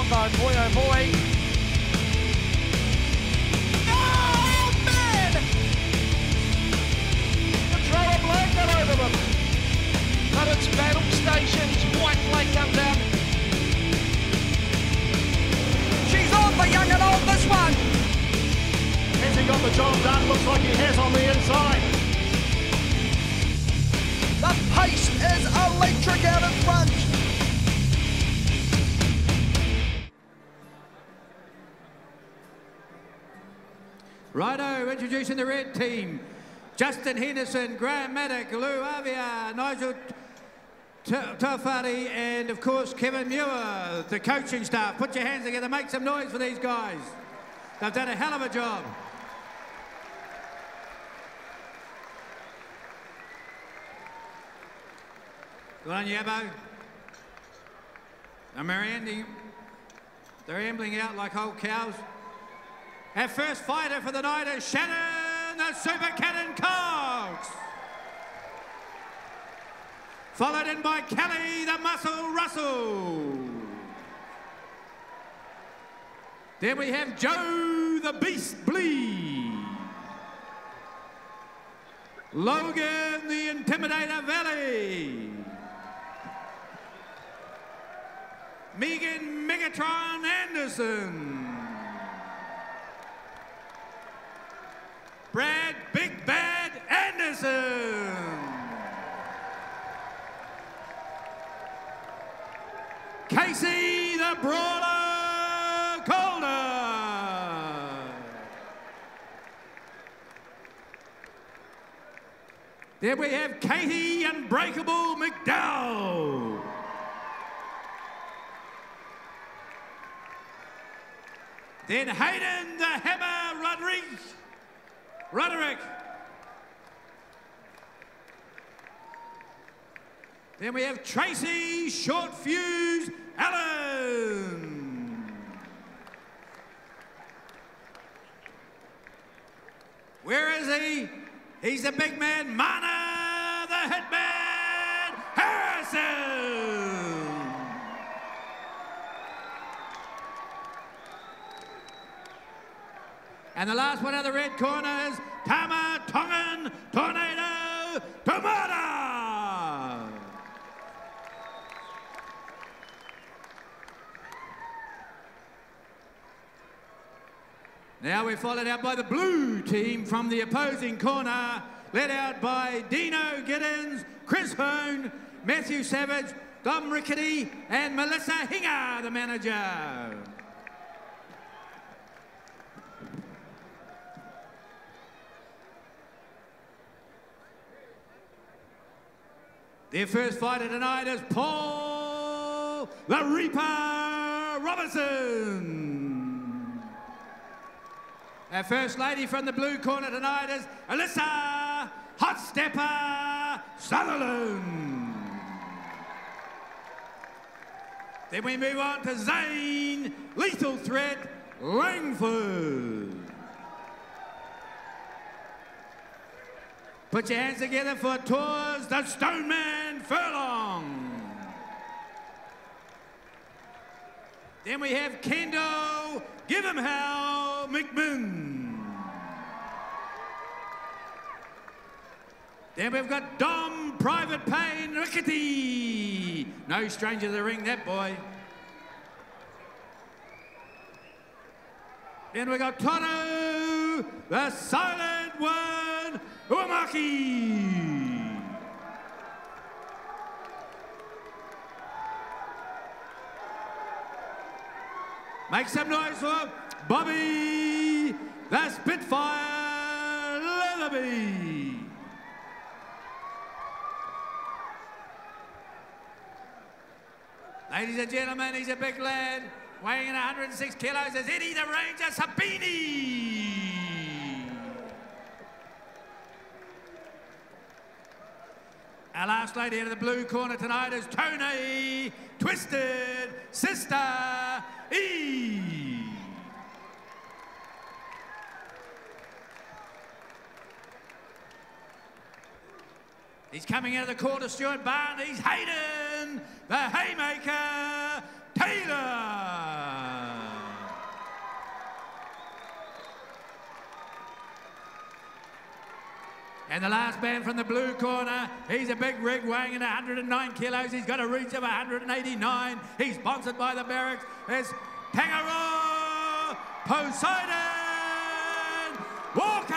though, boy oh boy. Oh, man! You throw a blanket over them. But it's battle stations, white flag comes out. She's on for young and old, this one. Has he got the job done? Looks like he has on the inside. The pace is electric out in front. Righto, introducing the red team. Justin Henderson, Graham Maddock, Lou Avia, Nigel Tofari, and of course Kevin Muir, the coaching staff. Put your hands together, make some noise for these guys. They've done a hell of a job. Good on you, Abbo. Now, Marianne, they're ambling out like old cows. Our first fighter for the night is Shannon, the Super Cannon Cox. Followed in by Kelly, the Muscle Russell. Then we have Joe, the Beast Bleed. Logan, the Intimidator Valley. Megan Megatron Anderson. Brad Big Bad Anderson. Casey the Brawler Calder. Then we have Katie Unbreakable McDowell. Then Hayden the Hammer Roderick. Then we have Tracy Short Fuse Allen. Where is he? He's the big man, Mana the Hitman Harrison. And the last one in the red corner is Tama Tongan Tornado Tomata. Now we're followed out by the blue team from the opposing corner, led out by Dino Giddens, Chris Hone, Matthew Savage, Dom Rickety, and Melissa Hinger, the manager. Their first fighter tonight is Paul the Reaper Robinson. Our first lady from the blue corner tonight is Alyssa Hot Stepper Sutherland. Then we move on to Zane Lethal Threat Langford. Put your hands together for Tours the Stoneman Furlong. Then we have Kendo Give Him Hell McMinn. Then we've got Dom Private Payne Rickety. No stranger to the ring, that boy. Then we got Toto, the Silent One, Uemaki. Make some noise for Bobby, the Spitfire Leatherby. Ladies and gentlemen, he's a big lad, weighing in 106 kilos, is Eddie the Ranger Sabini. Our last lady out of the blue corner tonight is Tony Twisted Sister E. He's coming out of the corner, Stuart Barnes. He's Hayden, the Haymaker Taylor. And the last man from the blue corner, he's a big rig weighing in 109 kilos. He's got a reach of 189. He's sponsored by the Barracks. It's Kangaroo Poseidon Walker!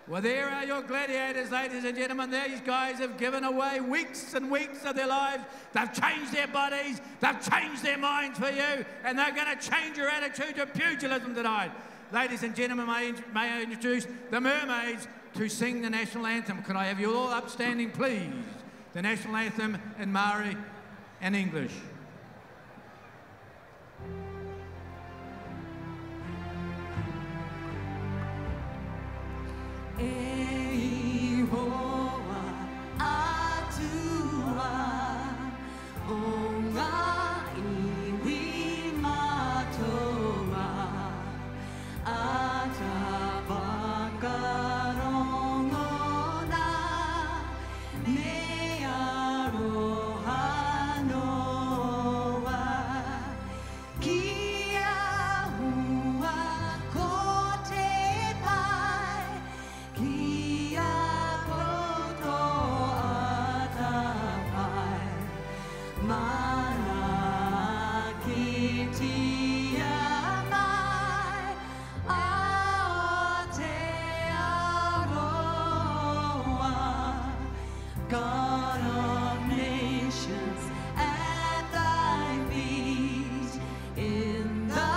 Well, there are your gladiators, ladies and gentlemen. These guys have given away weeks and weeks of their lives. They've changed their bodies. They've changed their minds for you. And they're going to change your attitude to pugilism tonight. Ladies and gentlemen, may I introduce the Mermaids to sing the national anthem. Could I have you all upstanding, please? The national anthem in Maori and English. E hoa atua o ngā iwi matoa a ta whakarongona me aroha noa kia hua ko te pai kia koto atapai mana ki tia mai a te aroa God of nations at thy feet in the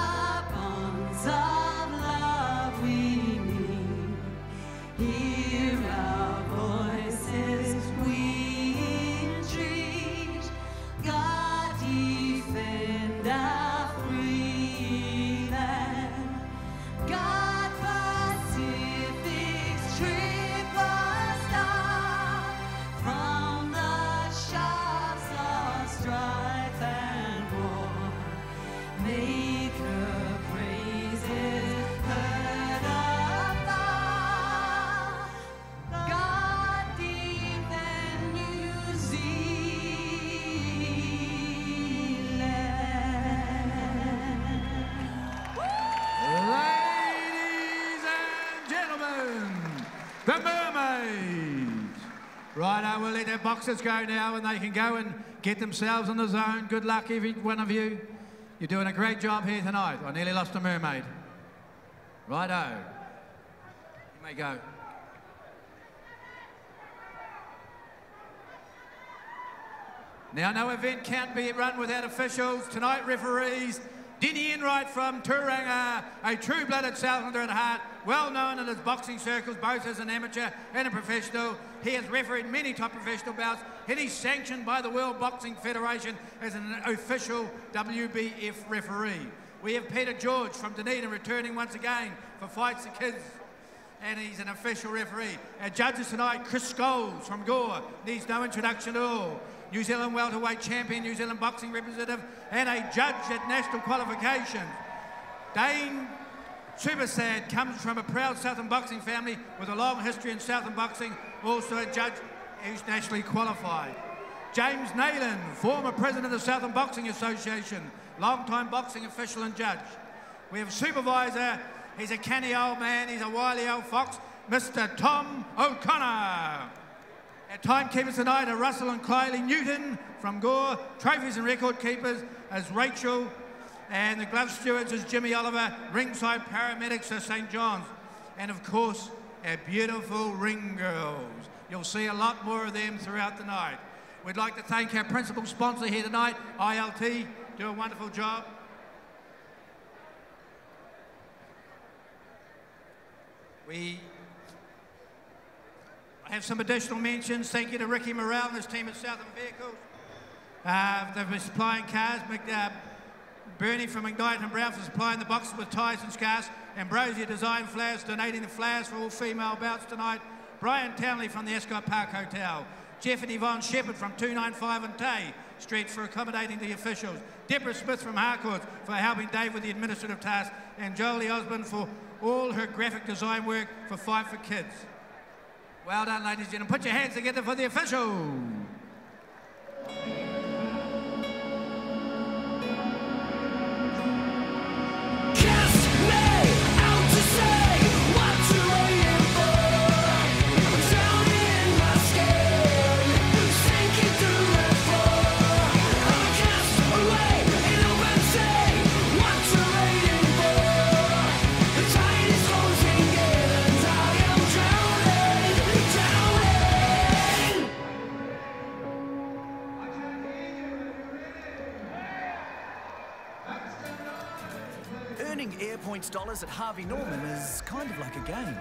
bonds of love we meet. Hear our voices, we entreat. God defend our free land. God Pacific's triple star, from the shafts of strife and war, make her praises heard afar. God defend New Zealand. Ladies and gentlemen, the Mermaids. Right, we'll let our boxers go now and they can go and get themselves in the zone. Good luck, every one of you. You're doing a great job here tonight. I nearly lost a mermaid. Righto. You may go. Now, no event can't be run without officials. Tonight, referees, Denny Enright from Turanga, a true-blooded Southlander at heart, well known in his boxing circles, both as an amateur and a professional. He has refereed many top professional bouts, and he's sanctioned by the World Boxing Federation as an official WBF referee. We have Peter George from Dunedin returning once again for Fights the Kidz, and he's an official referee. Our judges tonight, Chris Scholes from Gore, needs no introduction at all. New Zealand welterweight champion, New Zealand boxing representative, and a judge at national qualifications. Dane Subasad comes from a proud Southern boxing family with a long history in Southern boxing, also a judge who's nationally qualified. James Nayland, former president of the Southern Boxing Association, long-time boxing official and judge. We have supervisor, he's a canny old man, he's a wily old fox, Mr. Tom O'Connor. Our timekeepers tonight are Russell and Kylie Newton from Gore, trophies and record keepers as Rachel, and the glove stewards is Jimmy Oliver, ringside paramedics are St. John's, and of course our beautiful ring girls. You'll see a lot more of them throughout the night. We'd like to thank our principal sponsor here tonight, ILT, do a wonderful job. I have some additional mentions. Thank you to Ricky Morrell and his team at Southern Vehicles. They've been supplying cars. Bernie from McKnight and Brown for supplying the boxes with ties and scarves. Ambrosia Design Flowers, donating the flowers for all female bouts tonight. Brian Townley from the Escott Park Hotel. Jeff and Yvonne Shepherd from 295 and Tay Street for accommodating the officials. Deborah Smith from Harcourt for helping Dave with the administrative tasks. And Jolie Osborne for all her graphic design work for Fight for Kids. Well done, ladies and gentlemen. Put your hands together for the official. points dollars at Harvey Norman is kind of like a game.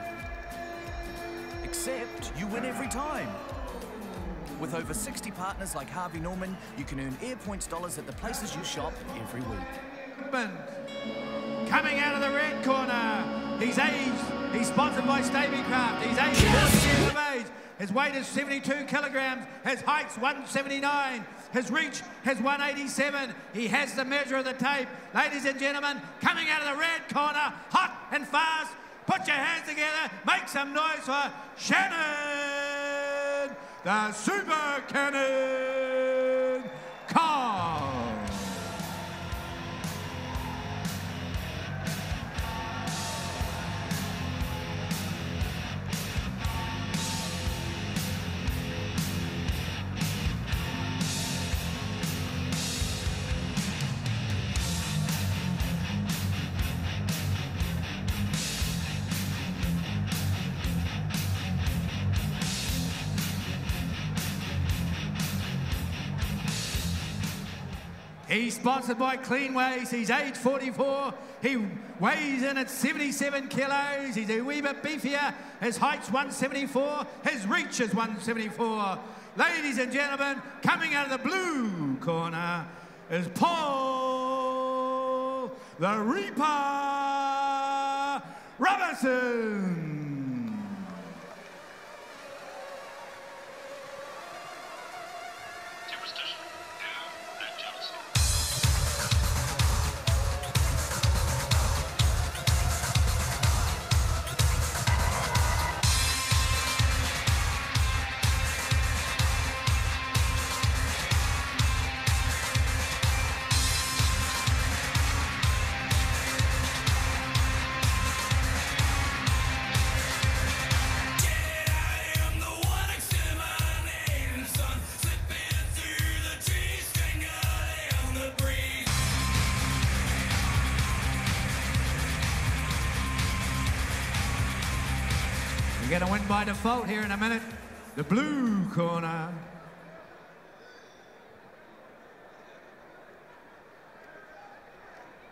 Except you win every time. With over 60 partners like Harvey Norman, you can earn air points dollars at the places you shop every week. Coming out of the red corner, he's aged, he's sponsored by Stabycraft, he's aged 40 years of age, his weight is 72 kilograms, his height's 179, his reach has 187, he has the measure of the tape. Ladies and gentlemen, coming out of the red corner, hot and fast, put your hands together, make some noise for Shannon, the Super Cannon Kong. He's sponsored by Cleanways. He's age 44. He weighs in at 77 kilos. He's a wee bit beefier. His height's 174. His reach is 174. Ladies and gentlemen, coming out of the blue corner is Paul the Reaper Robinson. We're going to win by default here in a minute. The blue corner.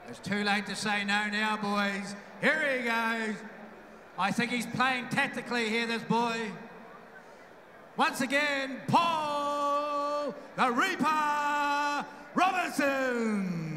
It's too late to say no now, boys. Here he goes. I think he's playing tactically here, this boy. Once again, Paul the Reaper Robinson.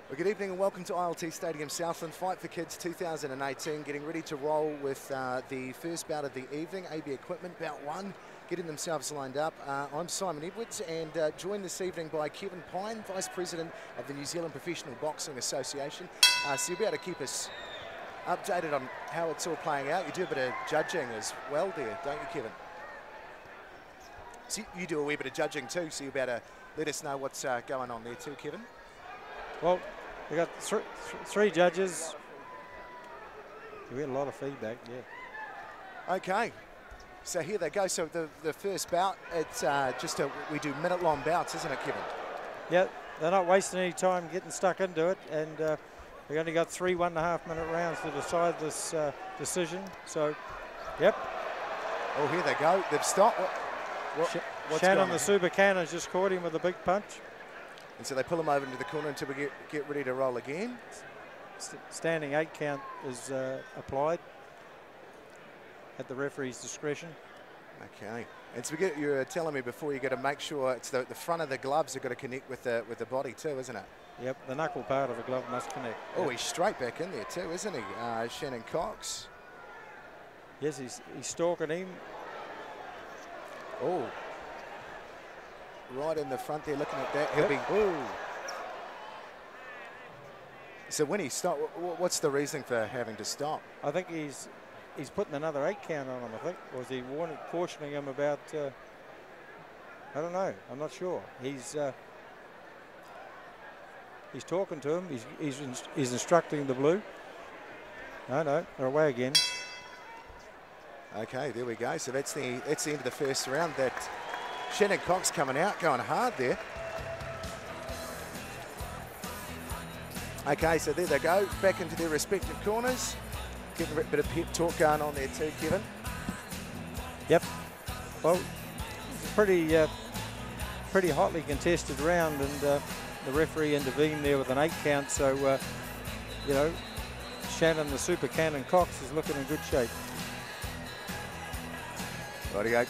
Well, good evening and welcome to ILT Stadium Southland, Fight for Kids 2018, getting ready to roll with the first bout of the evening, AB Equipment, Bout 1, getting themselves lined up. I'm Simon Edwards and joined this evening by Kevin Pine, Vice President of the New Zealand Professional Boxing Association. So you'll be able to keep us updated on how it's all playing out. You do a bit of judging as well there, don't you, Kevin? So you do a wee bit of judging too, so you better let us know what's going on there too, Kevin. Well, we got three judges. We had a lot of feedback, yeah. Okay, so here they go. So the first bout, it's we do minute-long bouts, isn't it, Kevin? Yeah, they're not wasting any time getting stuck into it, and we only got 3 1.5-minute rounds to decide this decision. So, yep. Oh, here they go. They've stopped. What's Shannon, the on? super cannons, just caught him with a big punch. And so they pull him over into the corner until we get ready to roll again. Standing 8 count is applied at the referee's discretion. Okay. And so you're telling me before you got to make sure it's the front of the gloves have got to connect with the body too, isn't it? Yep, the knuckle part of the glove must connect. Oh, yep. He's straight back in there too, isn't he? Shannon Cox. Yes, he's stalking him. Oh. Right in the front there, looking at that. He'll be. Ooh. So when he stopped, what's the reason for having to stop? I think he's putting another 8 count on him, I think. Or was he cautioning him about, I don't know, I'm not sure. He's talking to him, he's instructing the blue. No, they're away again. Okay, there we go. So that's the end of the first round. That Shannon Cox coming out, going hard there. Okay, so there they go, back into their respective corners. Getting a bit of pep talk going on there too, Kevin. Yep. Well, it's a pretty hotly contested round, and the referee intervened there with an 8 count. So, you know, Shannon, the super cannon Cox, is looking in good shape. Rightio.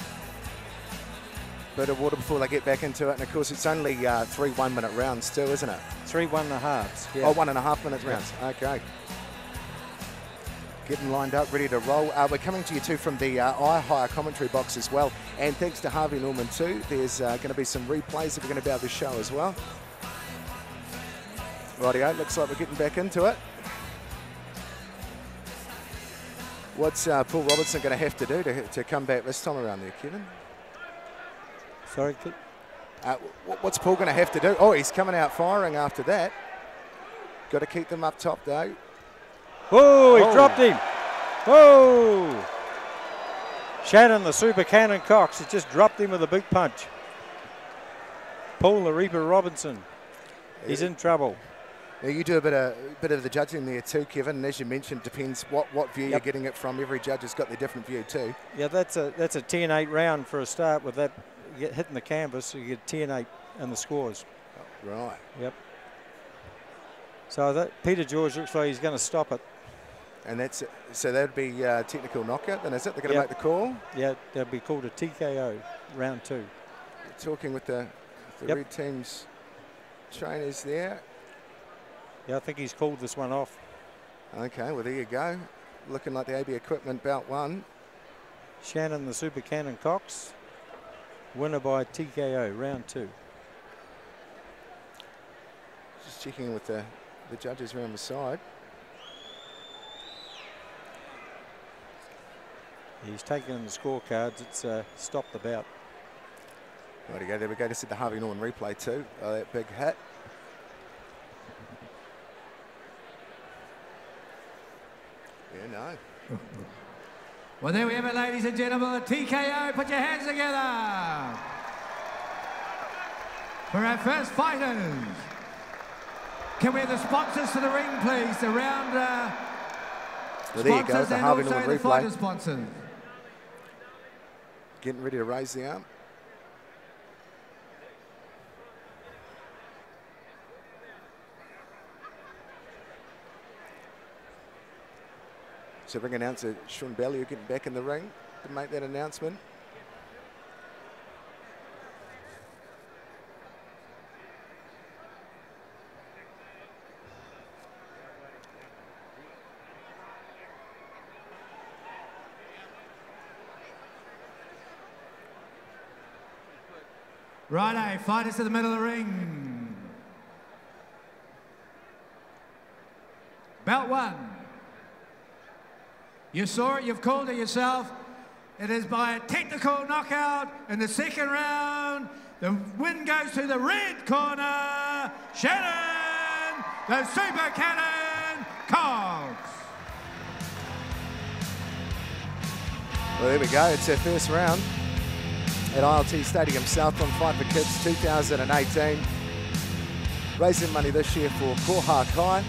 Bit of water before they get back into it, and of course it's only 3 1-minute rounds too, isn't it? 3 1.5s. Yeah. Oh, 1.5-minute rounds. Okay. Getting lined up, ready to roll. We're coming to you too from the iHire commentary box as well, and thanks to Harvey Norman too. There's going to be some replays that we're going to be able to show as well. Rightio, looks like we're getting back into it. What's Paul Robertson going to have to do to come back this time around there, Kevin? Sorry, what's Paul going to have to do? Oh, he's coming out firing after that. Got to keep them up top though. Whoa, he dropped him. Whoa. Shannon, the super cannon Cox, has just dropped him with a big punch. Paul the Reaper Robinson, he's in trouble. Yeah, you do a bit of the judging there too, Kevin, and as you mentioned, depends what view you're getting it from. Every judge has got their different view too. Yeah, that's a 10-8 round for a start with that hitting the canvas, so you get 10-8 and the scores. Right. Yep. So that Peter George looks like he's going to stop it. And that's so that'd be technical knockout then, is it? They're going to make the call? Yeah, that'd be called a TKO, round 2. Talking with the red team's trainers there. Yeah, I think he's called this one off. Okay, well there you go. Looking like the AB equipment bout 1. Shannon, the super cannon Cox, winner by TKO, round 2. Just checking in with the judges around the side. He's taken in the scorecards. It's stopped the bout. There we go. There we go. This is the Harvey Norman replay too. That big hit. Yeah, no. Well, there we have it, ladies and gentlemen. TKO, put your hands together for our first fighters. Can we have the sponsors to the ring, please? The round well, there you go. The Harvey Norman replay. Fighter sponsors. Getting ready to raise the arm. So ring announcer Sean Bellew getting back in the ring to make that announcement. Righto, fighters to the middle of the ring. Bout 1. You saw it, you've called it yourself. It is by a technical knockout in the second round. The win goes to the red corner, Shannon, the Super Cannon Cogs. Well, there we go. It's our first round at ILT Stadium Southland Fight for Kids 2018. Raising money this year for Koha Kai.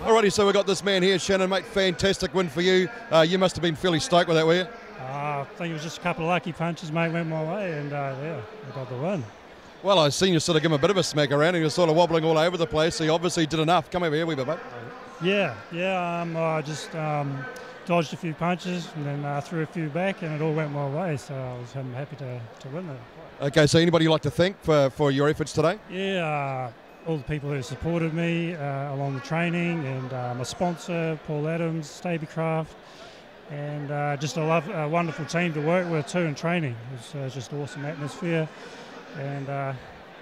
Alrighty, so we've got this man here, Shannon, mate, fantastic win for you. You must have been fairly stoked with that, were you? I think it was just a couple of lucky punches, mate, went my way, and yeah, I got the win. Well, I've seen you sort of give him a bit of a smack around and you're sort of wobbling all over the place, so you obviously did enough. Come over here, wee bit, mate. Yeah, I just dodged a few punches and then threw a few back, and it all went my way, so I was happy to win it. Okay, so anybody you'd like to thank for your efforts today? Yeah, all the people who supported me along the training, and my sponsor, Paul Adams, Stabicraft, and just a wonderful team to work with too in training. It was just awesome atmosphere, and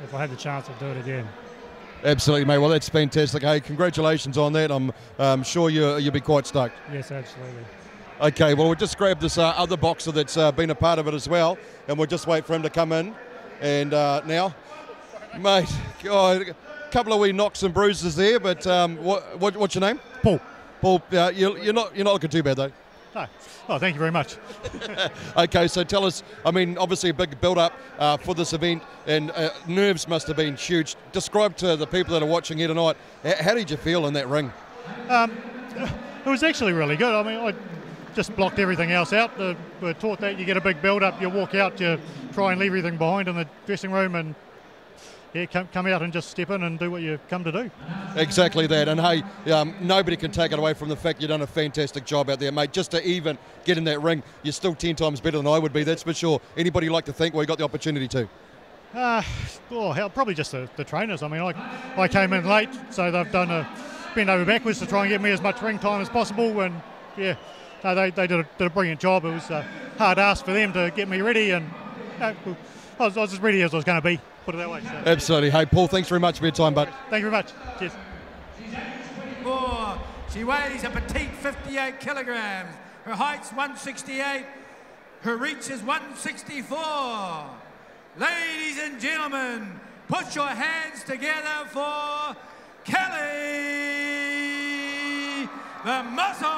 if I had the chance, I'd do it again. Absolutely, mate. Well, that's fantastic. Hey, congratulations on that. I'm sure you'll be quite stoked. Yes, absolutely. Okay, well, we'll just grab this other boxer that's been a part of it as well, and we'll just wait for him to come in. And now, mate, God, a couple of wee knocks and bruises there, but what's your name? Paul. Paul, you're not looking too bad though. No. Oh, thank you very much. Okay, so tell us, I mean, obviously a big build-up for this event, and nerves must have been huge. Describe to the people that are watching here tonight, how did you feel in that ring? It was actually really good. I mean, I just blocked everything else out. We're taught that you get a big build-up, you walk out, you try and leave everything behind in the dressing room, and yeah, come out and just step in and do what you've come to do. Exactly that. And hey, nobody can take it away from the fact you've done a fantastic job out there, mate. Just to even get in that ring, you're still 10 times better than I would be, that's for sure. Anybody you'd like to thank where you got the opportunity to? Probably just the trainers. I mean, I came in late, so they've bent over backwards to try and get me as much ring time as possible, and yeah, no, they did a brilliant job. It was a hard ask for them to get me ready, and I was as ready as I was going to be. Put it that way. So. Absolutely. Hey, Paul, thanks very much for your time, bud. Thank you very much. Cheers. She weighs a petite 58 kilograms. Her height's 168. Her reach is 164. Ladies and gentlemen, put your hands together for Kelly the Muscle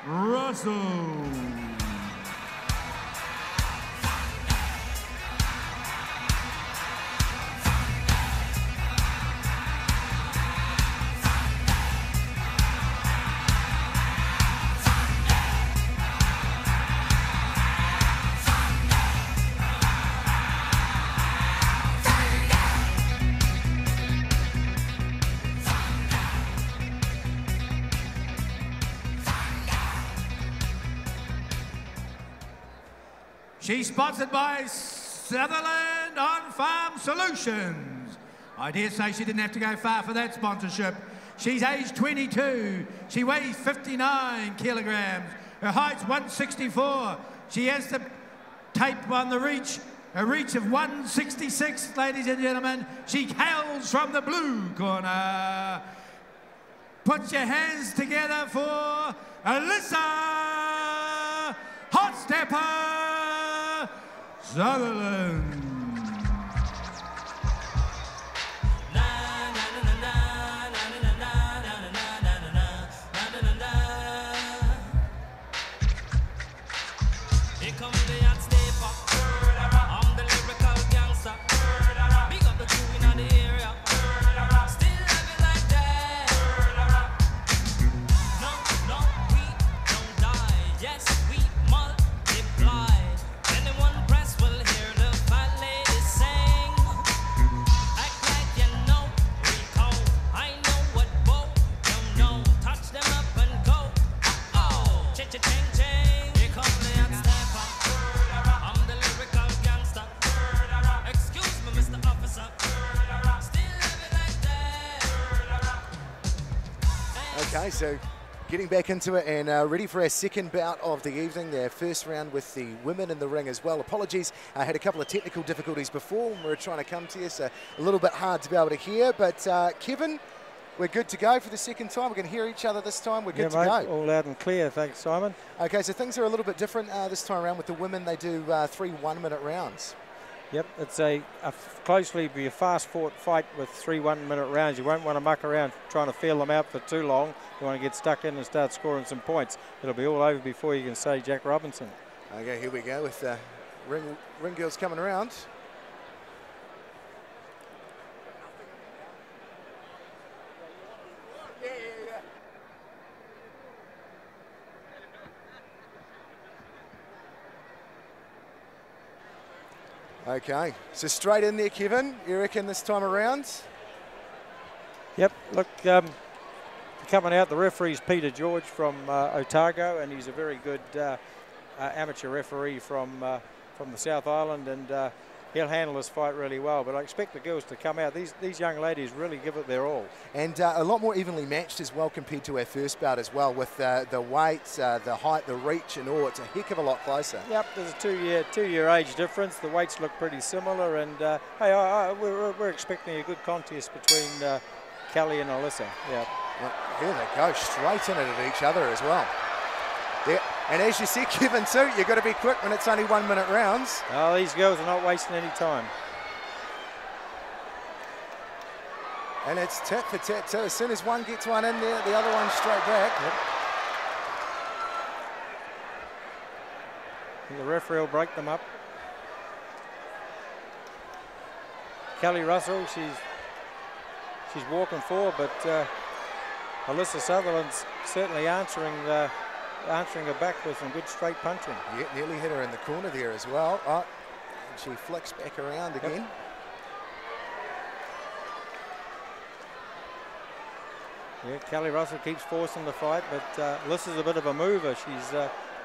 Russell. She's sponsored by Sutherland On Farm Solutions. I dare say she didn't have to go far for that sponsorship. She's aged 22. She weighs 59 kilograms. Her height's 164. She has the tape on the reach, a reach of 166, ladies and gentlemen. She hails from the blue corner. Put your hands together for Alyssa Hot Stepper Sutherland. Here comes the hot stepper. I'm the lyrical gangster. Big up the crew in the area. Still love it like that. No, we don't die. Yes, we must. Okay, so getting back into it and ready for our second bout of the evening, their first round with the women in the ring as well. Apologies, I had a couple of technical difficulties before when we were trying to come to you, so a little bit hard to be able to hear. But Kevin, we're good to go for the second time. We can hear each other this time. We're good to mate, go. All loud and clear, thanks, Simon. Okay, so things are a little bit different this time around with the women. They do 3 one-minute rounds. Yep, it's closely be a fast-fought fight with 3 one-minute rounds. You won't want to muck around trying to feel them out for too long. You want to get stuck in and start scoring some points. It'll be all over before you can say Jack Robinson. Okay, here we go with the ring girls coming around. Okay, so straight in there, Kevin. You reckon this time around? Yep, look, coming out, the referee's Peter George from Otago, and he's a very good amateur referee from the South Island, and he'll handle this fight really well. But I expect the girls to come out. These young ladies really give it their all. And a lot more evenly matched as well compared to our first bout as well, with the weights, the height, the reach and all. It's a heck of a lot closer. Yep, there's a two-year age difference. The weights look pretty similar, and hey, we're expecting a good contest between Kelly and Alyssa. Yeah. Well, here they go, straight in it at each other as well. Yeah. And as you see, Kevin, too, you've got to be quick when it's only 1-minute rounds. Oh, these girls are not wasting any time. And it's tit for tat, too. As soon as one gets one in there, the other one straight back. Yep. And the referee will break them up. Kelly Russell, she's walking forward, but Alyssa Sutherland's certainly answering her back with some good straight punching. Yeah, nearly hit her in the corner there as well. Oh, and she flicks back around again. Yep. Yeah, Kelly Russell keeps forcing the fight, but Alyssa's a bit of a mover. She's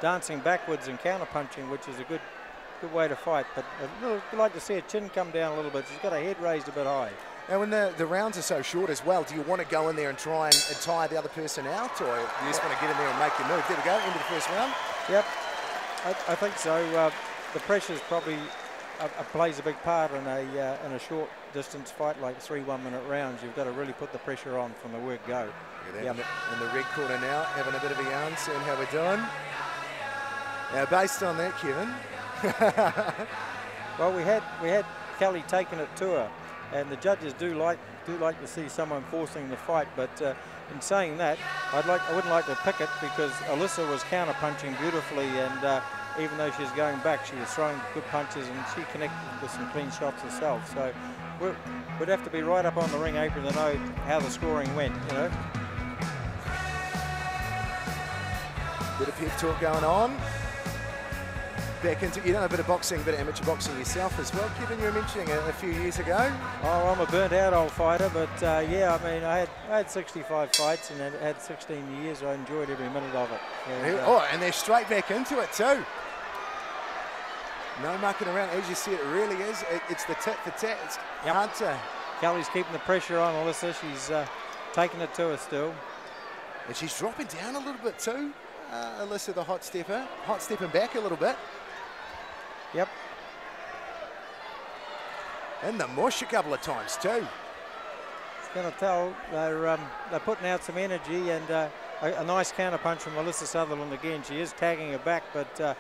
dancing backwards and counter punching, which is a good way to fight. But I'd like to see her chin come down a little bit. She's got her head raised a bit high. Now, when the rounds are so short as well, do you want to go in there and try and tire the other person out, or you just want to get in there and make your move? There we go, into the first round. Yep, I think so. The pressure's probably plays a big part in a short distance fight like 3 1-minute rounds. You've got to really put the pressure on from the word go. Yep. In the red corner now, having a bit of a yarn, seeing how we're doing. Now, based on that, Kevin. Well, we had Kelly taking it to her. And the judges do like to see someone forcing the fight, but in saying that, I wouldn't like to pick it because Alyssa was counter punching beautifully, and even though she's going back, she was throwing good punches, and she connected with some clean shots herself. So we'd have to be right up on the ring apron to know how the scoring went, you know. Bit of pep talk going on. Back into, you done a bit of boxing, a bit of amateur boxing yourself as well, Kevin. You were mentioning a few years ago. Oh, I'm a burnt out old fighter, but yeah, I mean, I had 65 fights and had 16 years. I enjoyed every minute of it. And, and they're straight back into it too. No mucking around, as you see, it really is. It's the tit for tat. It's hard to. Kelly's keeping the pressure on Alyssa. She's taking it to her still. And she's dropping down a little bit too. Alyssa, the hot stepping back a little bit. Yep. And the mush a couple of times too. It's going to tell they're putting out some energy, and a nice counter punch from Alyssa Sutherland again. She is tagging her back, but look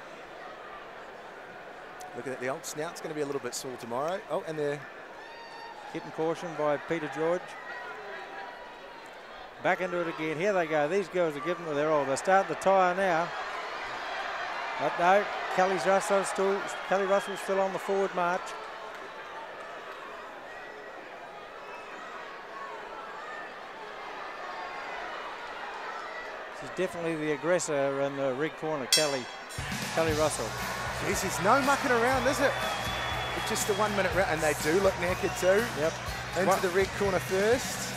at that, the old snout's going to be a little bit sore tomorrow. Oh, and they're getting cautioned by Peter George. Back into it again. Here they go. These girls are giving it their all. They're starting to tire now. But no, Kelly Russell's still on the forward march. She's definitely the aggressor in the red corner, Kelly Russell. Jeez, there's no mucking around, is it? It's just a 1-minute round, and they do look naked too. Yep. Into the red corner first.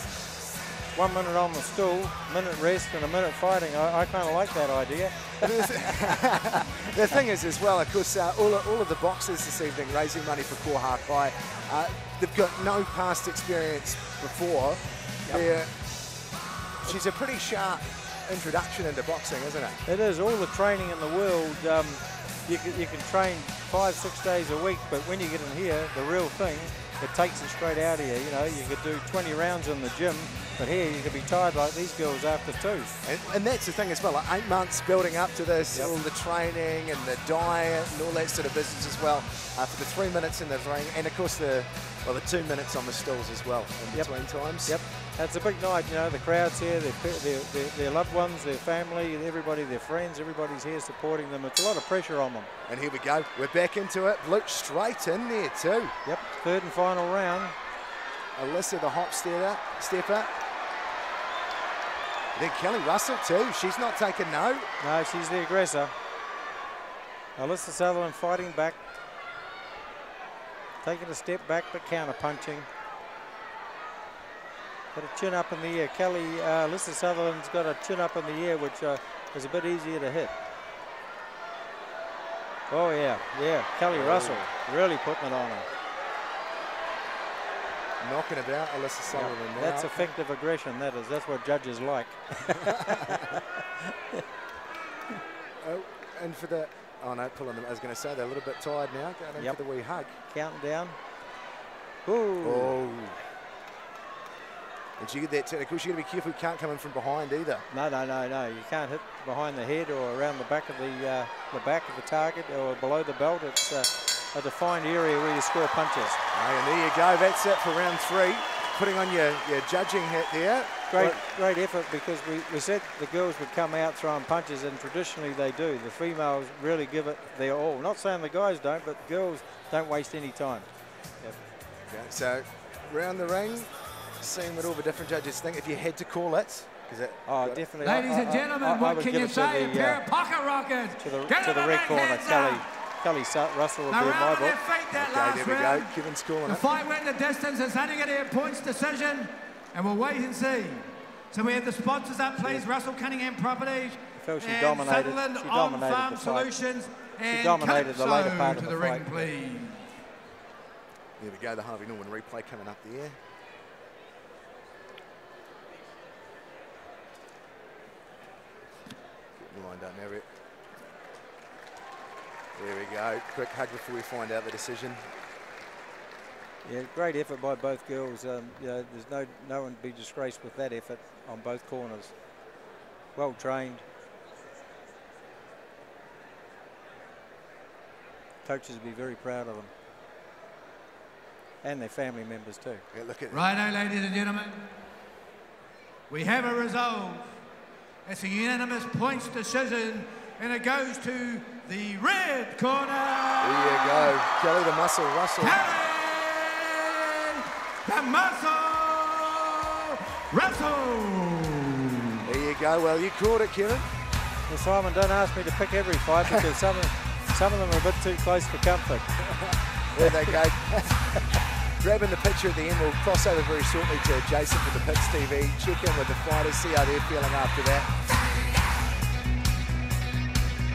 1 minute on the stool, minute rest and a minute fighting. I kind of like that idea. The thing is as well, of course, all of the boxers this evening raising money for Koha Kai, they've got no past experience before. Yep. They're She's a pretty sharp introduction into boxing, isn't it? It is. All the training in the world, you can train 5-6 days a week, but when you get in here, the real thing, it takes it straight out of you. You know, you could do 20 rounds in the gym, but here you could be tired like these girls after 2. And that's the thing as well, like 8 months building up to this, all the training and the diet and all that sort of business as well. For the 3 minutes in the ring, and of course the 2 minutes on the stools as well in between times. Yep, it's a big night, you know, the crowd's here, their loved ones, their family, everybody, their friends, everybody's here supporting them. It's a lot of pressure on them. And here we go, we're back into it. Luke straight in there too. Yep, third and final round. Alyssa, the hop stepper. Then Kelly Russell too, she's not taking no. No, she's the aggressor. Alyssa Sutherland fighting back. Taking a step back, but counter punching. Got a chin up in the air. Alyssa Sutherland's got a chin up in the air, which is a bit easier to hit. Oh yeah, Kelly Russell really putting it on her. Knocking about Alyssa Sutherland now. That's effective aggression, that is. That's what judges like. And for the... Oh no, pulling them. I was going to say they're a little bit tired now. Going in for the wee hug. Counting down. Ooh. Oh. And you get that technical. You've got to be careful. You can't come in from behind either. No. You can't hit behind the head or around the back of the back of the target or below the belt. It's a defined area where you score punches. And there you go. That's it for round 3. Putting on your judging hat there. Great effort, because we said the girls would come out throwing punches, and traditionally they do. The females really give it their all. Not saying the guys don't, but girls don't waste any time. Yep. Okay, so round the ring, seeing what all the different judges think. If you had to call it, definitely. Ladies and gentlemen, what can you say? A pair of pocket rockets. To the red corner, Kelly Russell will be in my book. There we go. Kevin's calling the it. fight went the distance. It's only going to be a points decision, and we'll wait and see. So we have the sponsors up, please. Russell Cunningham Properties. I feel she and dominated. Sutherland She dominated On-Farm the fight. Solutions. She dominated the later part of the ring, fight. please. There we go. The Harvey Norman replay coming up there. Getting lined up now. There we go. Quick hug before we find out the decision. Yeah, great effort by both girls. You know, there's no one to be disgraced with that effort on both corners. Well trained. Coaches will be very proud of them. And their family members too. Yeah, look at Righto, ladies and gentlemen. We have a result. It's a unanimous points decision, and it goes to the red corner. There you go. Kelly the Muscle Russell. Kelly the Muscle Russell. There you go. Well, you caught it, Kevin. Well, Simon, don't ask me to pick every fight, because some of them are a bit too close for comfort. There they go. Grabbing the picture at the end. We'll cross over very shortly to Jason for the Pits TV. Check in with the fighters, see how they're feeling after that.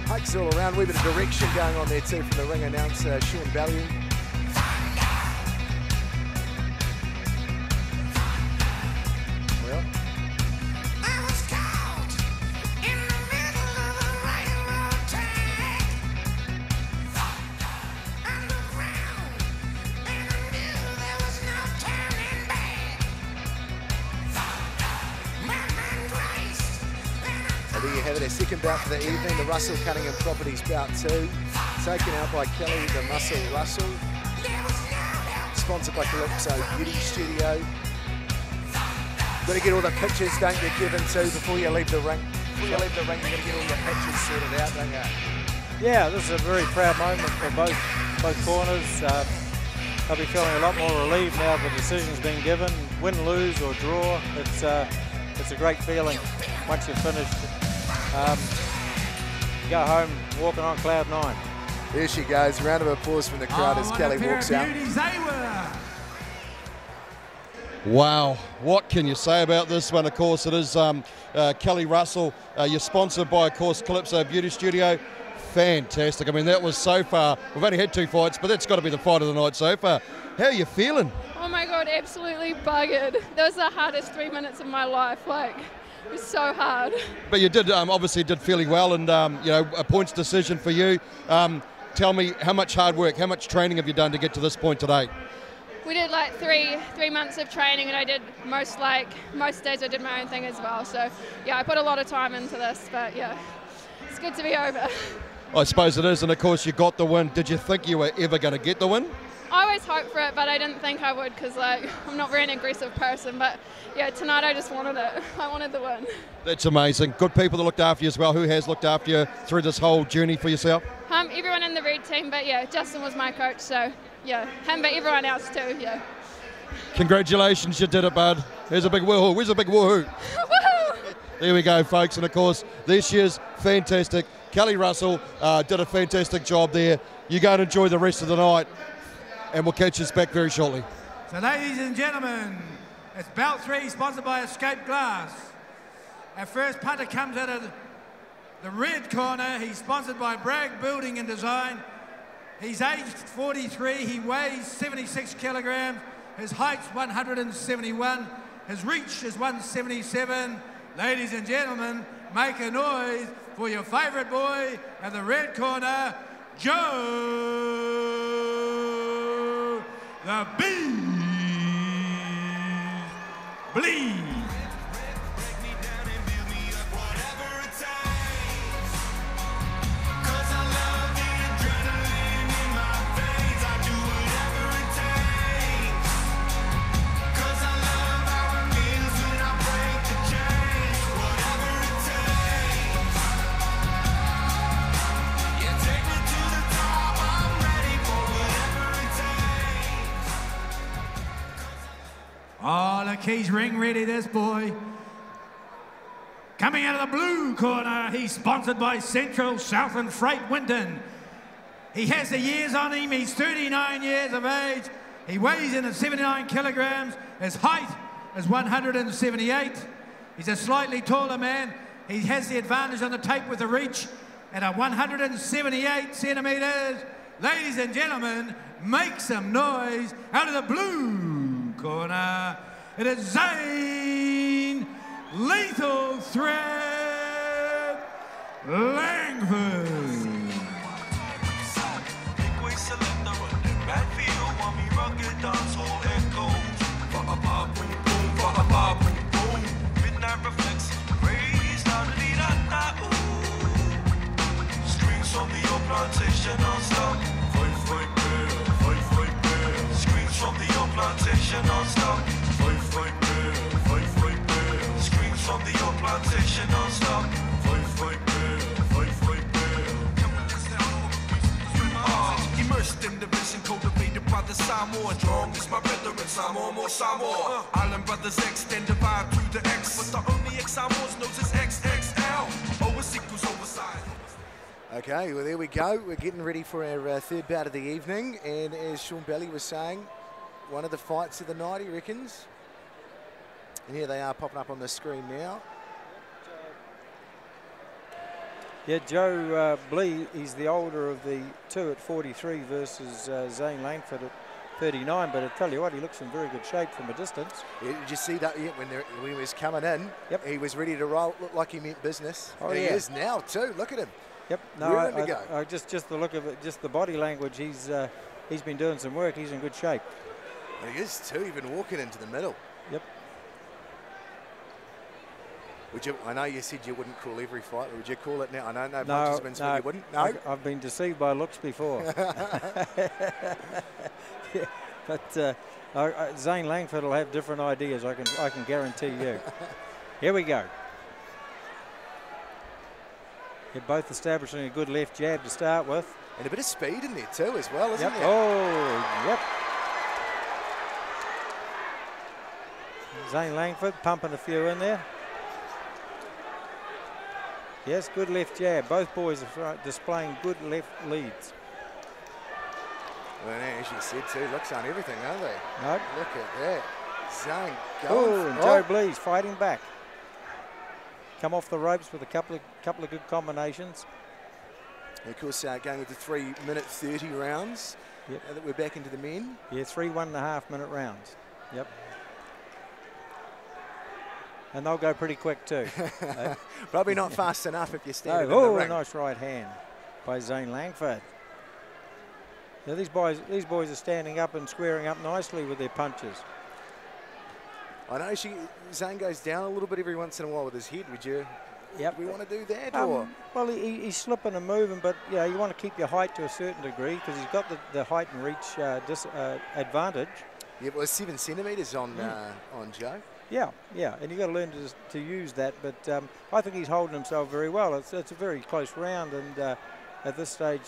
Hugs all around. Wee bit of direction going on there too from the ring announcer, Sean Bellew. Well, there you have it, our second bout for the evening, the Russell Cunningham Properties bout 2, taken out by Kelly the Muscle Russell, sponsored by Calypso Beauty Studio. Got to get all the pictures, don't you, Kevin, too, before you leave the ring. Before you leave the ring, you've got to get all your pictures sorted out, don't you? Yeah, this is a very proud moment for both corners. They'll be feeling a lot more relieved now the decision's been given. Win, lose or draw, it's a great feeling once you've finished. Go home walking on cloud 9. There she goes. Round of applause from the crowd as Kelly walks out. Wow, what can you say about this one? Of course, it is Kelly Russell. You're sponsored by, of course, Calypso Beauty Studio. Fantastic. I mean, that was so far. We've only had 2 fights, but that's got to be the fight of the night so far. How are you feeling? Oh my God, absolutely buggered. That was the hardest 3 minutes of my life. Like, It was so hard. But you did obviously did fairly well, and you know, a points decision for you. Tell me, how much hard work, how much training have you done to get to this point today? We did like three months of training, and I did most days I did my own thing as well. So yeah, I put a lot of time into this, but yeah, it's good to be over. I suppose it is, and of course you got the win. Did you think you were ever going to get the win? I always hoped for it, but I didn't think I would because like I'm not very an aggressive person. But yeah, tonight I just wanted it. I wanted the win. That's amazing. Good people that looked after you as well. Who has looked after you through this whole journey for yourself? Everyone in the red team, but yeah, Justin was my coach, so yeah, him, but everyone else too, yeah. Congratulations, you did it, bud. Here's a big woohoo. Where's a big woohoo? There we go, folks. And of course, this year's fantastic. Kelly Russell did a fantastic job there. You go and enjoy the rest of the night, and we'll catch us back very shortly. So ladies and gentlemen, it's Bout 3 sponsored by Escape Glass. Our first punter comes out of the red corner. He's sponsored by Bragg Building and Design. He's aged 43. He weighs 76 kilograms. His height's 171. His reach is 177. Ladies and gentlemen, make a noise for your favourite boy at the red corner, Joe the Bee Bleed. Oh, the keys ring ready, this boy. Coming out of the blue corner, he's sponsored by Central Southland Freight Winton. He has the years on him. He's 39 years of age. He weighs in at 79 kilograms. His height is 178. He's a slightly taller man. He has the advantage on the tape with the reach at a 178 centimetres. Ladies and gentlemen, make some noise out of the blue corner. It is Zane Lethal Threat Langford. From the old plantation non-stop. Fight, fight, bear. Fight, fight, bear. Screams from the old plantation non-stop. Fight, fight, bear. Fight, fight, bear. Screams from the old plantation non-stop. Fight, fight, bear. Fight, fight, bear. Immersed in the vision cultivated by the Samoa. Strong is my brethren, Samoa, more Samoa. Island brothers extend the vibe to the X, but the only X Samoans knows is XXL. O is equals oversized. Okay, well, there we go. We're getting ready for our third bout of the evening. And as Sean Belly was saying, one of the fights of the night, he reckons. And here they are popping up on the screen now. Yeah, Joe Blee, he's the older of the two at 43 versus Zane Langford at 39. But I tell you what, he looks in very good shape from a distance. Yeah, did you see that when he was coming in? Yep. He was ready to roll. Looked like he meant business. Oh, and yeah. He is now too. Look at him. Yep. No, I just the look of it, just the body language. He's been doing some work. He's in good shape. And he is too. Even walking into the middle. Yep. Would you? I know you said you wouldn't call every fight, but would you call it now? I know no No, punches no, you wouldn't. No. I've been deceived by looks before. Yeah, but Zane Langford will have different ideas. I can guarantee you. Here we go. They're both establishing a good left jab to start with. And a bit of speed in there too as well, isn't Yep. there? Oh, yep. Zane Langford pumping a few in there. Yes, good left jab. Both boys are displaying good left leads. Well, as you said too, looks on everything, aren't they? Nope. Look at that. Zane Oh, going. and Joe Blee's fighting back. Come off the ropes with a couple of good combinations. Of course, going into 3 minute 30 rounds. Yep. Now that we're back into the men. Yeah, 3 1.5 minute rounds. Yep. And they'll go pretty quick too. Probably not fast enough if you stand in the Oh, a ring. nice right hand by Zane Langford. Now these boys are standing up and squaring up nicely with their punches. I know Zane goes down a little bit every once in a while with his head. Would you? Yep. Do we want to do that or? Well, he's slipping and moving, but yeah, you want to keep your height to a certain degree because he's got the height and reach advantage. Yeah, well, 7 centimetres on Joe. Yeah, and you've got to learn to use that. But I think he's holding himself very well. It's a very close round, and at this stage,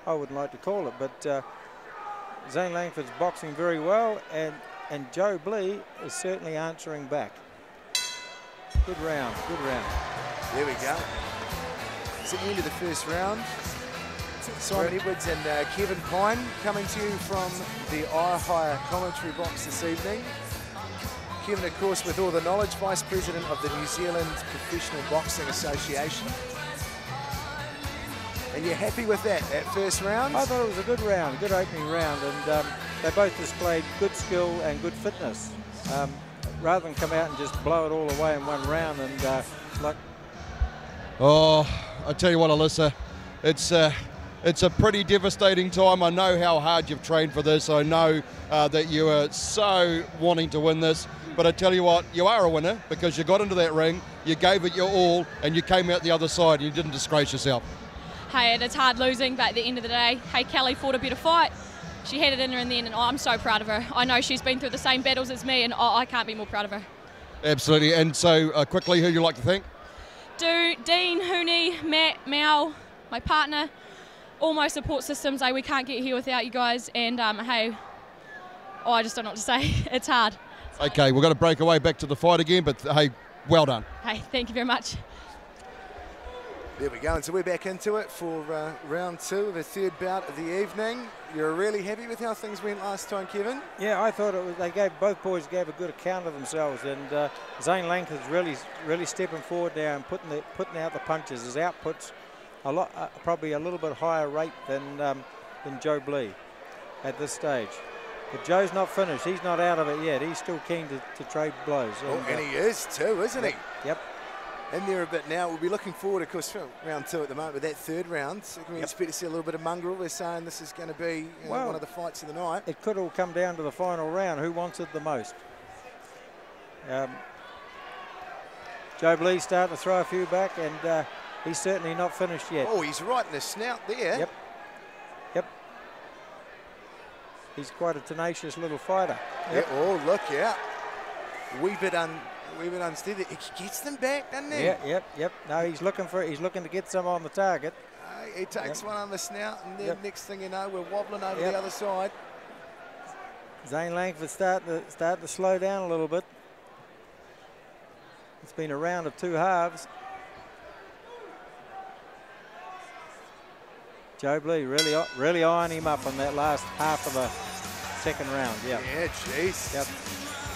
I wouldn't like to call it, but Zane Langford's boxing very well, and Joe Blee is certainly answering back. Good round, good round. There we go. It's at the end of the first round. Simon Edwards and Kevin Pine coming to you from the iHire commentary box this evening. Kevin, of course, with all the knowledge, Vice President of the New Zealand Professional Boxing Association. And you're happy with that first round? I thought it was a good round, a good opening round, and they both displayed good skill and good fitness. Rather than come out and just blow it all away in one round and like... Oh, I tell you what, Alyssa, it's a pretty devastating time. I know how hard you've trained for this. I know that you are so wanting to win this. But I tell you what, you are a winner because you got into that ring, you gave it your all, and you came out the other side and you didn't disgrace yourself. Hey, and it's hard losing, but at the end of the day, hey, Kelly fought a better fight. She had it in her in the end, and I'm so proud of her. I know she's been through the same battles as me, and I can't be more proud of her. Absolutely. And so, quickly, who you like to thank? Dean, Hooney, Matt, Mal, my partner, all my support systems. We can't get here without you guys. And hey, I just don't know what to say. It's hard. Okay, we've got to break away back to the fight again, but hey, well done. Hey, thank you very much. There we go, and so we're back into it for round 2 of the third bout of the evening. You're really happy with how things went last time, Kevin? Yeah, I thought it was. Both boys gave a good account of themselves, and Zane Langford's really stepping forward now and putting out the punches. His output's probably a little bit higher rate than Joe Blee at this stage. But Joe's not finished. He's not out of it yet. He's still keen to trade blows. And he is too, isn't he? Yep. In there a bit now. We'll be looking forward, of course, for round 2 at the moment, but that third round, so can we expect to see a little bit of mongrel? We're saying this is going to be one of the fights of the night. It could all come down to the final round. Who wants it the most? Joe Blee's starting to throw a few back, and he's certainly not finished yet. Oh, he's right in the snout there. Yep. He's quite a tenacious little fighter. Yep. Yeah, oh, look out. Wee bit unsteady. He gets them back, doesn't he? Yep. No, he's looking to get some on the target. He takes one on the snout, and then next thing you know, we're wobbling over the other side. Zane Langford starting to slow down a little bit. It's been a round of 2 halves. Joe Blee really eyeing him up on that last half of the second round. Yeah, jeez.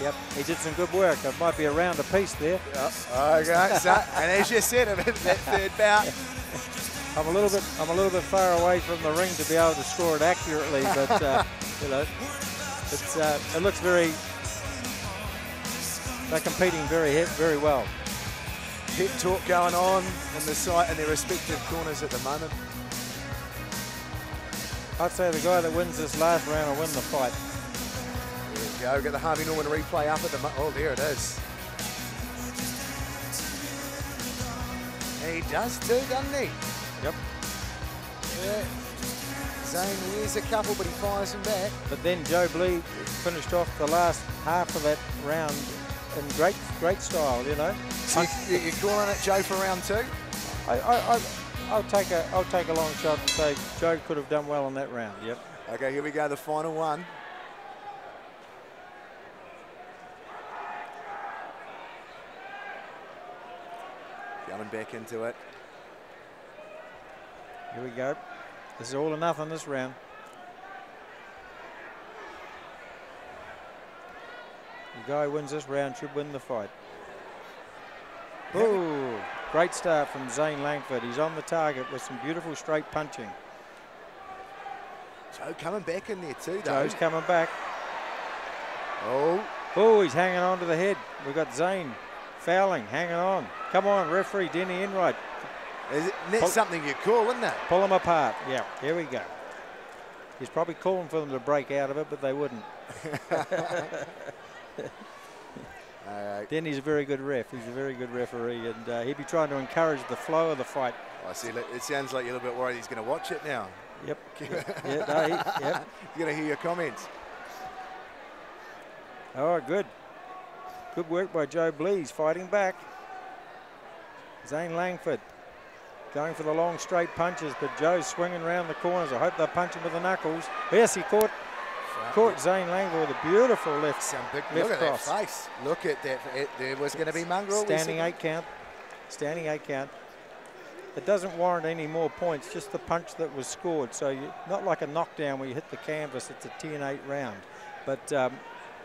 Yep. He did some good work. It might be a round apiece there. Okay. So, and as you said, that third bout. I'm a little bit far away from the ring to be able to score it accurately, but you know, it looks they're competing very well. Pep talk going on the site in their respective corners at the moment. I'd say the guy that wins this last round will win the fight. There we go. We've got the Harvey Norman replay up at the moment. Oh, there it is. And he does too, doesn't he? Yep. Yeah. Zane wears a couple, but he fires them back. But then Joe Blee finished off the last half of that round in great style, you know. So you're calling it Joe for round 2? I'll take a long shot and say Joe could have done well in that round. Yep. Okay, here we go, the final one. Going back into it. Here we go. This is all or nothing this round. The guy who wins this round should win the fight. Ooh, great start from Zane Langford. He's on the target with some beautiful straight punching. Joe coming back in there too, though. Joe's coming back. Oh, Oh, he's hanging on to the head. We've got Zane fouling, hanging on. Come on, referee, Denny Enright. That's something you call, isn't it? Pull them apart. Yeah, here we go. He's probably calling for them to break out of it, but they wouldn't. Denny's a very good ref. He's a very good referee, and he'd be trying to encourage the flow of the fight. I see. It sounds like you're a little bit worried he's going to watch it now. Yep. Yep. You're going to hear your comments. Oh, good. Good work by Joe Blees, fighting back. Zane Langford going for the long straight punches, but Joe's swinging around the corners. I hope they're punching with the knuckles. Yes, he caught Zane Langford with a beautiful left, Look at cross. that face. Look at that. There was going to be mongrel. Standing 8 count. Standing 8 count. It doesn't warrant any more points, just the punch that was scored. So not like a knockdown where you hit the canvas, it's a 10-8 round. But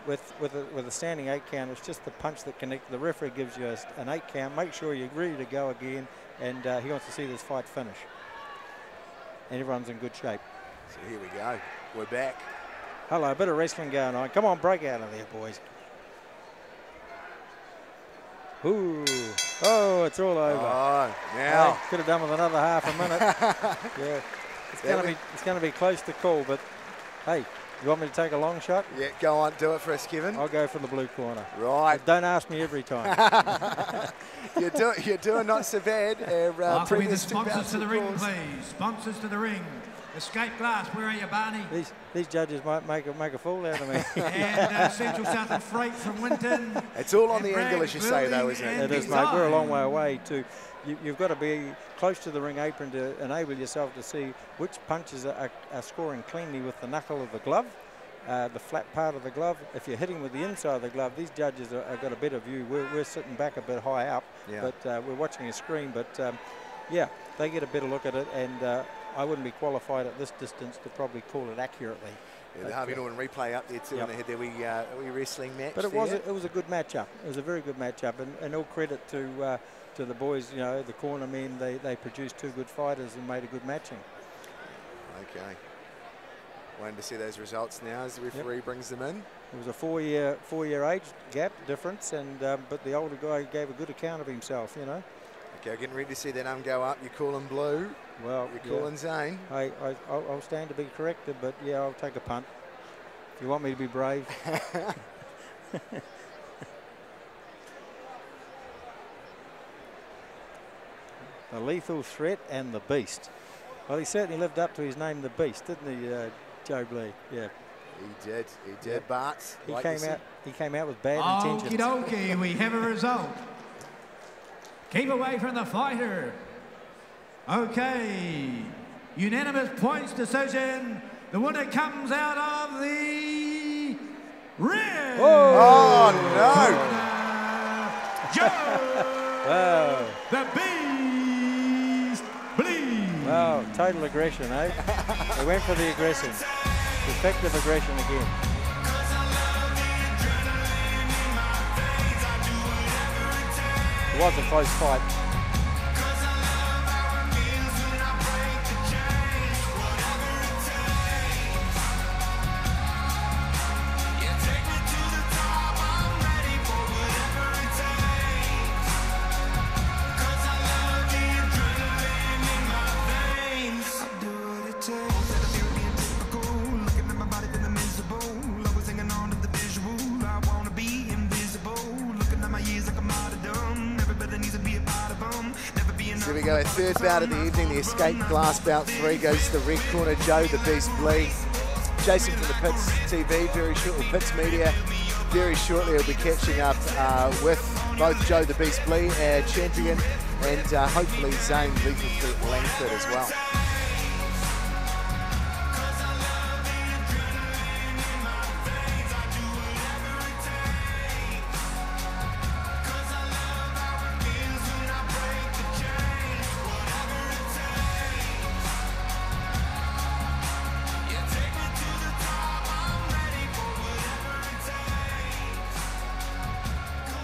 with a standing 8 count, it's just the punch that connects. The referee gives you an 8 count. Make sure you're ready to go again, and he wants to see this fight finish. And everyone's in good shape. So here we go. We're back. Hello, a bit of wrestling going on. Come on, break out of there, boys. Ooh. Oh, it's all over. Oh, now. Hey, could have done with another half a minute. Yeah. It's going to be close to call, but hey, you want me to take a long shot? Yeah, go on, do it for us, Kevin. I'll go for the blue corner. Right. But don't ask me every time. You're doing not so bad. After the sponsors to the ring, please. Sponsors to the ring. Escape Glass, where are you, Barney? These judges might make a fool out of me. And Central Southland Freight from Winton. It's all on the angle, as you say, though, isn't it? It is, mate. We're a long way away, too. You've got to be close to the ring apron to enable yourself to see which punches are scoring cleanly with the knuckle of the glove, the flat part of the glove. If you're hitting with the inside of the glove, these judges have got a better view. We're sitting back a bit high up, but we're watching a screen. But, yeah, they get a better look at it, and I wouldn't be qualified at this distance to probably call it accurately. Yeah, the Harvey Norman replay up there too on the head there. We wrestling match. But it was a good matchup. It was a very good matchup, and all credit to the boys. You know, the corner men. They produced 2 good fighters and made a good matching. Okay. Waiting to see those results now as the referee brings them in. It was a 4-year age gap difference, and but the older guy gave a good account of himself. You know. Okay, getting ready to see that arm go up. You're calling blue. Well, you're calling Zane. I'll stand to be corrected, but yeah, I'll take a punt. If you want me to be brave. The lethal threat and the beast. Well, he certainly lived up to his name, the Beast, didn't he, Joe Blee? Yeah. He did. He did. But he came out with bad intentions. Okie dokie, we have a result. Keep away from the fighter. Okay. Unanimous points decision. The winner comes out of the ring. Oh no. Joe. Wow. The Beast Bleed. Wow, total aggression, eh? They went for the aggression. Effective aggression again. It was a close fight. Here we go, our third bout of the evening, the Escape Glass Bout 3 goes to the red corner, Joe the Beast Bleed. Jason from the Pits TV, very shortly, Pits Media, very shortly he'll be catching up with both Joe the Beast Bleed, our champion, and hopefully Zane Lethal Threat Langford as well.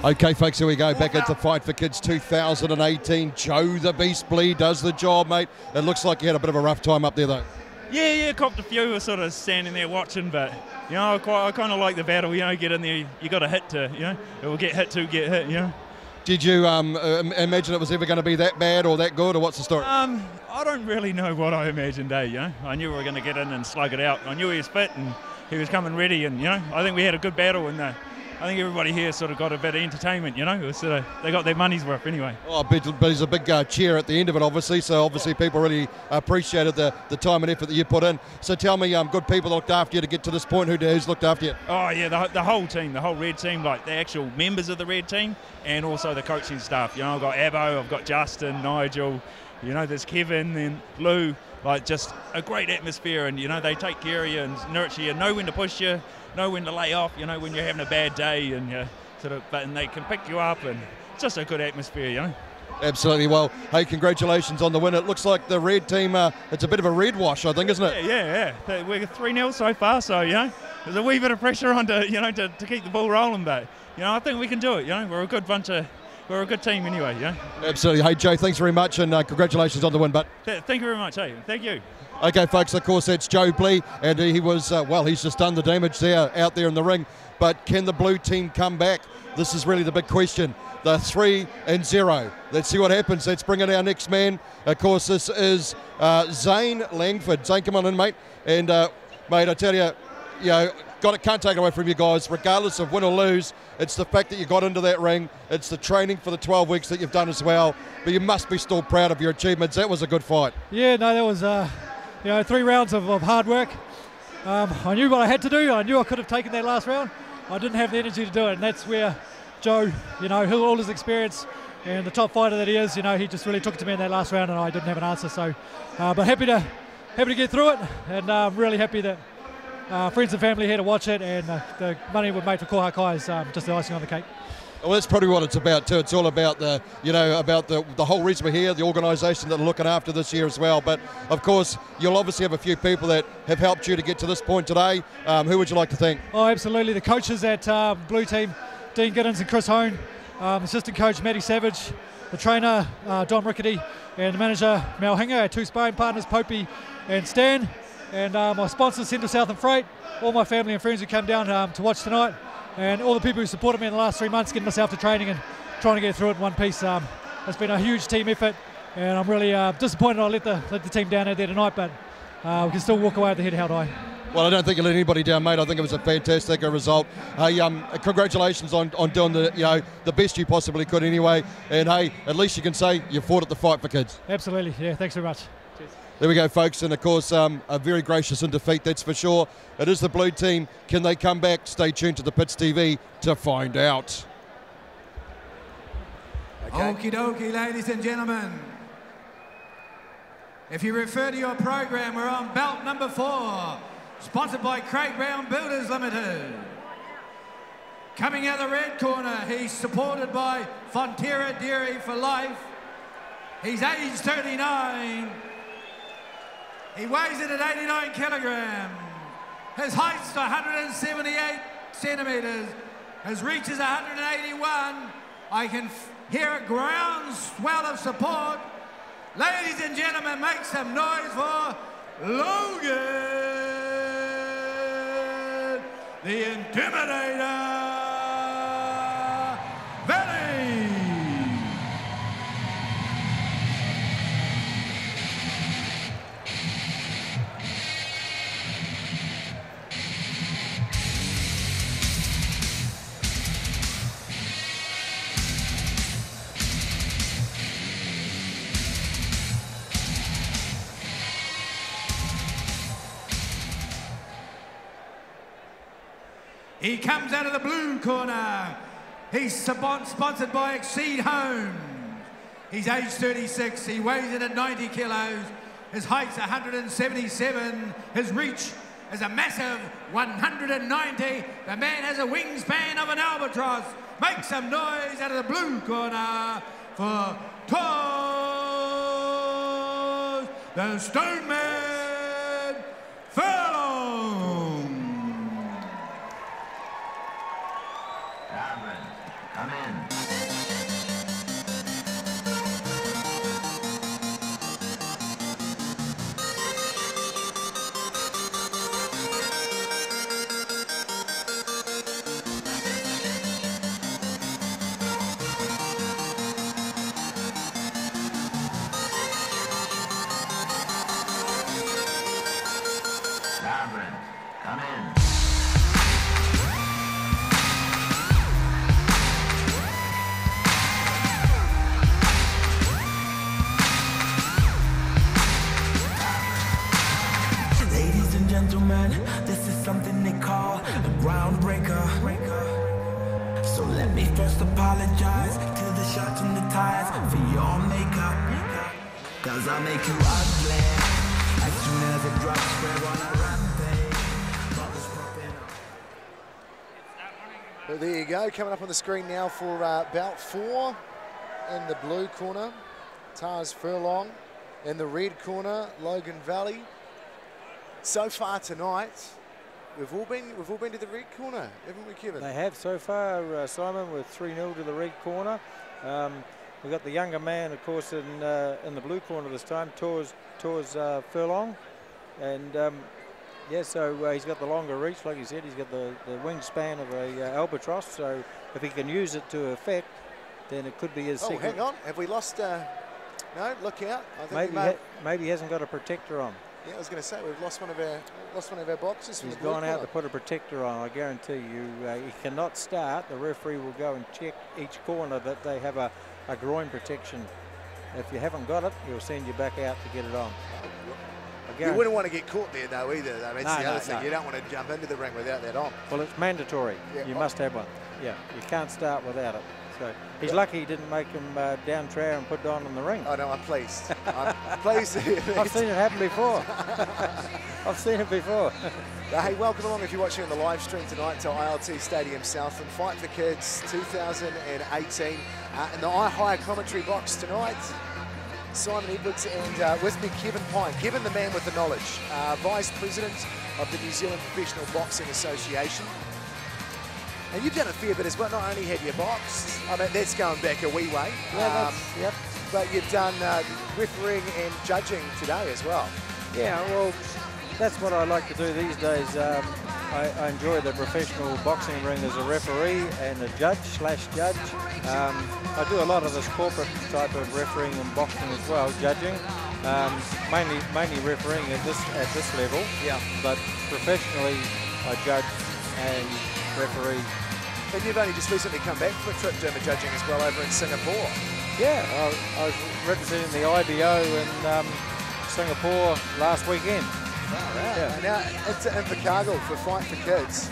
Okay, folks, here we go. Back into Fight for Kids 2018. Joe the Beast Bleed does the job, mate. It looks like he had a bit of a rough time up there, though. Yeah, copped a few. Were sort of standing there watching, but you know, I kind of like the battle. You know, get in there, you got to hit to, you know, it will get hit to get hit. You know. Did you imagine it was ever going to be that bad or that good, or what's the story? I don't really know what I imagined, you know. I knew we were going to get in and slug it out. I knew he was fit and he was coming ready, and you know, I think we had a good battle, and I think everybody here sort of got a bit of entertainment, you know. It was sort of, they got their money's worth anyway. Oh, but there's a big cheer at the end of it, obviously. So obviously people really appreciated the time and effort that you put in. So tell me, good people looked after you to get to this point. Who's looked after you? Oh yeah, the whole team, the whole red team, like the actual members of the red team, and also the coaching staff. You know, I've got Abbo, I've got Justin, Nigel. You know, there's Kevin and Lou. Like just a great atmosphere, and you know they take care of you and nurture you, know when to push you, know when to lay off, you know when you're having a bad day, and and they can pick you up, and it's just a good atmosphere, you know. Absolutely. Well, hey, congratulations on the win. It looks like the red team, it's a bit of a red wash, I think, isn't it? Yeah. We're 3-0 so far, so you know there's a wee bit of pressure on to keep the ball rolling, but you know I think we can do it. You know, we're a good bunch of. We're a good team anyway, yeah. Absolutely. Hey, Joe, thanks very much, and congratulations on the win, but. Thank you very much, hey. Thank you. Okay, folks, of course, that's Joe Blee, and he was, he's just done the damage there, out there in the ring, but can the blue team come back? This is really the big question. They're 3-0. Let's see what happens. Let's bring in our next man. Of course, this is Zane Langford. Zane, come on in, mate. And, mate, I tell you, you know, can't take it away from you guys, regardless of win or lose. It's the fact that you got into that ring. It's the training for the 12 weeks that you've done as well. But you must be still proud of your achievements. That was a good fight. Yeah, no, that was 3 rounds of hard work. I knew what I had to do. I knew I could have taken that last round. I didn't have the energy to do it, and that's where Joe, you know, all his experience and the top fighter that he is, you know, he just really took it to me in that last round, and I didn't have an answer. So, but happy to get through it, and I'm really happy that. Friends and family here to watch it, and the money we made for Koha Kai is just the icing on the cake. Well, that's probably what it's about too. It's all about the whole reason we're here, the organisation that are looking after this year as well. But of course, you'll obviously have a few people that have helped you to get to this point today. Who would you like to thank? Oh, absolutely. The coaches at Blue Team, Dean Giddens and Chris Hone, assistant coach Matty Savage, the trainer Dom Rickety, and the manager Mal Hinga, our 2 sparring partners Popey and Stan. And my sponsors, Central Southland Freight, all my family and friends who came down to watch tonight, and all the people who supported me in the last 3 months, getting myself to training and trying to get through it in one piece. It's been a huge team effort, and I'm really disappointed I let the team down out there tonight, but we can still walk away with the head held high. Well, I don't think you let anybody down, mate. I think it was a fantastic result. Hey, congratulations on doing the best you possibly could anyway. And hey, at least you can say you fought at the fight for kids. Absolutely, yeah. Thanks very much. Cheers. There we go, folks, and of course, a very gracious in defeat, that's for sure. It is the blue team. Can they come back? Stay tuned to the Pits TV to find out. Okay. Okie dokie, ladies and gentlemen. If you refer to your program, we're on bout number 4, sponsored by Craig Brown Builders Limited. Coming out the red corner, he's supported by Fonterra Dairy for Life. He's age 39. He weighs it at 89 kilograms. His height's 178 centimetres. His reach is 181. I can hear a groundswell of support. Ladies and gentlemen, make some noise for Logan, the Intimidator Valley. He comes out of the blue corner. He's sponsored by Exceed Homes. He's age 36. He weighs in at 90 kilos. His height's 177. His reach is a massive 190. The man has a wingspan of an albatross. Make some noise out of the blue corner for Toss the Stoneman Furlong. Come in. for your makeup. Cause I make you ugly as soon as the drugs spread on a rampage. Bubbles popping up. Well, there you go, coming up on the screen now for Bout 4 in the blue corner, Tars Furlong. In the red corner, Logan Valley. So far tonight, we've all been to the red corner, haven't we, Kevin? They have so far, Simon, with 3-0 to the red corner. We've got the younger man, of course, in the blue corner this time, Tours Furlong, and yeah, so he's got the longer reach, like you said. He's got the wingspan of a albatross. So if he can use it to effect, then it could be his. Oh, hang on, have we lost? No, look out. I think maybe he hasn't got a protector on. Yeah, I was going to say we've lost one of our boxes. He's gone out to put a protector on. I guarantee you, he cannot start. The referee will go and check each corner that they have a groin protection. If you haven't got it, he'll send you back out to get it on. You wouldn't want to get caught there though either. That's the other thing. No. You don't want to jump into the ring without that on. Well, it's mandatory. Yeah, you must have one. Yeah, you can't start without it. So he's lucky he didn't make him down trow and put it on in the ring. Oh no, I'm pleased. I'm pleased. I've seen it happen before. I've seen it before. Hey, welcome along if you're watching on the live stream tonight to ILT Stadium Southland. Fight for Kids 2018. In the higher commentary box tonight, Simon Edwards and with me Kevin Pine. Kevin, the man with the knowledge, Vice President of the New Zealand Professional Boxing Association. And you've done a fair bit as well. Not only have you boxed, I mean, that's going back a wee way. Yeah, yep. But you've done refereeing and judging today as well. Yeah, well, that's what I like to do these days. I enjoy the professional boxing ring as a referee and a judge/judge. I do a lot of this corporate type of refereeing and boxing as well, judging. Mainly refereeing at this level. Yeah. But professionally, I judge and referee. And you've only just recently come back from a trip doing the judging as well over in Singapore. Yeah, I was representing the IBO in Singapore last weekend. Oh, right. Yeah. Now into Invercargill for Fight for Kids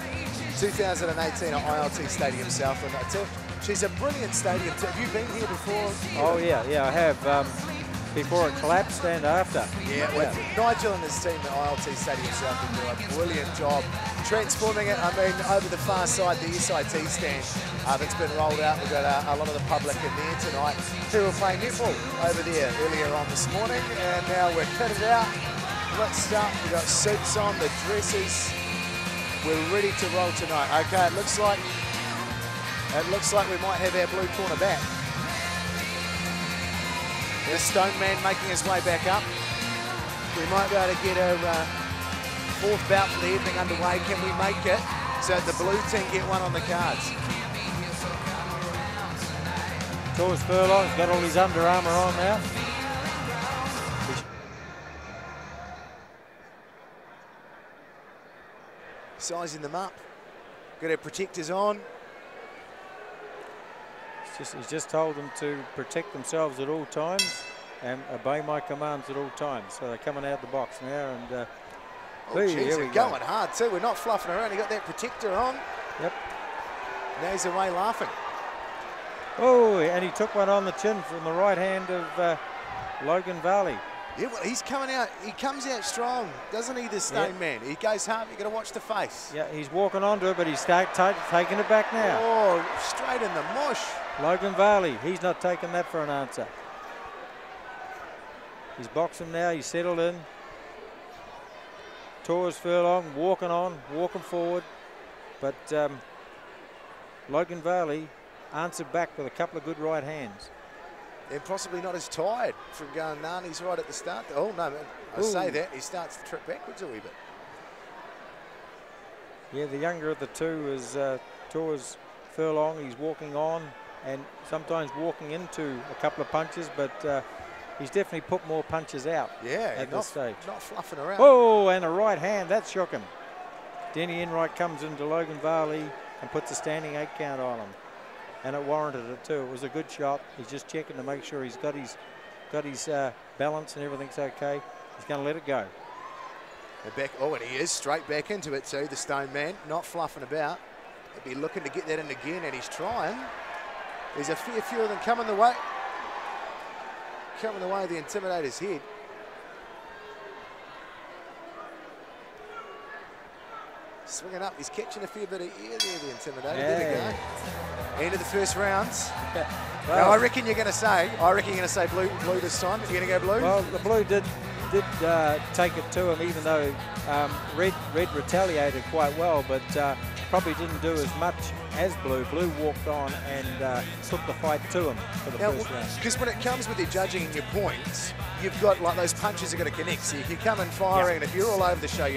2018 at ILT Stadium Southland. She's a brilliant stadium. Have you been here before? Oh yeah, I have. Before it collapsed and after. Yeah, with Nigel and his team at ILT Stadium Southland do a brilliant job transforming it. I mean, over the far side, the SIT stand that's been rolled out. We've got a lot of the public in there tonight who were playing netball over there earlier on this morning, and now we're kitted out. Let's start. We've got suits on, the dresses. We're ready to roll tonight. Okay, it looks like we might have our blue corner back. The Stone Man making his way back up. We might be able to get our fourth bout for the evening underway. Can we make it so that the blue team get one on the cards? Tours Furlong's got all his Under Armour on now. Sizing them up. Got our protectors on. He's just told them to protect themselves at all times and obey my commands at all times. So they're coming out the box now, and geez, they're going hard too. We're not fluffing around. He got that protector on. Yep. Now he's away laughing. Oh, and he took one on the chin from the right hand of Logan Valley. Yeah, well, he's coming out. He comes out strong, doesn't he, this Stone Man? He goes hard. You got to watch the face. Yeah, he's walking onto it, but he's taking it back now. Oh, straight in the mush. Logan Valley, he's not taking that for an answer. He's boxing now. He's settled in. Tours Furlong walking on, walking forward, but Logan Valley answered back with a couple of good right hands. And possibly not as tired from going Nani's right at the start. Oh, no, I say that. He starts the trip backwards a wee bit. Yeah, the younger of the two is Tours Furlong. He's walking on and sometimes walking into a couple of punches, but he's definitely put more punches out at this stage. Not fluffing around. Oh, and a right hand. That shook him. Denny Enright comes into Logan Valley and puts a standing 8 count on him. And it warranted it too. It was a good shot. He's just checking to make sure he's got his balance and everything's okay. He's going to let it go. And he is straight back into it too, the Stone Man, not fluffing about. He'll be looking to get that in again, and he's trying. There's a fair few of them coming the way. coming the way of the Intimidator's head. Swinging up, he's catching a fair bit of air there, the Intimidator. Yeah. There we go. End of the first rounds. Well, Now, I reckon you're going to say blue this time. You're going to go blue? Well, the blue did take it to him, even though red retaliated quite well, but probably didn't do as much as blue. Blue walked on and took the fight to him for the first round. Because when it comes with your judging and your points, you've got like those punches are going to connect. So if you come in firing, and if you're all over the show,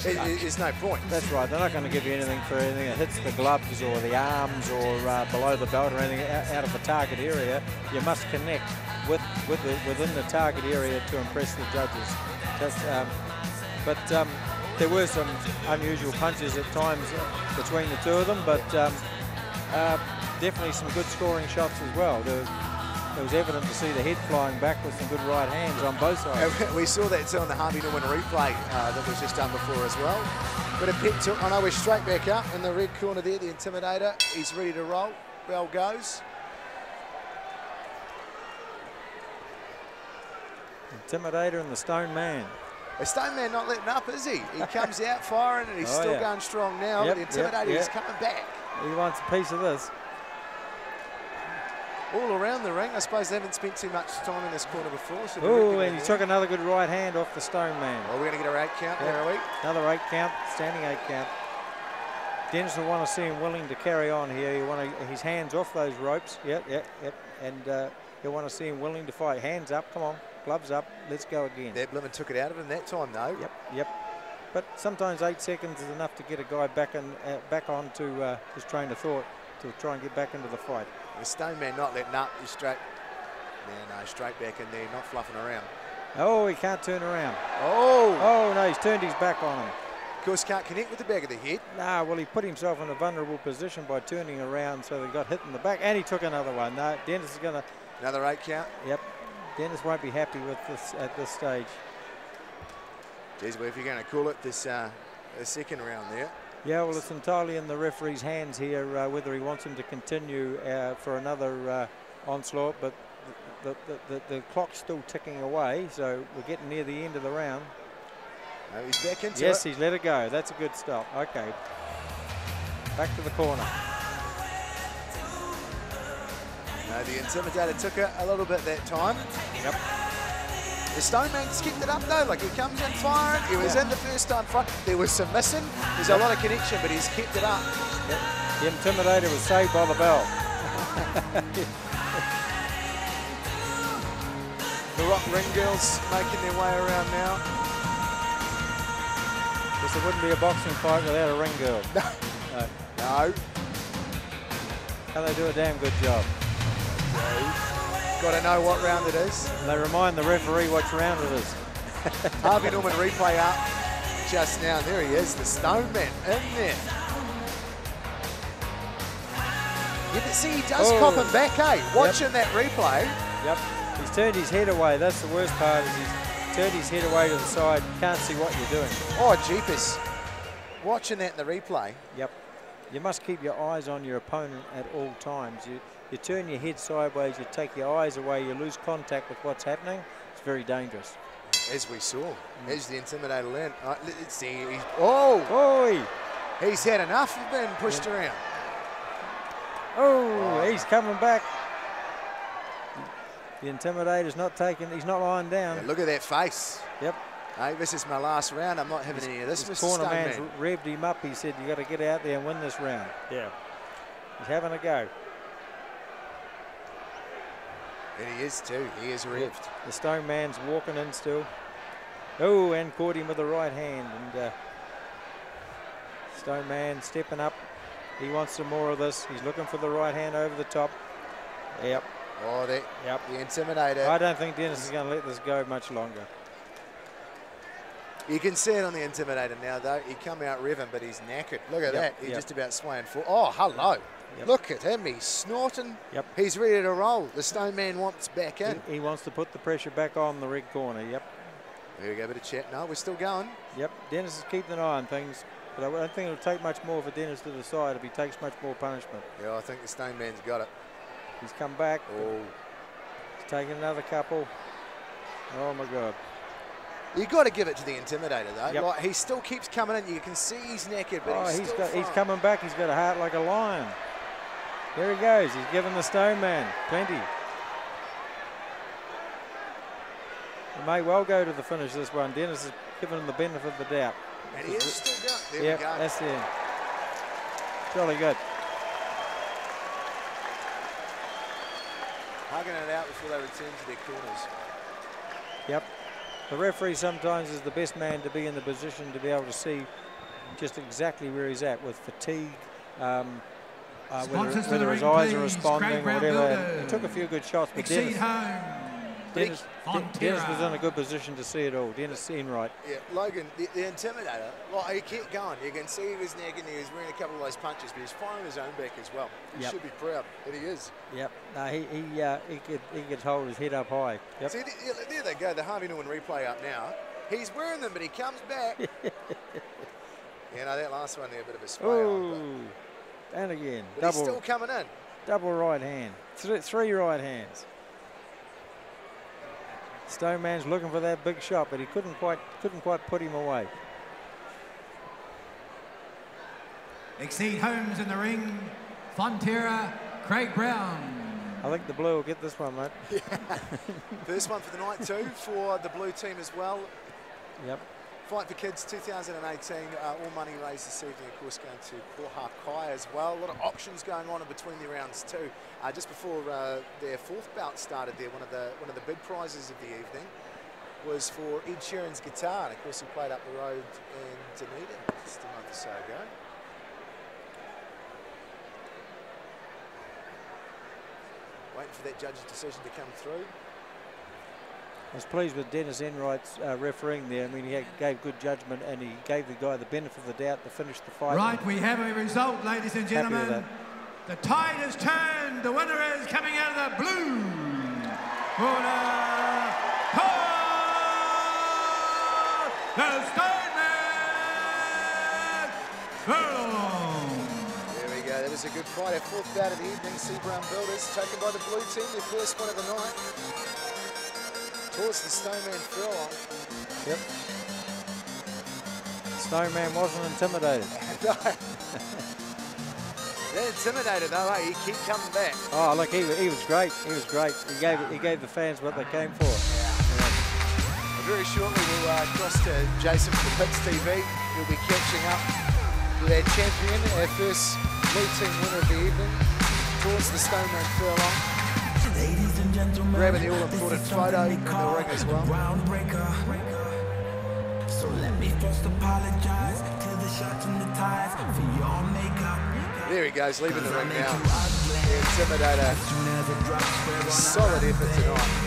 there's no point. That's right. They're not going to give you anything for anything that hits the gloves or the arms or below the belt or anything out of the target area. You must connect within the target area to impress the judges. But there were some unusual punches at times between the two of them, but definitely some good scoring shots as well. It was evident to see the head flying back with some good right hands on both sides. We saw that too on the Harvey Norman replay that was just done before as well. But a pit tilt. I know we're straight back up in the red corner there, the Intimidator. He's ready to roll. Bell goes. Intimidator and the Stone Man. The Stone Man not letting up, is he? He comes out firing and he's still going strong now. Yep, the Intimidator is coming back. He wants a piece of this. All around the ring. I suppose they haven't spent too much time in this corner before. So Oh, and he took another good right hand off the Stone Man. Well, we're going to get our 8 count there, are we? Another 8 count, standing 8 count. Dennis will want to see him willing to carry on here. You want his hands off those ropes. Yep. And you'll want to see him willing to fight. Hands up, come on. Gloves up, let's go again. That Blimmin took it out of him that time, though. Yep. But sometimes 8 seconds is enough to get a guy back on to his train of thought to try and get back into the fight. The Stone Man not letting up. He's straight. No, straight back in there, not fluffing around. Oh, he can't turn around. Oh, no, he's turned his back on him. Of course, can't connect with the back of the head. Nah, well, he put himself in a vulnerable position by turning around, so they got hit in the back, and he took another one. No, Dennis is going to... Another 8 count? Yep. Dennis won't be happy with this at this stage. Geez, well, if you're going to call it this second round there. Yeah, well, it's entirely in the referee's hands here whether he wants him to continue for another onslaught, but the clock's still ticking away, so we're getting near the end of the round. No, he's back into it. Yes, he's let it go. That's a good stop. Okay. Back to the corner. No, the Intimidator took it a little bit that time. Yep. The Stone Man's kept it up though, like he comes in firing. He was in the first time front. There was some missing. There's a lot of connection, but he's kept it up. Yep. The Intimidator was saved by the bell. The Rock Ring Girls making their way around now. Guess it wouldn't be a boxing fight without a ring girl. No. And they do a damn good job. Got to know what round it is. And they remind the referee which round it is. Harvey Norman replay up just now. There he is, the Stone Man in there. You can see he does cop him back, eh? Watching that replay. Yep. He's turned his head away. That's the worst part, is he's turned his head away to the side. Can't see what you're doing. Oh, jeepers. Watching that in the replay. Yep. You must keep your eyes on your opponent at all times. You turn your head sideways, you take your eyes away, you lose contact with what's happening. It's very dangerous. As we saw, as the Intimidator learned. Let's see. He's had enough of being pushed around. He's coming back. The Intimidator's not taking, he's not lying down. Yeah, look at that face. Yep. Hey, this is my last round. I'm not having any of this. His Mr. corner Stone man's Man. revved him up. He said, you got to get out there and win this round. Yeah. He's having a go. And he is too. He is revved. The Stone Man's walking in still. Oh, and caught him with the right hand. And Stone Man stepping up. He wants some more of this. He's looking for the right hand over the top. Yep. Oh, the Intimidator. I don't think Dennis is going to let this go much longer. You can see it on the Intimidator now, though. He come out revving, but he's knackered. Look at that. He's just about swaying forward. Oh, hello. Look at him. He's snorting. He's ready to roll. The Stone Man wants back in. He wants to put the pressure back on the red corner. Yep. There we go. Bit of chat. No, we're still going. Yep. Dennis is keeping an eye on things. But I don't think it'll take much more for Dennis to decide if he takes much more punishment. Yeah, I think the Stone Man's got it. He's come back. Oh. He's taking another couple. Oh my God. You got to give it to the Intimidator though. Yep. Like, he still keeps coming in. You can see he's naked, but he's coming back. He's got a heart like a lion. There he goes. He's giving the Stone Man plenty. He may well go to the finish this one. Dennis is giving him the benefit of the doubt. And he is still going. There Yep, we go. that's the end. Jolly good. Hugging it out before they return to their corners. Yep. The referee sometimes is the best man to be in the position to be able to see just exactly where he's at with fatigue, whether his eyes are responding or whatever. And he took a few good shots, but Dennis was in a good position to see it all. Dennis Enright. Yeah, Logan, the Intimidator, like, he kept going. You can see he was naked and he was wearing a couple of those punches, but he's firing his own back as well. He should be proud that he is. Yep. No, he could hold his head up high. Yep. See, there they go, the Harvey Norman replay up now. He's wearing them, but he comes back. You know, that last one there, a bit of a spray on. And again. But he's still coming in. Double right hand. Three right hands. Stone Man's looking for that big shot, but he couldn't quite put him away. Exceed Holmes in the ring. Fonterra, Craig Brown. I think the blue will get this one, mate. Yeah. First one for the night too for the blue team as well. Yep. Fight for Kids 2018, all money raised this evening, of course, going to Koha Kai as well. A lot of auctions going on in between the rounds too. Just before their fourth bout started there, one of the big prizes of the evening was for Ed Sheeran's guitar. And of course, he played up the road in Dunedin just a month or so ago. Waiting for that judge's decision to come through. I was pleased with Dennis Enright's refereeing there. I mean, he gave good judgment and he gave the guy the benefit of the doubt to finish the fight. Right, we have a result, ladies and gentlemen. The tide has turned. The winner is coming out of the blue corner. The Stone Man Furlong. There we go. That was a good fight. Our fourth bout of the evening. Sea Brown Builders taken by the blue team. Their first one of the night. Towards the Stone Man Furlong. Yep. Stone Man wasn't intimidated. No. They're intimidated though, eh? He keep coming back. Oh, look, he was great. He was great. He gave the fans what they came for. Yeah. Well, very shortly we'll cross to Jason from the Kidz TV. He'll be catching up with our champion, our first blue team winner of the evening, towards the Stone Man Furlong. Ladies and gentlemen, grabbing the all-important photo in the ring as well. So let me first apologize to the shots and the ties for your makeup. There he goes, leaving the ring now. The Intimidator. Solid effort tonight.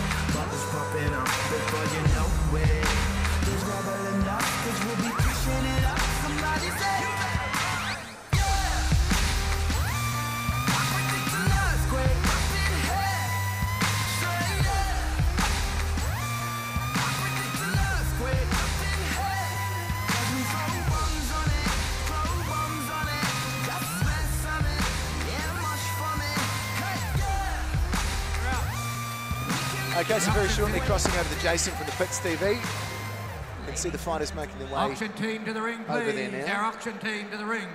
Okay, so very shortly crossing over to Jason from the Kidz TV. You can see the fighters making their way auction team to the ring, please. over there now. Our auction team to the ring.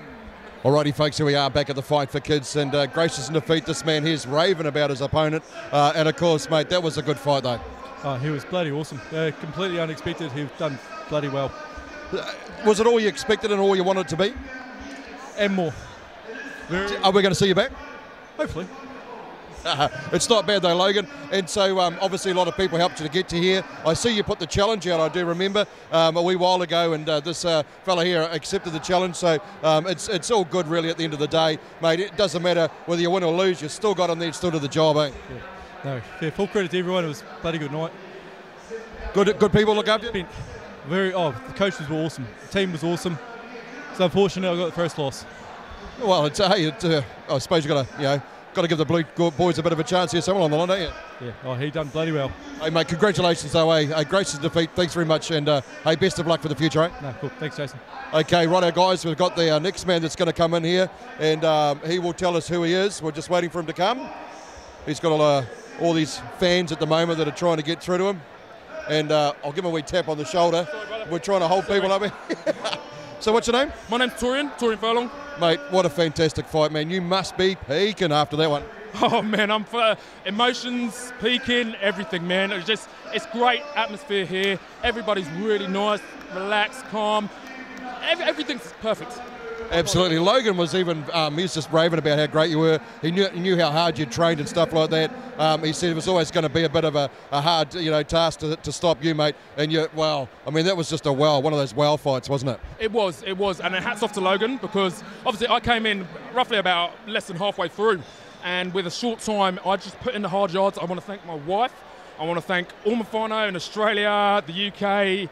Alrighty, folks, here we are back at the Fight for Kids, and gracious in defeat, this man here's raving about his opponent. And of course, mate, that was a good fight, though. Oh, he was bloody awesome. Completely unexpected. He done bloody well. Was it all you expected and all you wanted it to be? And more. Are we going to see you back? Hopefully. It's not bad though, Logan. And so obviously a lot of people helped you to get to here. I see you put the challenge out, I do remember, a wee while ago, and this fella here accepted the challenge. So it's all good really at the end of the day, mate. It doesn't matter whether you win or lose, you still got on there, still did the job, eh? Yeah. No, full credit to everyone. It was a bloody good night. Good people look after you? The coaches were awesome. The team was awesome. So unfortunately I got the first loss. Well, I suppose you got to give the blue boys a bit of a chance here, someone on the line, don't you? Yeah, oh, he done bloody well. Hey, mate, congratulations, though, eh? Gracious defeat, thanks very much, and hey, best of luck for the future, eh? No, cool. Thanks, Jason. Okay, righto, guys, we've got the next man that's going to come in here, and he will tell us who he is. We're just waiting for him to come. He's got all these fans at the moment that are trying to get through to him. And I'll give him a wee tap on the shoulder. We're trying to hold people up here. So what's your name? My name's Torian Furlong. Mate, what a fantastic fight, man. You must be peaking after that one. Oh man, I'm for emotions, peaking, everything, man. It's great atmosphere here. Everybody's really nice, relaxed, calm. Everything's perfect. Absolutely. Logan was even, he was just raving about how great you were. He knew how hard you trained and stuff like that. He said it was always going to be a bit of a hard, task to stop you, mate. And wow, I mean, that was just one of those wow fights, wasn't it? It was. And hats off to Logan, because obviously I came in roughly about less than halfway through. And with a short time, I just put in the hard yards. I want to thank my wife. I want to thank all my whānau in Australia, the UK,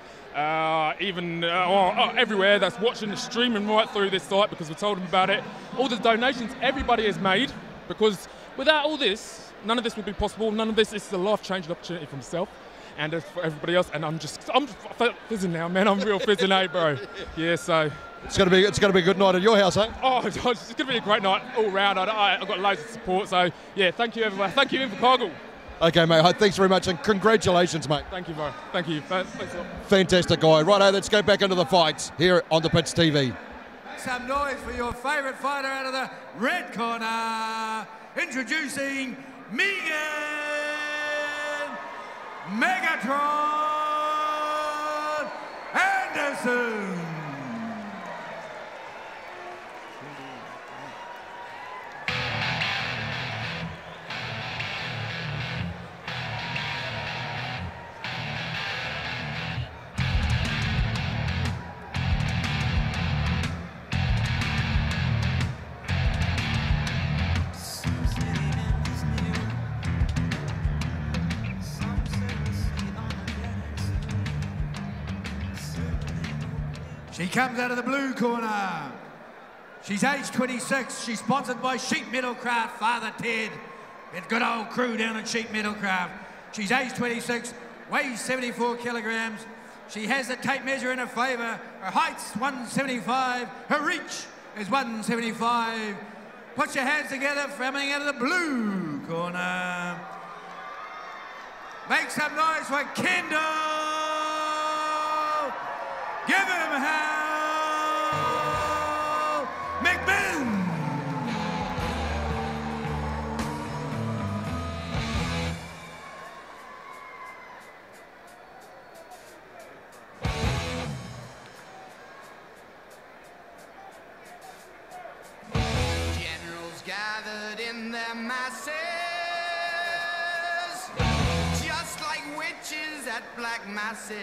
even everywhere that's watching the streaming right through this site, because we told them about it. All the donations everybody has made, because without all this, none of this would be possible. None of this is a life-changing opportunity for myself and for everybody else. And I'm fizzing now, man. I'm real fizzing, bro. Yeah, so. It's gonna be a good night at your house, eh? Oh, it's gonna be a great night all round. I've got loads of support, so yeah, thank you everyone. Thank you, Invercargill. Okay, mate. Thanks very much, and congratulations, mate. Thank you, bro. Thank you. Thanks a lot. Fantastic guy. Righto, let's go back into the fights here on the Pitch TV. Some noise for your favourite fighter out of the red corner. Introducing Megan Megatron Anderson. She comes out of the blue corner. She's age 26. She's sponsored by Sheep Metalcraft, Father Ted. It's good old crew down at Sheep Metalcraft. She's age 26, weighs 74 kilograms. She has the tape measure in her favour. Her height's 175. Her reach is 175. Put your hands together, coming out of the blue corner. Make some noise for Kendall. Give him hell, McMillan. Generals gathered in their masses, just like witches at black masses.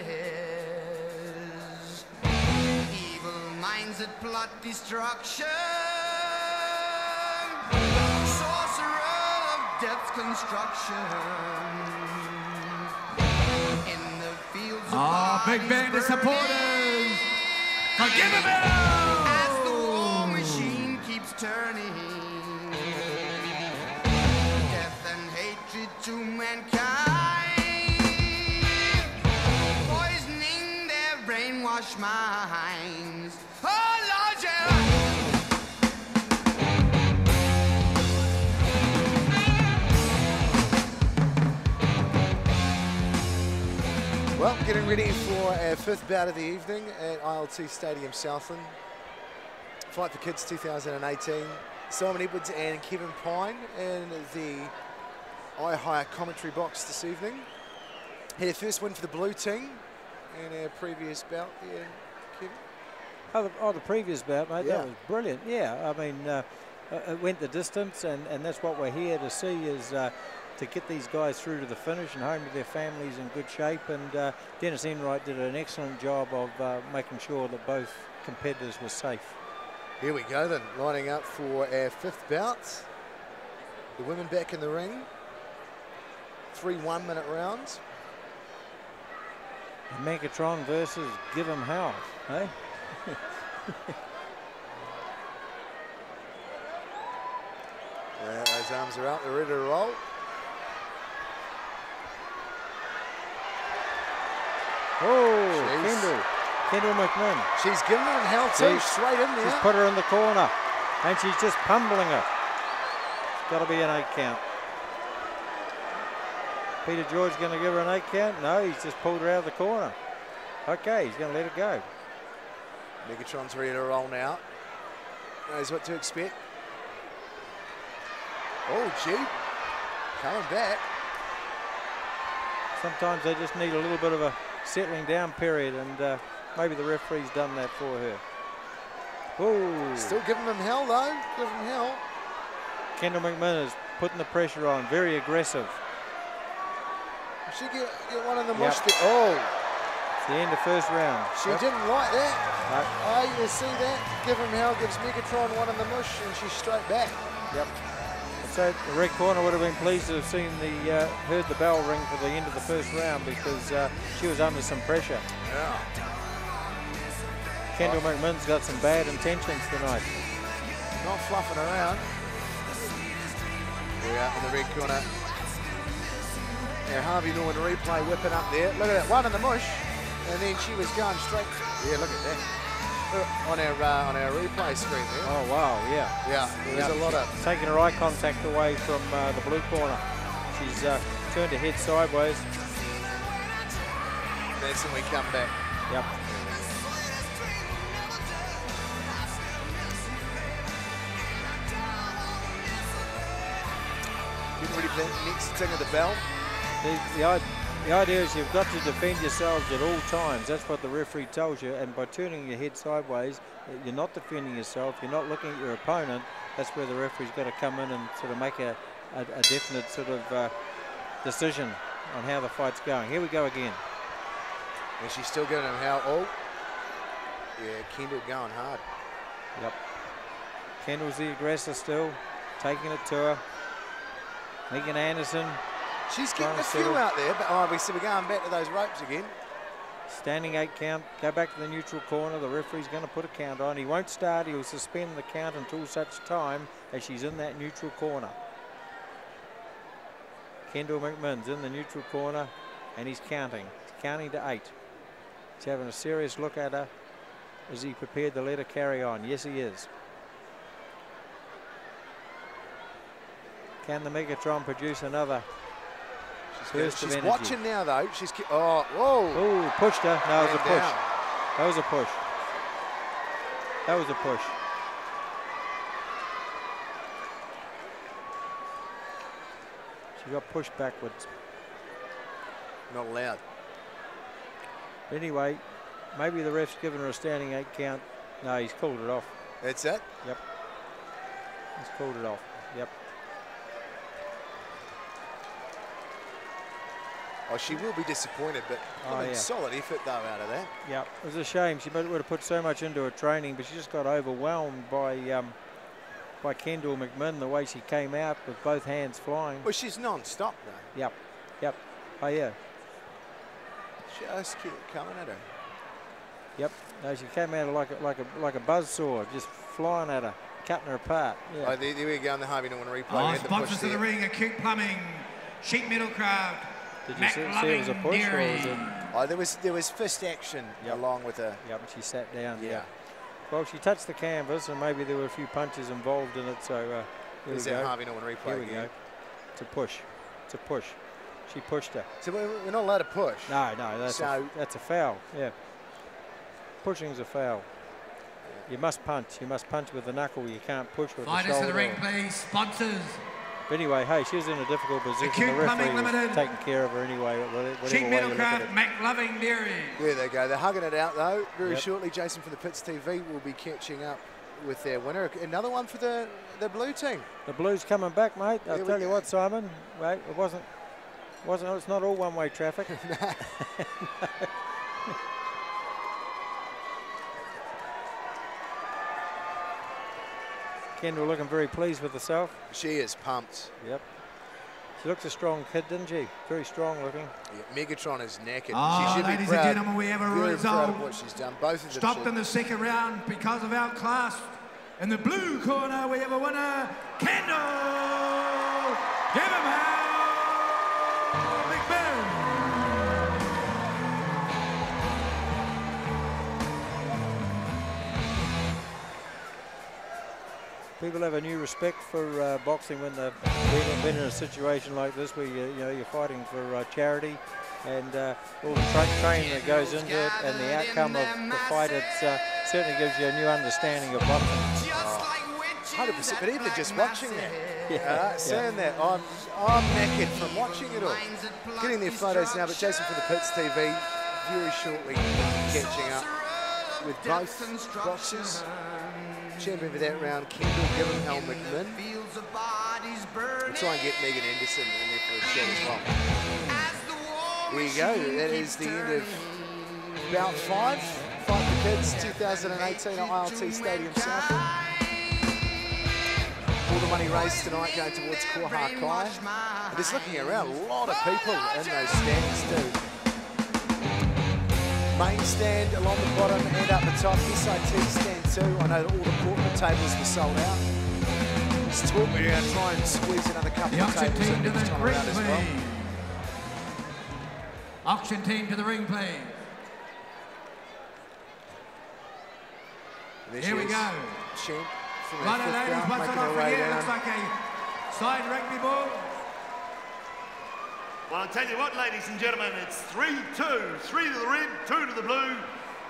Minds that plot destruction, sorcerer of death's construction. In the fields of big band of supporters. Forgive him as the war machine keeps turning. Death and hatred to mankind, poisoning their brainwashed minds. Oh, Lord, yeah. Well, getting ready for our fifth bout of the evening at ILT Stadium Southland. Fight for Kidz 2018. Simon Edwards and Kevin Pine in the higher commentary box this evening. Had a first win for the blue team in our previous bout there, Kevin. The previous bout, mate, Yeah. that was brilliant. Yeah, I mean, it went the distance, and that's what we're here to see, is to get these guys through to the finish and home to their families in good shape. And Dennis Enright did an excellent job of making sure that both competitors were safe. Here we go then, lining up for our fifth bout. The women back in the ring. 3 1-minute rounds. Megatron versus Give 'em Hell, eh? Yeah, those arms are up, they're ready to roll. Oh, Kendall McMahon. She's giving him hell too, straight in there. She's put her in the corner, and she's just pummeling her. It's got to be an 8 count. Peter George going to give her an 8 count? No, he's just pulled her out of the corner. Okay, he's going to let it go. Megatron's ready to roll now. Knows what to expect. Oh, gee. Coming back. Sometimes they just need a little bit of a settling down period, and maybe the referee's done that for her. Ooh. Still giving them hell, though. Giving them hell. Kendall McMahon is putting the pressure on, very aggressive. She get one in the mush. Yep. Oh. It's the end of first round. She didn't like that. Oh, you see that? Give him hell, gives Megatron one in the mush, and she's straight back. Yep. So the red corner would have been pleased to have seen heard the bell ring for the end of the first round, because she was under some pressure. Yeah. Kendall McMahon's got some bad intentions tonight. Not fluffing around. We're out in the red corner. Now Harvey Norman replay whipping up there. Look at that, one in the mush, and then she was going straight. Yeah, look at that. On our replay screen there. Oh wow, yeah. Yeah, there's a lot of taking her eye contact away from the blue corner. She's turned her head sideways. That's when we come back. Yep. Getting ready for that next ting of the bell. The idea is you've got to defend yourselves at all times. That's what the referee tells you. And by turning your head sideways, you're not defending yourself. You're not looking at your opponent. That's where the referee's got to come in and sort of make a definite sort of decision on how the fight's going. Here we go again. And she's still giving him hell. Oh, yeah, Kendall going hard. Yep. Kendall's the aggressor still, taking it to her. Megan Anderson. She's getting a few out there, but obviously we're going back to those ropes again. Standing 8 count, go back to the neutral corner. The referee's going to put a count on. He won't start, he'll suspend the count until such time as she's in that neutral corner. Kendall McMahon's in the neutral corner, and he's counting. He's counting to 8. He's having a serious look at her. Is he prepared to let her carry on? Yes, he is. Can the Megatron produce another? She's watching now, though. She's whoa! Oh, pushed her. No, it was a push. That was a push. That was a push. She got pushed backwards. Not allowed. Anyway, maybe the ref's given her a standing 8 count. No, he's called it off. That's it? Yep. He's called it off. Yep. Oh, she will be disappointed, but solid effort, though, out of that. Yeah, it was a shame. She would have put so much into her training, but she just got overwhelmed by Kendall McMahon, the way she came out with both hands flying. Well, she's non-stop, though. Yep, yep. Oh, yeah. Just kept coming at her. Yep. No, she came at her like a buzzsaw, just flying at her, cutting her apart. Yeah. Oh, there we go on the Harvey Norman replay. Sponsors of the ring, Acute Plumbing, Sheet Metal Craft. Did you see it was a push, or was it? Oh, there was fist action along with her. Yep, she sat down. Yeah. Well, she touched the canvas, and maybe there were a few punches involved in it. So there's that Harvey Norman replay. Here we go. It's a push. It's a push. She pushed her. So we're not allowed to push. No, that's a foul. Yeah. Pushing's a foul. You must punch. You must punch with the knuckle. You can't push with the shoulder. Fighters to the ring, please. Sponsors. But anyway, hey, she was in a difficult position. Acute the referee Plumbing was Limited. taking care of her anyway. Sheet Metal Craft, McLoving Dairy. There they go. They're hugging it out, though. Very shortly, Jason from the Pits TV will be catching up with their winner. Another one for the blue team. The blue's coming back, mate. I'll tell you what, Simon. Wait, it's not all one-way traffic. No. Kendall looking very pleased with herself. She is pumped. Yep. She looks a strong kid, didn't she? Very strong looking. Yeah, Megatron is knackered. Oh, she should ladies be proud. and gentlemen, we have a result. Proud of what she's done. Both of them stopped in the second round because of our class. In the blue corner, we have a winner, Kendall. Give him hell, McMahon. people have a new respect for boxing when they've been in a situation like this where you're fighting for charity, and all the training that goes into it and the outcome of the fight. It certainly gives you a new understanding of boxing. 100%, but even just watching that, saying that, I'm knackered from watching it all. Getting their photos now, but Jason for the Pits TV, very shortly catching up with both boxers. Champion for that round, Kendall Gibbon, Al McMinn. We'll try and get Megan Anderson in there for a chat as well. There you go, that is the end of Bout 5, Fight for Kidz 2018 at ILT Stadium Southland. All the money raised tonight going towards Koha Kai. And just looking around, a lot of people in those stands too. Main stand along the bottom and up the top. SIT stand too. I know that all the corporate tables were sold out. Just talk, we're going to try and squeeze another couple of tables in next time around as well. Auction team to the ring, please. Here we go. Champ. Right, ladies, what's it off for here? Looks like a side rugby ball. Well, I'll tell you what, ladies and gentlemen, it's 3-2. 3 to the red, 2 to the blue.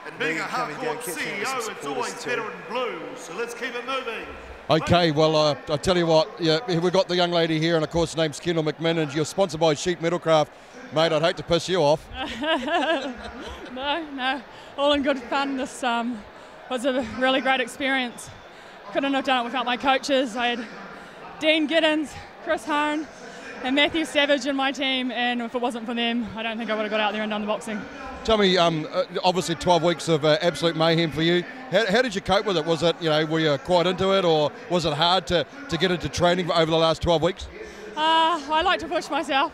And being a hardcore CEO, it's always better in blue. So let's keep it moving. Okay, well, I tell you what, we've got the young lady here, and of course, her name's Kendall McMinn, and you're sponsored by Sheet Metalcraft. Mate, I'd hate to piss you off. No, all in good fun. This was a really great experience. Couldn't have done it without my coaches. I had Dean Giddens, Chris Hone, and Matthew Savage in my team, and if it wasn't for them, I don't think I would have got out there and done the boxing. Tell me, obviously 12 weeks of absolute mayhem for you. How did you cope with it? Was it, were you quite into it, or was it hard to get into training over the last 12 weeks? I like to push myself.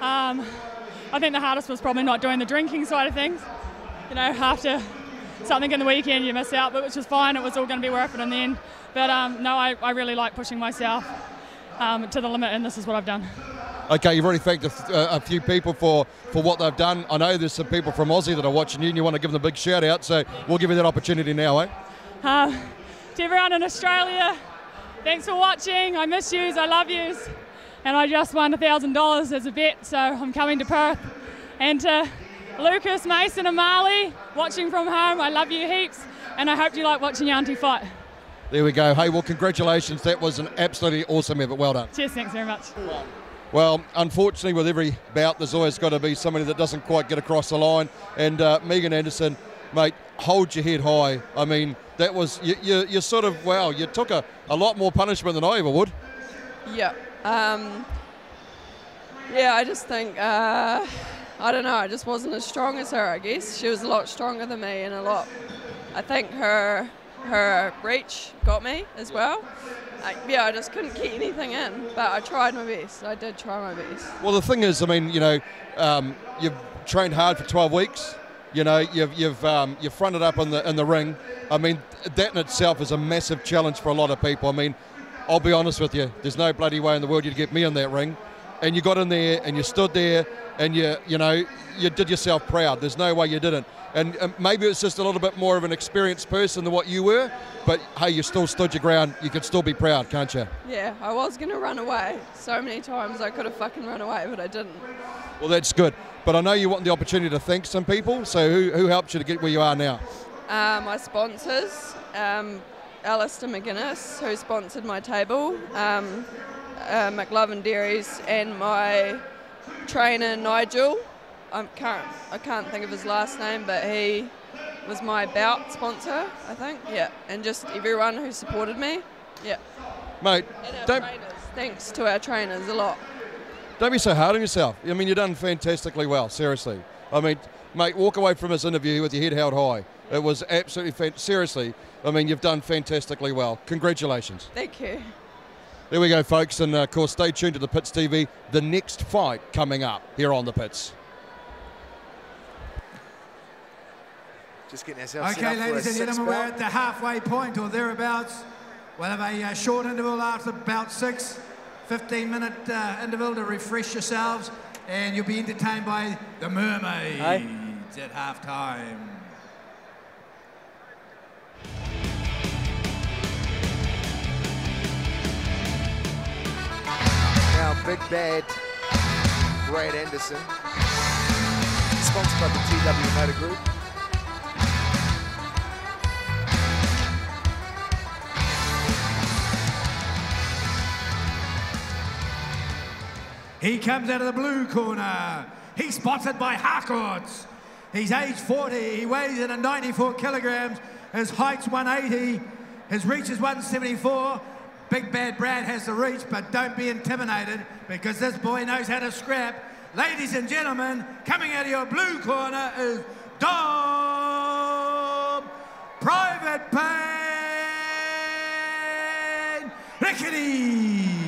I think the hardest was probably not doing the drinking side of things. After something in the weekend you miss out, but which was fine. It was all going to be worth it in the end. But no, I really like pushing myself to the limit, and this is what I've done. Okay, you've already thanked a few people for what they've done. I know there's some people from Aussie that are watching you and you want to give them a big shout out, so we'll give you that opportunity now, eh? To everyone in Australia, thanks for watching. I miss yous, I love yous. And I just won $1,000 as a bet, so I'm coming to Perth. And to Lucas, Mason and Marley, watching from home, I love you heaps, and I hope you like watching your auntie fight. There we go. Hey, well, congratulations. That was an absolutely awesome effort. Well done. Cheers, thanks very much. Well, unfortunately, with every bout, there's always got to be somebody that doesn't quite get across the line. And Megan Anderson, mate, hold your head high. I mean, that was, you sort of, wow, you took a lot more punishment than I ever would. Yeah. Yeah, I just think, I don't know, I just wasn't as strong as her, I guess. She was a lot stronger than me, and I think her reach got me as well. I just couldn't get anything in, but I tried my best. I did try my best. Well, the thing is, I mean, you've trained hard for 12 weeks. You've fronted up in the ring. I mean, that in itself is a massive challenge for a lot of people. I mean, I'll be honest with you, there's no bloody way in the world you'd get me in that ring. And you got in there and you stood there and you did yourself proud. There's no way you didn't. And maybe it's just a little bit more of an experienced person than what you were, but hey, you still stood your ground. You can still be proud, can't you? Yeah, I was going to run away. So many times I could have fucking run away, but I didn't. Well, that's good. But I know you want the opportunity to thank some people, so who helped you to get where you are now? My sponsors, Alistair McGuinness, who sponsored my table, McLovin Dairies, and my trainer Nigel. I can't think of his last name, but he was my Bout sponsor, I think. Yeah, and just everyone who supported me. Yeah. Mate, and our trainers. Thanks to our trainers a lot. Don't be so hard on yourself. I mean, you've done fantastically well, seriously. I mean, mate, walk away from this interview with your head held high. It was absolutely seriously. I mean, you've done fantastically well. Congratulations. Thank you. There we go, folks, and of course, stay tuned to the Pits TV. The next fight coming up here on the Pits. Just getting ourselves Okay, ladies and gentlemen, we're at the halfway point or thereabouts. We'll have a short interval after about 6, 15-minute interval to refresh yourselves, and you'll be entertained by the Mermaids at halftime. Now, Big Bad Brad Anderson, sponsored by the TW Motor Group. He comes out of the blue corner. He's sponsored by Harcourts. He's age 40. He weighs in at 94 kilograms. His height's 180. His reach is 174. Big Bad Brad has the reach, but don't be intimidated because this boy knows how to scrap. Ladies and gentlemen, coming out of your blue corner is Dom Private Pain Rickety.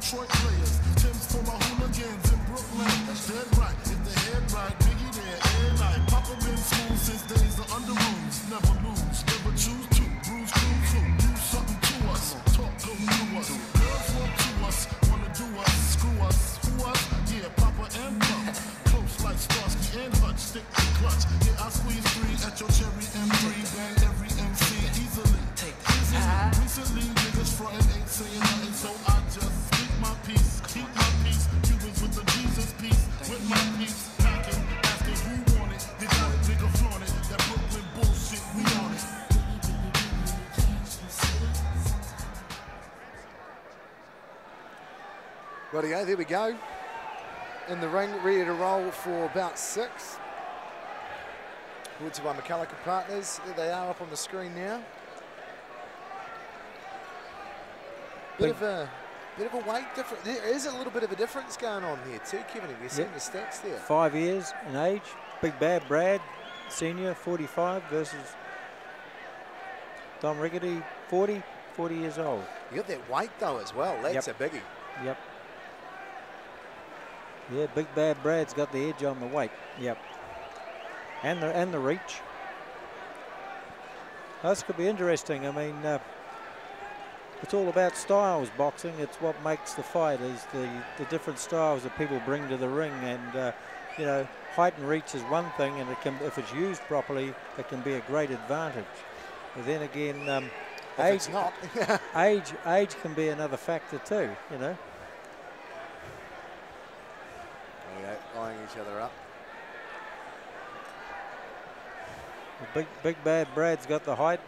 Detroit players, Tim's for my hooligans in Brooklyn. That's dead right, if the head right, Biggie there, air night. Papa been smooth since days of under rules. Never lose, never choose to. Bruise, cruise to, do something to us. Talk, go through us. Girls want to us, wanna do us, screw us. Who us? Yeah, Papa and Pump. Close like Starsky and Hutch, stick to clutch. Yeah, I squeeze 3 at your cherry M3. Bang every MC easily. Recently, niggas frontin' ain't saying nothing, so I just my peace, keep my peace. Cubans with the Jesus peace, with my peace. Packing, asking who want it. They got it, nigga flaunt it. That Brooklyn bullshit, we on it. Rightio, there we go. In the ring, ready to roll for Bout 6. Brought to by McCulloch & Partners. There they are up on the screen now. Bit of a weight difference. There is a little bit of a difference going on here too, Kevin. Have you seen the stats there? 5 years in age. Big Bad Brad, senior, 45 versus Dom Rickety, 40 years old. You got that weight though as well. That's a biggie. Yep. Yeah, Big Bad Brad's got the edge on the weight. Yep. And the reach. This could be interesting. I mean, it's all about styles, boxing. It's what makes the fight, is the different styles that people bring to the ring. And, you know, height and reach is one thing, and it can, if it's used properly, it can be a great advantage. But then again, age, not. age can be another factor too, you know. Okay, eyeing each other up. Big Bad Brad's got the height,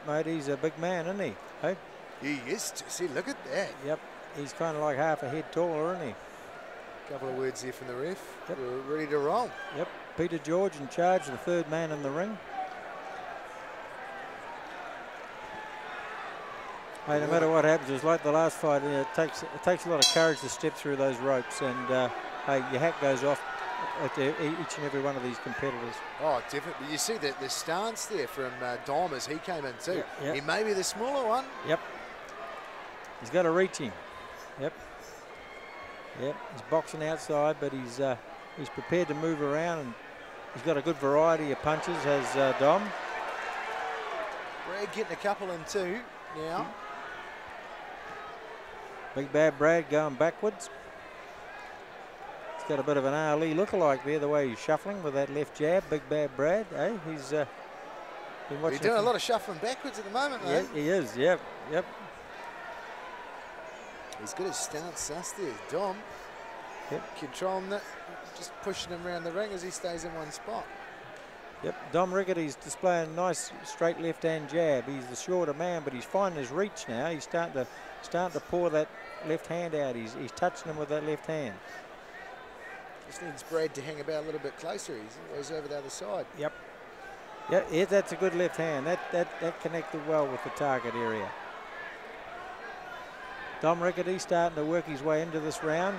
mate. He's a big man, isn't he? Hey? He is. See, look at that. Yep. He's kind of like half a head taller, isn't he? Couple of words here from the ref. Yep. We're ready to roll. Yep. Peter George in charge, the third man in the ring. Hey, no matter what happens, it's like the last fight. It takes a lot of courage to step through those ropes, and hey, your hat goes off at each and every one of these competitors. Oh, definitely. You see the stance there from Dom as he came in too. Yep. He may be the smaller one. Yep. He's got to reach him. Yep. Yep. He's boxing outside, but he's prepared to move around, and he's got a good variety of punches, has Dom. Brad getting a couple in too now. Big Bad Brad going backwards. He's got a bit of an Ali lookalike there, the way he's shuffling with that left jab. Big Bad Brad, eh? He's been watching. He's doing a lot of shuffling backwards at the moment, yeah, mate. he is. Yep, yep. He's got his stance sus there, Dom. Yep. Controlling that, just pushing him around the ring as he stays in one spot. Yep, Dom Rickety's displaying a nice straight left-hand jab. He's the shorter man, but he's finding his reach now. He's starting to pour that left hand out. He's touching him with that left hand. Just needs Brad to hang about a little bit closer. He's always over the other side. Yep. Yeah, that's a good left hand. That connected well with the target area. Dom Rickety starting to work his way into this round.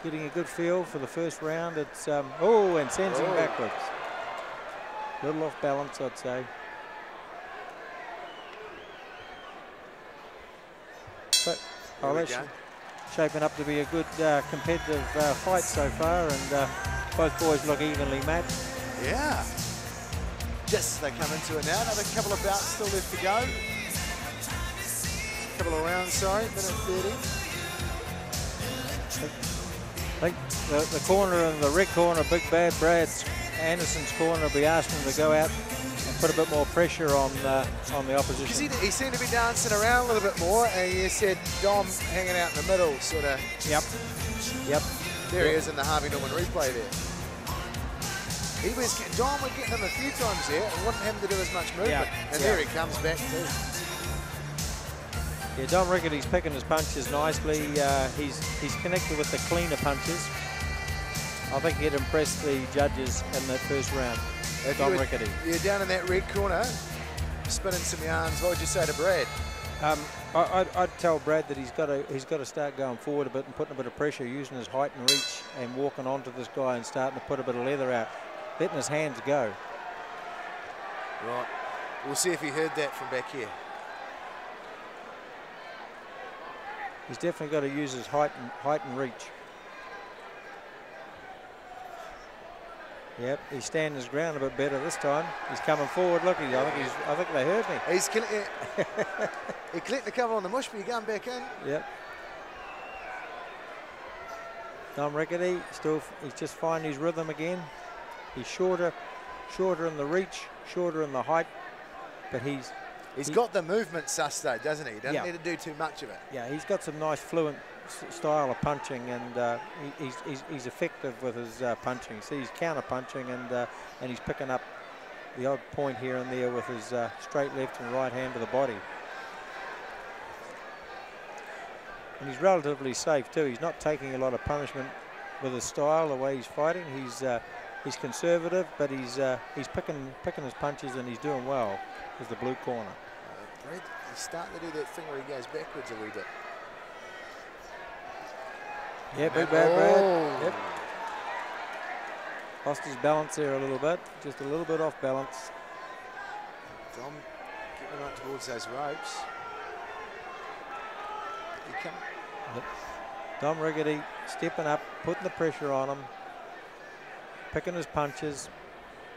Getting a good feel for the first round. It's oh, and sends him backwards. A little off balance, I'd say. But that's shaping up to be a good competitive fight so far, and both boys look evenly matched. Yeah. Just they come into it now. Another couple of bouts still left to go. Couple of rounds, sorry, minute 30. I think the corner and the red corner, Big Bad Brad Anderson's corner, will be asking him to go out and put a bit more pressure on the opposition. He seemed to be dancing around a little bit more, and you said Dom hanging out in the middle, sort of. Yep. There he is in the Harvey Norman replay there. Dom was getting him a few times there and wasn't having to do as much movement. And there he comes back too. Yeah, Dom Rickety's picking his punches nicely. He's connected with the cleaner punches. I think he'd impress the judges in that first round. Dom Rickety. You're down in that red corner, spinning some yarns. What would you say to Brad? I'd tell Brad that he's got to start going forward a bit and putting a bit of pressure, using his height and reach, and walking onto this guy and starting to put a bit of leather out, letting his hands go. Right. We'll see if he heard that from back here. He's definitely got to use his height and reach. Yep, he's standing his ground a bit better this time. He's coming forward. Look, I think they heard me. He clicked the cover on the mush, but he's going back in. Yep. Dom Rickety he's just finding his rhythm again. He's shorter in the reach, shorter in the height, but he's got the movement sus though, doesn't he? He doesn't need to do too much of it. Yeah, he's got some nice fluent style of punching, and he's effective with his punching. See, he's counter punching, and he's picking up the odd point here and there with his straight left and right hand to the body. And he's relatively safe too. He's not taking a lot of punishment with his style, the way he's fighting. He's conservative, but he's picking his punches, and he's doing well with the blue corner. Brad, he's starting to do that thing where he goes backwards a wee bit. Yeah, Big Bad Brad. Yep. Lost his balance there a little bit, just a little bit off balance. Dom getting up towards those ropes. Yep. Dom Rickety stepping up, putting the pressure on him, picking his punches,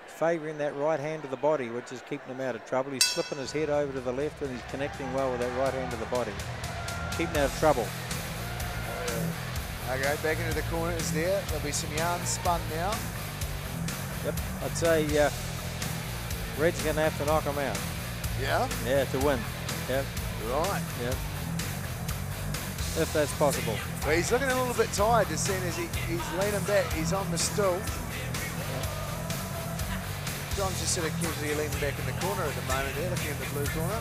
favouring that right hand to the body, which is keeping him out of trouble. He's slipping his head over to the left, and he's connecting well with that right hand to the body, keeping out of trouble. Okay, back into the corners there. There'll be some yarns spun now. Yep, I'd say Red's going to have to knock him out. Yeah? Yeah, to win. Yep. Right. Yep. If that's possible. Well, he's looking a little bit tired, as soon as he's leaning back. He's on the stool. Dom's just sort of casually leaning back in the corner at the moment there, looking in the blue corner.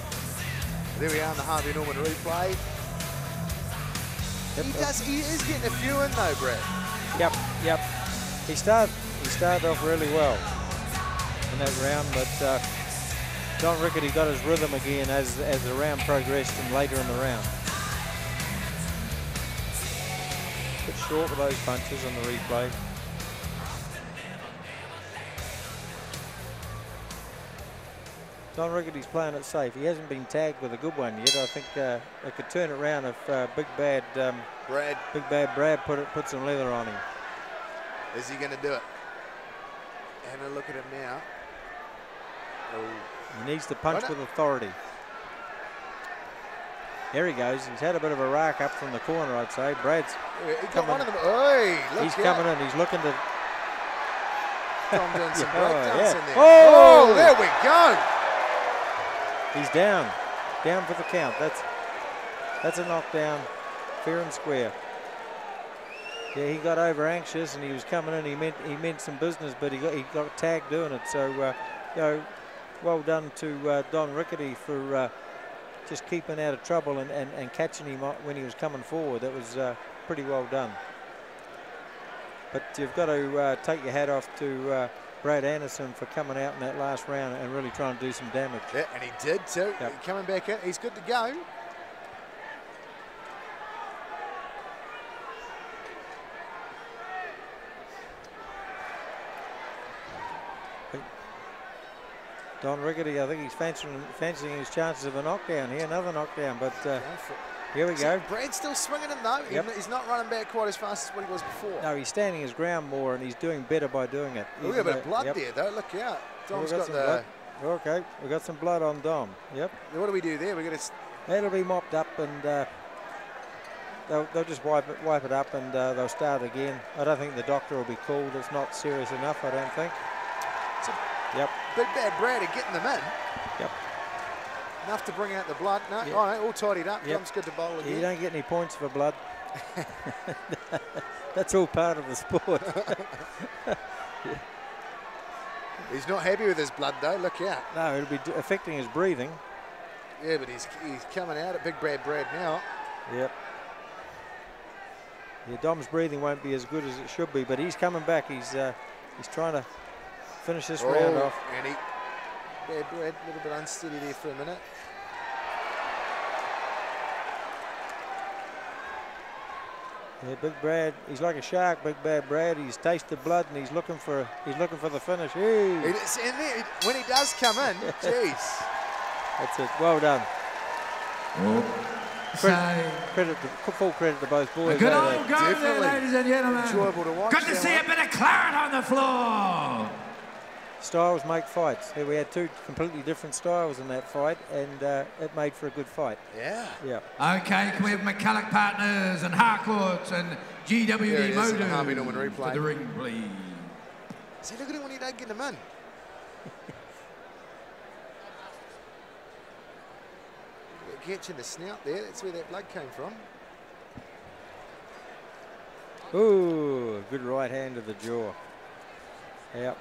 There we are in the Harvey Norman replay. Yep. He is getting a few in though, Brad. Yep. He started off really well in that round, but Dom Rickety got his rhythm again as the round progressed and later in the round. A bit short with those punches on the replay. Dom Rickety's playing it safe. He hasn't been tagged with a good one yet. I think they could turn it around if Big Bad Brad put some leather on him. Is he going to do it? Having a look at him now. He needs to punch with authority. There he goes. He's had a bit of a rack up from the corner, I'd say. Brad's coming. One of them. Oi, he's coming in. He's looking to. Tom doing some breakdance in there. Oh, there we go. He's down for the count. That's a knockdown, fair and square. Yeah, he got over anxious and he was coming in. He meant some business, but he got tagged doing it. So, you know, well done to Dom Rickety for just keeping out of trouble and catching him when he was coming forward. That was pretty well done. But you've got to take your hat off to Brad Anderson for coming out in that last round and really trying to do some damage. Yeah, and he did too. Yep. Coming back in, he's good to go. Don Rickety, I think he's fancying his chances of a knockdown here. Another knockdown, but here we go. Brad's still swinging him though. Yep. He's not running back quite as fast as what he was before. No, he's standing his ground more, and he's doing better by doing it. We've got a bit of blood there though. Look out. Dom's got the. Blood. Okay, we got some blood on Dom. Yep. What do we do there? We got to. That'll be mopped up, and they'll just wipe it up and they'll start again. I don't think the doctor will be called. It's not serious enough, I don't think. Yep. Big Bad Brad are getting them in. Yep. Enough to bring out the blood. No, Yep. all right, all tidied up. Yep. Dom's good to bowl again. You don't get any points for blood. That's all part of the sport. He's not happy with his blood though, look out. No, it'll be affecting his breathing. Yeah, but he's coming out at Big Bad Brad now. Yep. Yeah, Dom's breathing won't be as good as it should be, but he's coming back. He's trying to finish this round off. And Bad Brad, a little bit unsteady there for a minute. Yeah, Big Brad, he's like a shark, Big Bad Brad. He's tasted blood and he's looking for the finish. Hey. And then when he does come in, jeez. That's it. Well done. Full credit to both boys. A good old go there, ladies and gentlemen. Enjoyable to watch. Good to see a bit of claret on the floor. Styles make fights. Here we had two completely different styles in that fight, and it made for a good fight. Yeah. Yeah. Okay, can we have McCulloch Partners and Harcourts and GWD Motors Harvey Norman replay. to the ring, please? See, look at him when he don't get them in. Catching the snout there, that's where that blood came from. Ooh, good right hand to the jaw. Yep.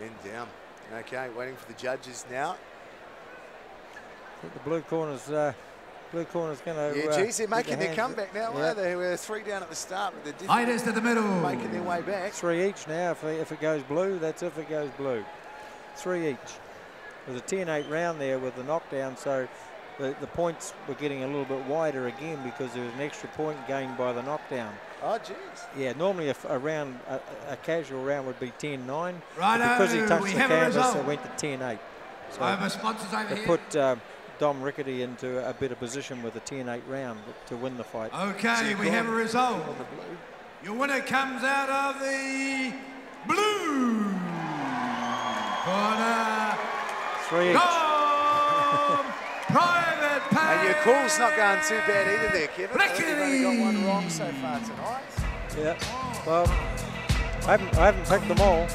And down. Okay, waiting for the judges now. I think the blue corner's going to. Yeah, geez, they're making their comeback now. Yeah. They were 3 down at the start, but they're Highest to the middle. Making their way back. 3 each now. If it goes blue, that's if it goes blue. 3 each. There's a 10-8 round there with the knockdown, so the points were getting a little bit wider again because there was an extra point gained by the knockdown. Oh, jeez. Yeah, normally a casual round would be 10-9. Righto, because he touched we the have a canvas, result. it went to 10-8. So Over sponsors over to here. put Dom Rickety into a better position with a 10-8 round to win the fight. Okay, we have a result. Your winner comes out of the blue corner. 3 each. Private pay. And your call's not going too bad either there, Kevin. I think you've only got one wrong so far tonight. Yeah. Well, I haven't picked them all.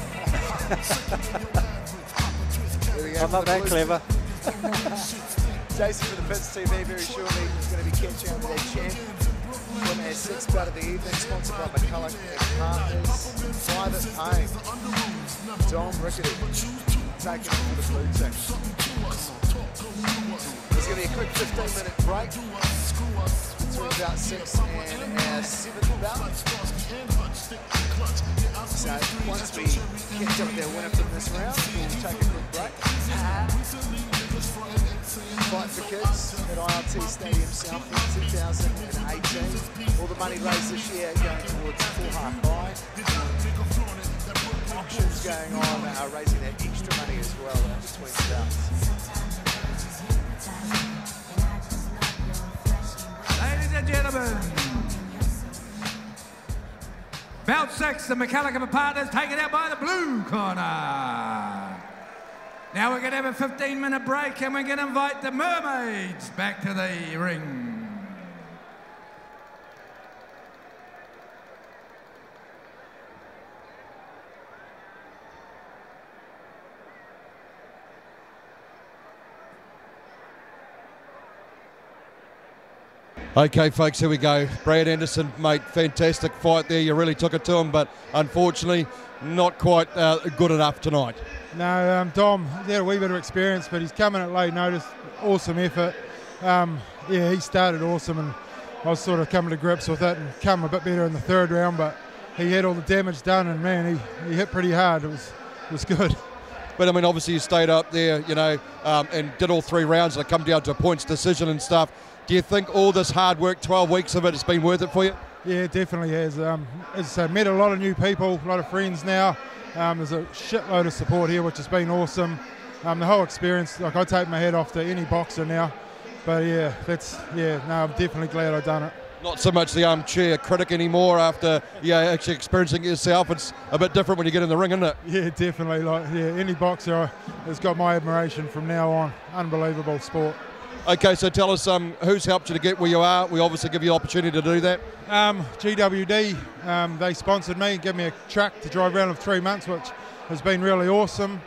I'm not that clever. Jason for the Kidz TV very shortly is going to be catching up with their champ from our 6th bout of the evening, sponsored by McCulloch and Partners. Private pay. Dom Rickety taking it for the blue team. There's going to be a quick 15-minute break between bout 6 and our 7th bout. So once we catch up with our winner from this round, we'll take a quick break. Fight for Kidz at ILT Stadium Southland 2018. All the money raised this year going towards Koha Kai. Auctions going on, raising that extra money as well between the bouts. Ladies and gentlemen, bout 6, the McCulloch Partners taken out by the blue corner. Now we're going to have a 15-minute break and we're going to invite the Mermaids back to the ring. Okay, folks, here we go. Brad Anderson, mate, fantastic fight there. You really took it to him, but unfortunately, not quite good enough tonight. No, Dom, he had a wee bit of experience, but he's coming at late notice. Awesome effort. Yeah, he started awesome, and I was sort of coming to grips with it and come a bit better in the 3rd round, but he had all the damage done, and man, he hit pretty hard. It was good. But I mean, obviously you stayed up there, you know, and did all 3 rounds and it come down to a points decision and stuff. Do you think all this hard work, 12 weeks of it, has been worth it for you? Yeah, it definitely has. As I said, met a lot of new people, a lot of friends now. There's a shitload of support here, which has been awesome. The whole experience, like I take my head off to any boxer now. But yeah, I'm definitely glad I've done it. Not so much the armchair critic anymore after actually experiencing it yourself. It's a bit different when you get in the ring, isn't it? Yeah, definitely. Any boxer has got my admiration from now on. Unbelievable sport. Okay, so tell us who's helped you to get where you are. We obviously give you the opportunity to do that. GWD, they sponsored me, gave me a truck to drive around for 3 months, which has been really awesome.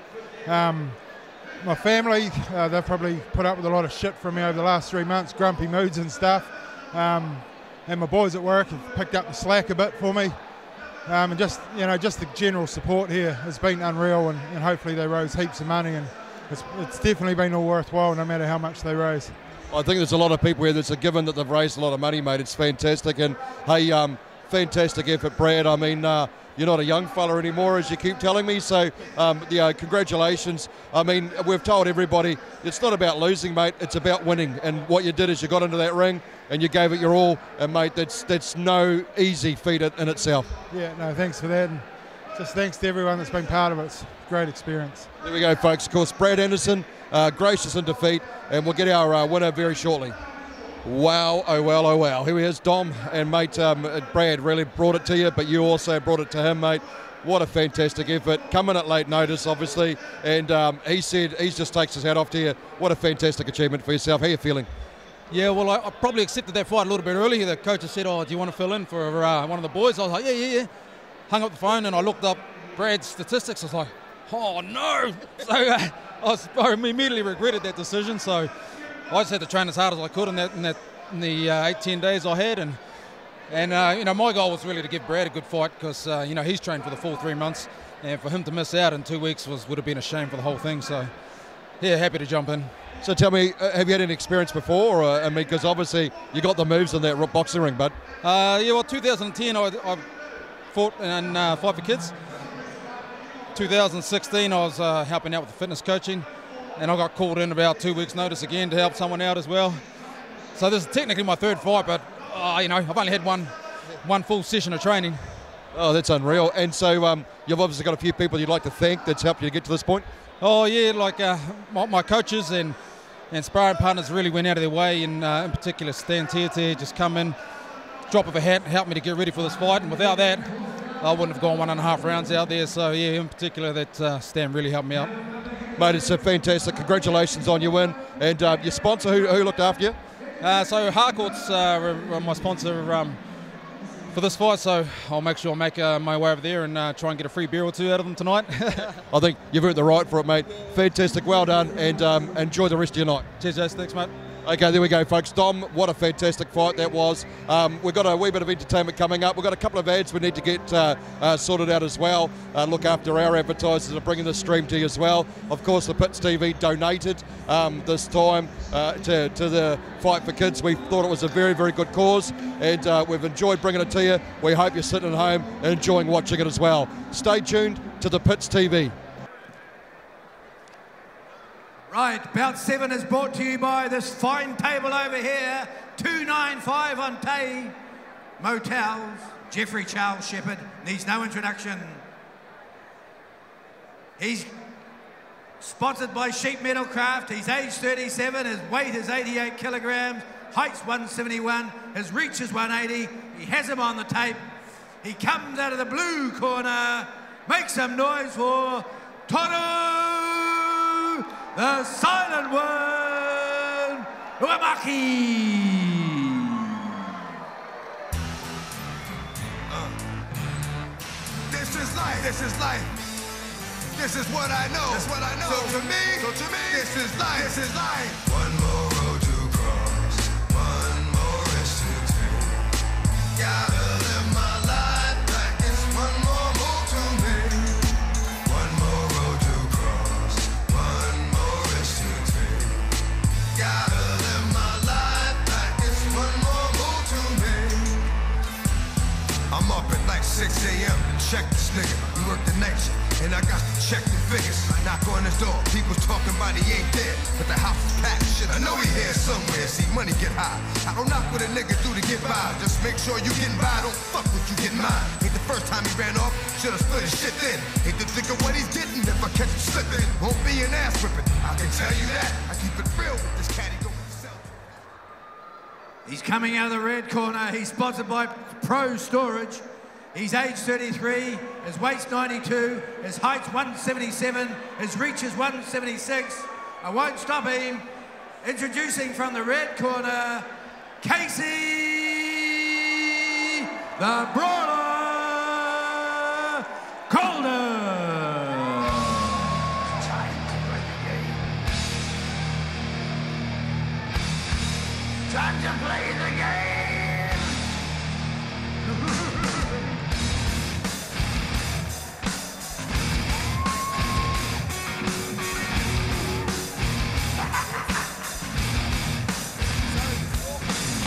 My family, they've probably put up with a lot of shit from me over the last 3 months, grumpy moods and stuff. And my boys at work have picked up the slack a bit for me. And just the general support here has been unreal, and hopefully they raise heaps of money, and it's definitely been all worthwhile no matter how much they raise. I think there's a lot of people here that's a given that they've raised a lot of money, mate. It's fantastic. And hey, fantastic effort, Brad. I mean, you're not a young fella anymore, as you keep telling me, so congratulations. I mean, we've told everybody it's not about losing, mate, it's about winning, and what you did is you got into that ring and you gave it your all, and mate, that's no easy feat in itself. Yeah, no, thanks for that, and just thanks to everyone that's been part of it. It's a great experience. There we go, folks. Of course, Brad Anderson, gracious in defeat, and we'll get our winner very shortly. Wow, oh well, oh wow. Here he is, Dom, and mate, Brad really brought it to you, but you also brought it to him, mate. What a fantastic effort. Coming at late notice, obviously, and he said he just takes his hat off to you. What a fantastic achievement for yourself. How are you feeling? Yeah, well, I probably accepted that fight a little bit earlier. The coach said, oh, do you want to fill in for one of the boys? I was like, yeah. Hung up the phone and I looked up Brad's statistics. I was like, oh, no. So I immediately regretted that decision. So I just had to train as hard as I could in the 8-10 days I had. And my goal was really to give Brad a good fight because, he's trained for the full 3 months. And for him to miss out in 2 weeks would have been a shame for the whole thing. So, yeah, happy to jump in. So tell me, have you had any experience before? Or, because obviously you got the moves in that boxing ring, bud. 2010 I fought in Fight for Kidz. 2016 I was helping out with the fitness coaching, and I got called in about 2 weeks' notice again to help someone out as well. So this is technically my third fight, but I've only had one full session of training. Oh, that's unreal. And so you've obviously got a few people you'd like to thank that's helped you to get to this point? Oh yeah, like my coaches and sparring partners really went out of their way, and in particular Stan Tiete just come in, drop of a hat, helped me to get ready for this fight, and without that I wouldn't have gone 1.5 rounds out there. So yeah, in particular that Stan really helped me out. Mate, it's fantastic. Congratulations on your win. And your sponsor, who looked after you? So Harcourt's my sponsor for this fight, so I'll make sure I make my way over there and try and get a free beer or two out of them tonight. I think you've earned the right for it, mate. Fantastic, well done, and enjoy the rest of your night. Cheers, Jace. Thanks, mate. Okay, there we go, folks. Dom, what a fantastic fight that was. We've got a wee bit of entertainment coming up. We've got a couple of ads we need to get sorted out as well. Look after our advertisers that are bringing this stream to you as well. Of course, the Pits TV donated this time to the Fight for Kidz. We thought it was a very, very good cause, and we've enjoyed bringing it to you. We hope you're sitting at home and enjoying watching it as well. Stay tuned to the Pits TV. Right, Bout 7 is brought to you by this fine table over here, 295 on Tay Motels. Jeffrey Charles Shepherd needs no introduction. He's sponsored by Sheep Metal Craft. He's age 37, his weight is 88 kilograms, height's 171, his reach is 180. He has him on the tape. He comes out of the blue corner. Make some noise for Toru! The silent one, Uemaki. This is life. This is life. This is what I know. That's what I know. So to me, this is life. This is life. One more road to cross. One more risk to take. Gotta live my life like it's one more move to make. One more road to cross. One more risk to take. Gotta live my life like it's one more move to make. I'm up at like 6 a.m. to check this nigga. We work the night shift. And I got to check the figures. Knock on his door. People talking about he ain't there, but the house is packed. Shit, I know he here somewhere. See, money get high. I don't knock what a nigga do to get by. Just make sure you getting by. Don't fuck with you getting mine. Ain't the first time he ran off. Should've split his shit then. Hate to think of what he's getting if I catch him slipping. Won't be an ass whipping. I can tell you that. I keep it real with this caddy going to sell. He's coming out of the red corner. He's sponsored by Pro Storage. He's age 33, his weight's 92, his height's 177, his reach is 176. I won't stop him. Introducing from the red corner, Casey the Brawler Calder. Time to play the game!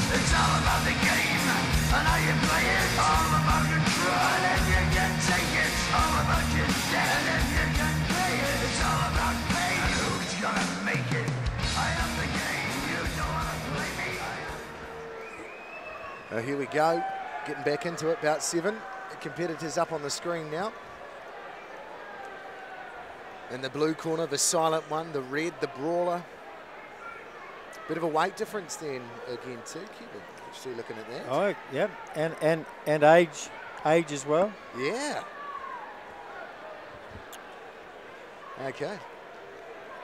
It's all about the game and how you play it. All about control and if you can take it. All about your debt and if you can pay it. It's all about pain and who's gonna make it. I am the game, you don't wanna play me. Here we go, getting back into it, about 7. The competitors up on the screen now. In the blue corner, the silent one, the red, the Brawler. Bit of a weight difference then again too, Kevin. Actually looking at that. Oh, yep, and age as well. Yeah. Okay.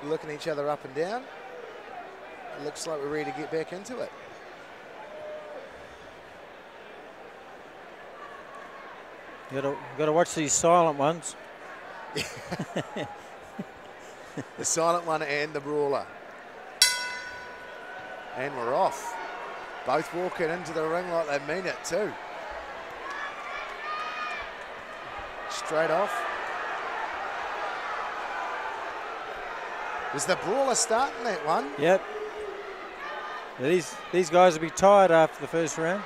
Looking each other up and down. It looks like we're ready to get back into it. You got to watch these silent ones. The silent one and the Brawler. And we're off. Both walking into the ring like they mean it too. Straight off. Was the Brawler starting that one? Yep. These guys will be tired after the first round.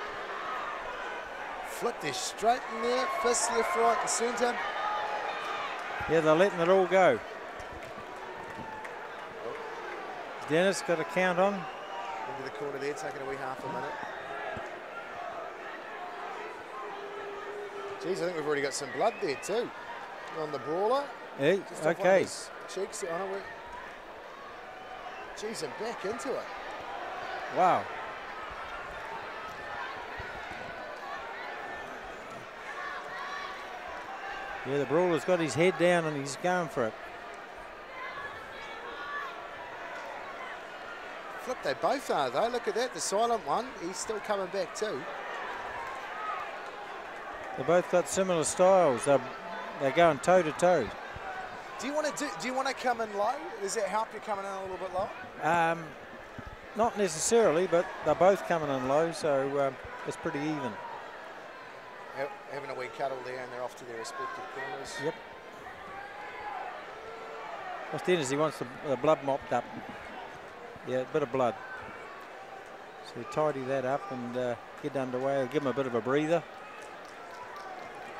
Flick this straight in there, fists left, right and centre. Yeah, they're letting it all go. Dennis got a count on. Into the corner there, taking a wee half a minute. Geez, I think we've already got some blood there too. On the Brawler. Hey, just off one of okay. his cheeks. I know where. Geez, and back into it. Wow. Yeah, the Brawler's got his head down and he's going for it. Flip, they both are though. Look at that, the silent one. He's still coming back too. They both got similar styles. They're going toe to toe. Do you want to come in low? Does that help you coming in a little bit low? Not necessarily, but they're both coming in low, so it's pretty even. Having a wee cuddle there, and they're off to their respective corners. Yep. What's Dennis? He wants the blood mopped up. Yeah, a bit of blood. So tidy that up and get underway. Give him a bit of a breather.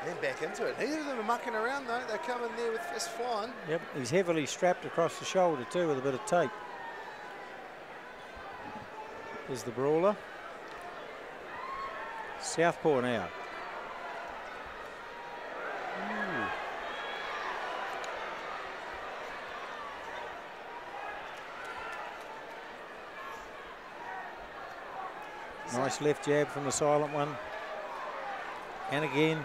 And then back into it. Neither of them are mucking around though. They come in there with fists flying. Yep, he's heavily strapped across the shoulder too with a bit of tape. There's the Brawler. Southpaw now. Nice left jab from the silent one. And again.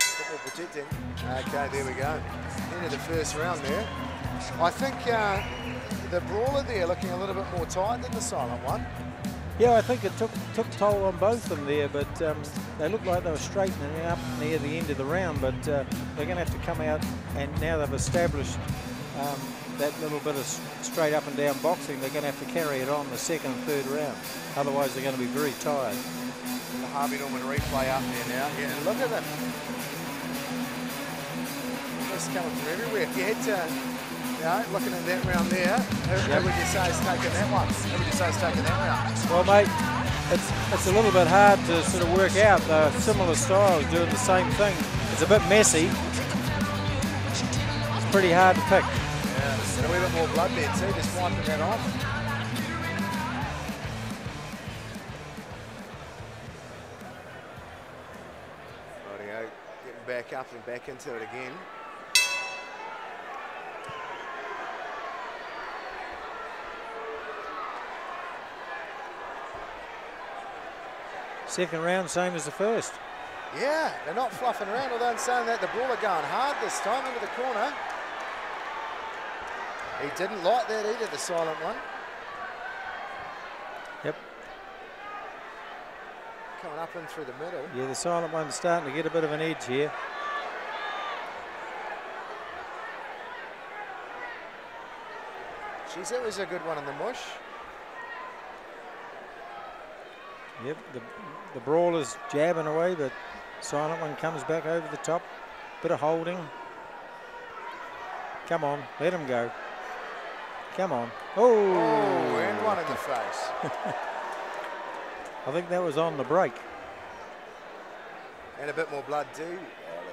Football protecting. Okay, there we go. End of the first round there. I think the Brawler there looking a little bit more tight than the silent one. Yeah, I think it took toll on both of them there, but they looked like they were straightening up near the end of the round, but they're going to have to come out, and now they've established that little bit of straight up and down boxing, they're going to have to carry it on the second and third round. Otherwise, they're going to be very tired. The Harvey Norman replay up there now. Yeah, look at them. Just coming from everywhere. If you had to, looking at that round there, who would you say is taking that one? Who would you say is taking that round? Well, mate, it's a little bit hard to sort of work out. They're similar styles doing the same thing. It's a bit messy. It's pretty hard to pick. And a wee bit more blood there too, just wiping that off. Rightio, getting back up and back into it again. Second round, same as the first. Yeah, they're not fluffing around, although I'm saying that the Brawler going hard this time into the corner. He didn't like that either, the silent one. Yep. Coming up in through the middle. Yeah, the silent one's starting to get a bit of an edge here. Geez, that was a good one in the mush. Yep, the brawler's jabbing away, but silent one comes back over the top. Bit of holding. Come on, let him go. Come on. Oh, and one in the face. I think that was on the break. And a bit more blood too.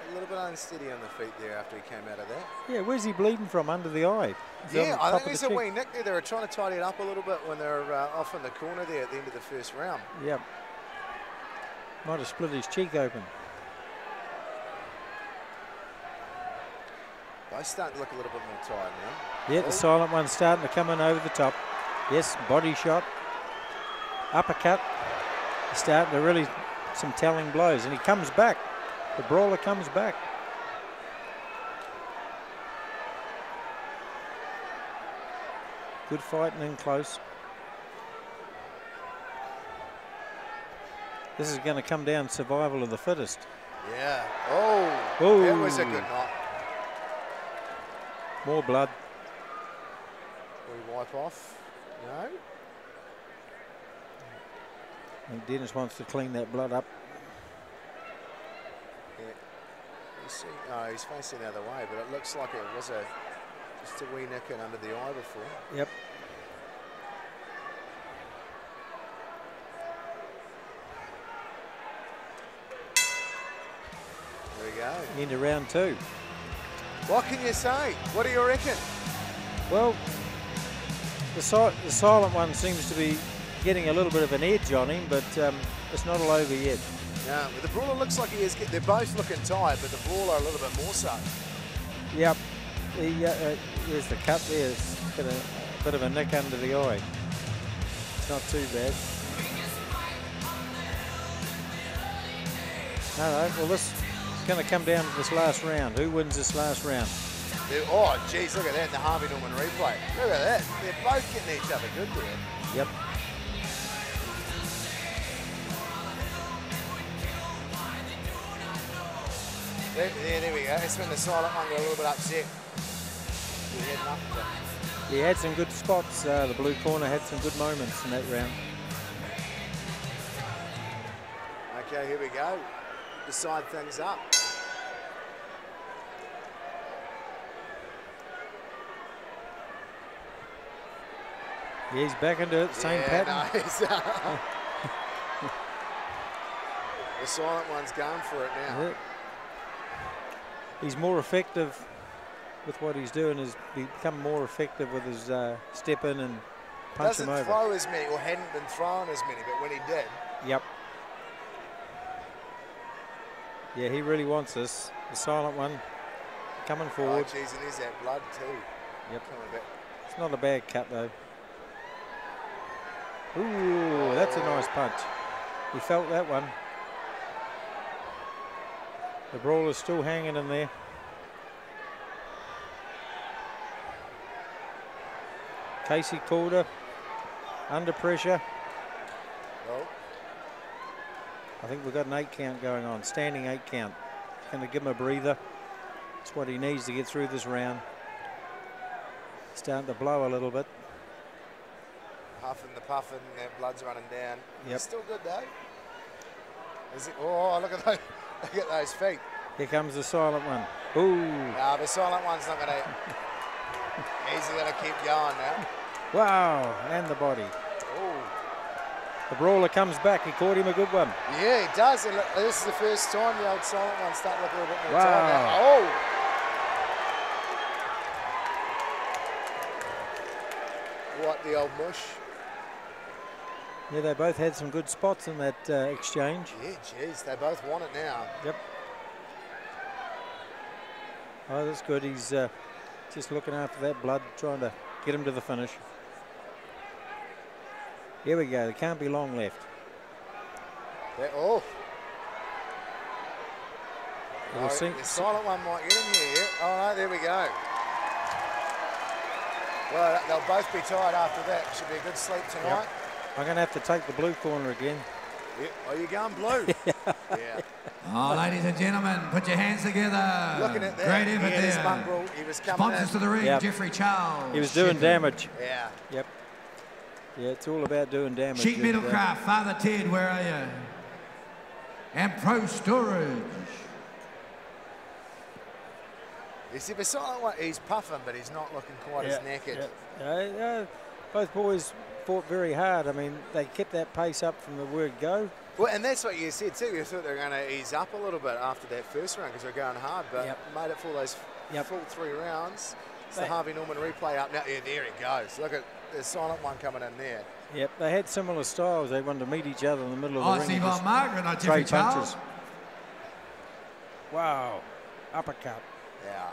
A little bit unsteady on the feet there after he came out of that. Yeah, where's he bleeding from? Under the eye? Is he on Yeah, the I top think of there's the a cheek? wee nick there. They were trying to tidy it up a little bit when they were off in the corner there at the end of the first round. Yep. Might have split his cheek open. Both starting to look a little bit more tired now. Yeah, the silent one's starting to come in over the top. Yes, body shot. Uppercut. He's starting to really some telling blows, and he comes back. The brawler comes back. Good fighting in close. This is going to come down survival of the fittest. Yeah. Oh, Ooh. that was a good knock. More blood. We wipe off. No. I think Dennis wants to clean that blood up. Yeah. You see, oh, he's facing the other way, but it looks like it was just a wee nick in under the eye before. Yep. There we go. Into round two. What can you say? What do you reckon? Well, the silent one seems to be getting a little bit of an edge on him, but it's not all over yet. No, but the brawler looks like he is. They're both looking tired, but the brawler a little bit more so. Yep. There's the cut there. It's got a bit of a nick under the eye. It's not too bad. No, well, this is going to come down to this last round. Who wins this last round? Oh, geez, look at that, the Harvey Norman replay. Look at that. They're both getting each other good there. Yep. There we go. That's when the silent one got a little bit upset. He had some good spots. The blue corner had some good moments in that round. Okay, here we go. Decide things up. Yeah, he's back into it, same pattern. Nice. The silent one's going for it now. Yeah. He's more effective with what he's doing. Has become more effective with his step in and punch him over. Doesn't throw as many, or hadn't been throwing as many, but when he did. Yep. Yeah, he really wants this. The silent one coming forward. Oh, geez, and there's that blood too. Yep. Coming back. It's not a bad cut though. Ooh, that's a nice punch. He felt that one. The brawler's still hanging in there. Casey Calder under pressure. Oh. I think we've got an 8 count going on, standing 8 count. Going to give him a breather. That's what he needs to get through this round. Starting to blow a little bit. Huffing the puffing, that blood's running down. Yep. He's still good though. Is it? Oh, look at those! Look at those feet. Here comes the silent one. Ooh. No, the silent one's not going to. He's going to keep going now. Wow, and the body. Ooh. The brawler comes back. He caught him a good one. Yeah, he does. And look, this is the first time the old silent one's starting to look a little bit more Wow. tired now. Oh. What the old mush. Yeah, they both had some good spots in that exchange. Yeah, geez, they both want it now. Yep. Oh, that's good. He's just looking after that blood, trying to get him to the finish. Here we go. There can't be long left. Oh. We'll see. The silent one might get him here, yeah. Oh, no, there we go. Well, they'll both be tired after that. Should be a good sleep tonight. I'm going to have to take the blue corner again. Yeah. Are you going blue? Yeah. Oh, ladies and gentlemen, put your hands together. Looking at that. Great effort His there. mongrel. He was coming Sponsors in. to the ring, Yep. Jeffrey Charles. He was doing Sheet- damage. Yeah. Yep. Yeah, it's all about doing damage. Sheet Metal And, Craft, Father Ted, where are you? And Pro Storage. You see, beside what he's puffing, but he's not looking quite as knackered. both boys fought very hard. I mean, they kept that pace up from the word go. Well, and that's what you said too. You thought they were going to ease up a little bit after that first round because they're going hard, but made it for those full 3 rounds. It's the Harvey Norman replay up now. Yeah, there he goes. Look at the silent one coming in there. Yep, they had similar styles. They wanted to meet each other in the middle of the ring. Steve and just Margaret, not Jeffrey trade punches. Charles. Wow, uppercut. Yeah.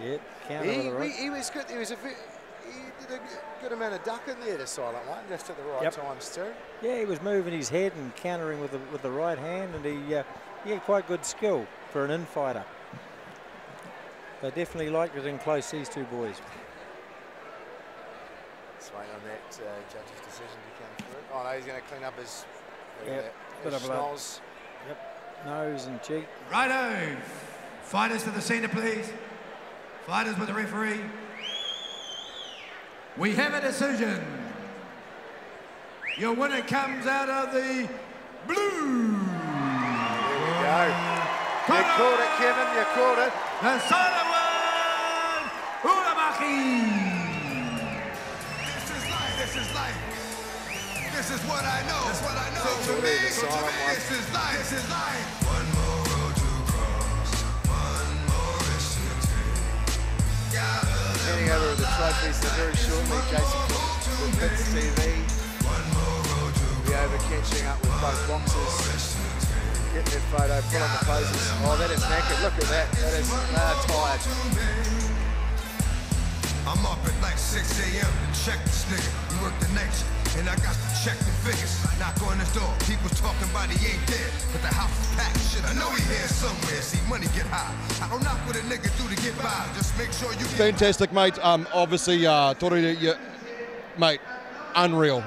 Yeah, counter with the right. He was good. He did a good amount of ducking there, the silent one, just at the right times too. Yeah, he was moving his head and countering with the right hand, and he had quite good skill for an infighter. They definitely liked it in close, these two boys. Just waiting on that judge's decision to come through. Oh no, he's going to clean up his, Bit his of blood. schnoz. Yep, nose and cheek. Righto. Fighters to the centre, please. Fighters with the referee. We have a decision. Your winner comes out of the blue. There we go. You called it, Kevin. You called it. The silent one, Ulamaki. This is life. This is life. This is what I know. That's what I know. So to me, this is life. This is life. One more road to cross. One more risk to take. Handing over the trophies very shortly. Jason with Kidz TV. We'll be over catching up with both boxers. Getting their photo, pulling the poses. Oh, that is knackered. Look at that. That is tired. I'm up at like 6 a.m. to check this nigga. We work the night shift, and I got to check the figures. Knock on his door. People talking about he ain't dead, but the house is packed. Shit, I know he here somewhere. See, money get high. I don't knock what a nigga do to get by. Just make sure you get Fantastic, mate. Obviously, Tori, mate, unreal.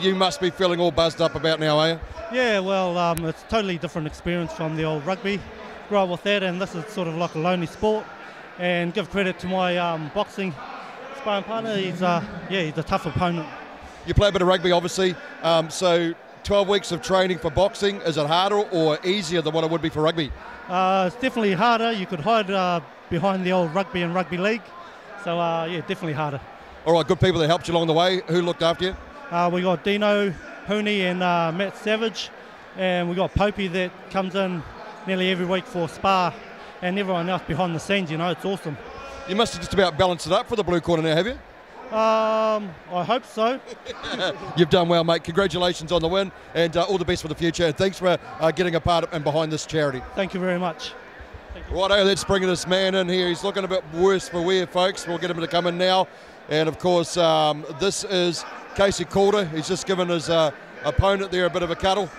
You must be feeling all buzzed up about now, are you? Yeah, well, it's a totally different experience from the old rugby. Grew up with that, and this is sort of like a lonely sport. And give credit to my boxing sparring partner. He's a tough opponent. You play a bit of rugby, obviously. So 12 weeks of training for boxing, is it harder or easier than what it would be for rugby? It's definitely harder. You could hide behind the old rugby and rugby league. So, yeah, definitely harder. All right, good people that helped you along the way. Who looked after you? We got Dino, Hooney and Matt Savage. And we got Popey that comes in nearly every week for spar. And everyone else behind the scenes, you know, it's awesome. You must have just about balanced it up for the blue corner now, have you? I hope so. You've done well, mate. Congratulations on the win, and all the best for the future. And thanks for getting a part of and behind this charity. Thank you very much. Righto, let's bring this man in here. He's looking a bit worse for wear, folks. We'll get him to come in now. And of course, this is Casey Calder. He's just given his opponent there a bit of a cuddle.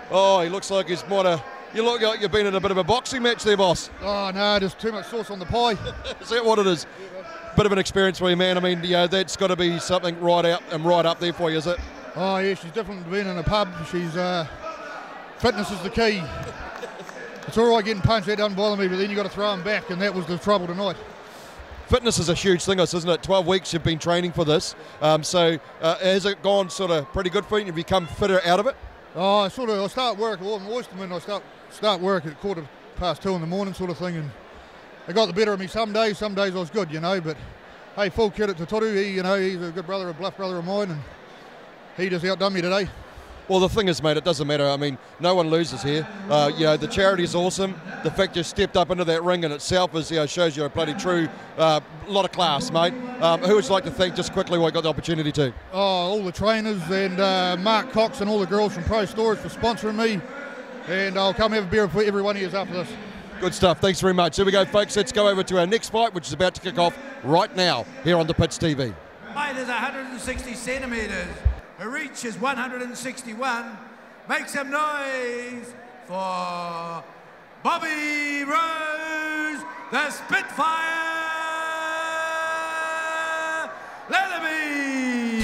Oh, he looks like he's might have. You look like you've been in a bit of a boxing match there, boss. Oh, no, just too much sauce on the pie. Is that what it is? Bit of an experience for you, man. I mean, that's got to be something right out and right up there for you, is it? Oh, yeah, she's different to being in a pub. She's, fitness is the key. It's all right getting punched, that doesn't bother me, but then you got to throw them back, and that was the trouble tonight. Fitness is a huge thing, isn't it? 12 weeks you've been training for this. So has it gone sort of pretty good for you? Have you become fitter out of it? Oh, I start work, well, in Oysterman, I start work at 2:15 in the morning sort of thing, and they got the better of me some days I was good, you know, but hey, full credit to Toru, he's a good brother, a bluff brother of mine, and he just outdone me today. Well, the thing is, mate, it doesn't matter. I mean, no one loses here. The charity is awesome. The fact you stepped up into that ring in itself is, shows you're a bloody true lot of class, mate. Who would you like to thank just quickly while I got the opportunity to? Oh, all the trainers and Mark Cox and all the girls from Pro Storage for sponsoring me, and I'll come have a beer for every one of you after this. Good stuff. Thanks very much. Here we go, folks. Let's go over to our next fight, which is about to kick off right now here on the Kidz TV. Height is 160 centimetres. Her reach is 161. Make some noise for Bobby Rose, the Spitfire Leatherby.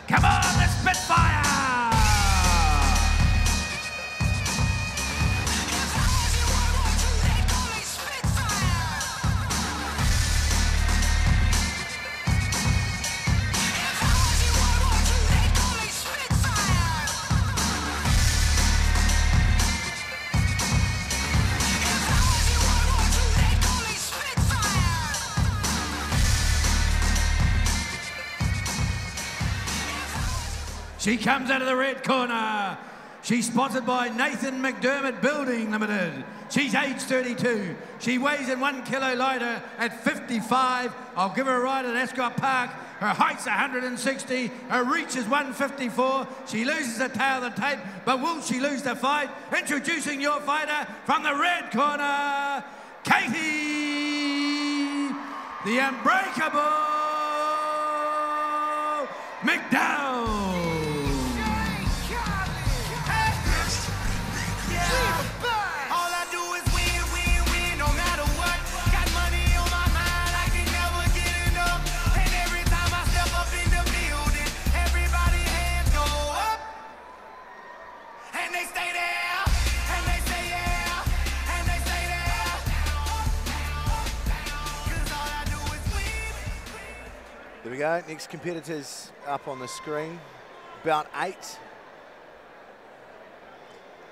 Come on, the Spitfire! She comes out of the red corner. She's spotted by Nathan McDermott Building Limited. She's age 32. She weighs in 1 kilo lighter at 55. I'll give her a ride at Ascot Park. Her height's 160. Her reach is 154. She loses the tail of the tape, but will she lose the fight? Introducing your fighter from the red corner, Katie, the Unbreakable McDowell. There we go, next competitors up on the screen. Bout 8.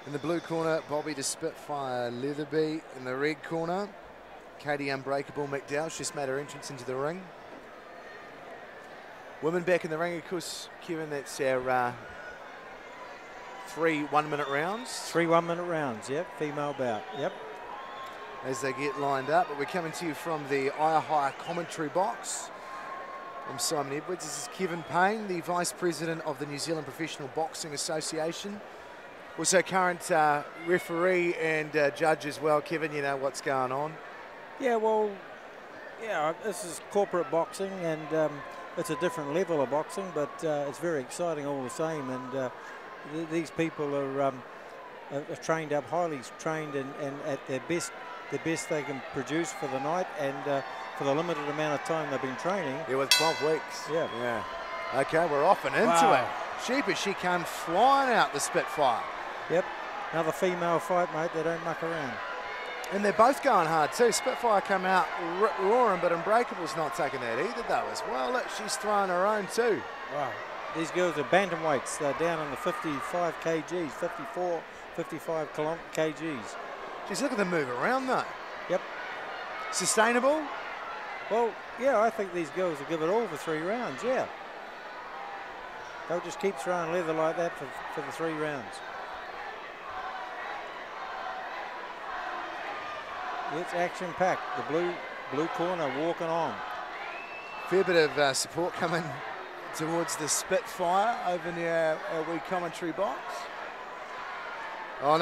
In the blue corner, Bobby the Spitfire Leatherby. In the red corner, Katie Unbreakable McDowell. She's just made her entrance into the ring. Women back in the ring, of course, Kevin, that's our 3 1-minute rounds. 3 1-minute rounds, yep, female bout, yep. As they get lined up, but we're coming to you from the ILT commentary box. I'm Simon Edwards. This is Kevin Payne, the Vice President of the New Zealand Professional Boxing Association. Also current referee and judge as well. Kevin, you know what's going on. Yeah, well, yeah, this is corporate boxing and it's a different level of boxing, but it's very exciting all the same. And these people are trained up, highly trained and at their best they can produce for the night and for the limited amount of time they've been training. Yeah, with 12 weeks. Yeah. Yeah. Okay, we're off and into it. Sheepish, she came flying out, the Spitfire. Yep, another female fight, mate. They don't muck around. And they're both going hard too. Spitfire come out roaring, but Unbreakable's not taking that either though as well. Look, she's throwing her own too. Wow. These girls are bantamweights. They're down on the 55 kgs, 54, 55 kgs. Just look at them move around though. Yep. Sustainable? Well, yeah, I think these girls will give it all for 3 rounds, yeah. They'll just keep throwing leather like that for the 3 rounds. It's action-packed. The blue corner walking on. Fair bit of support coming towards the Spitfire over near our wee commentary box. Oh,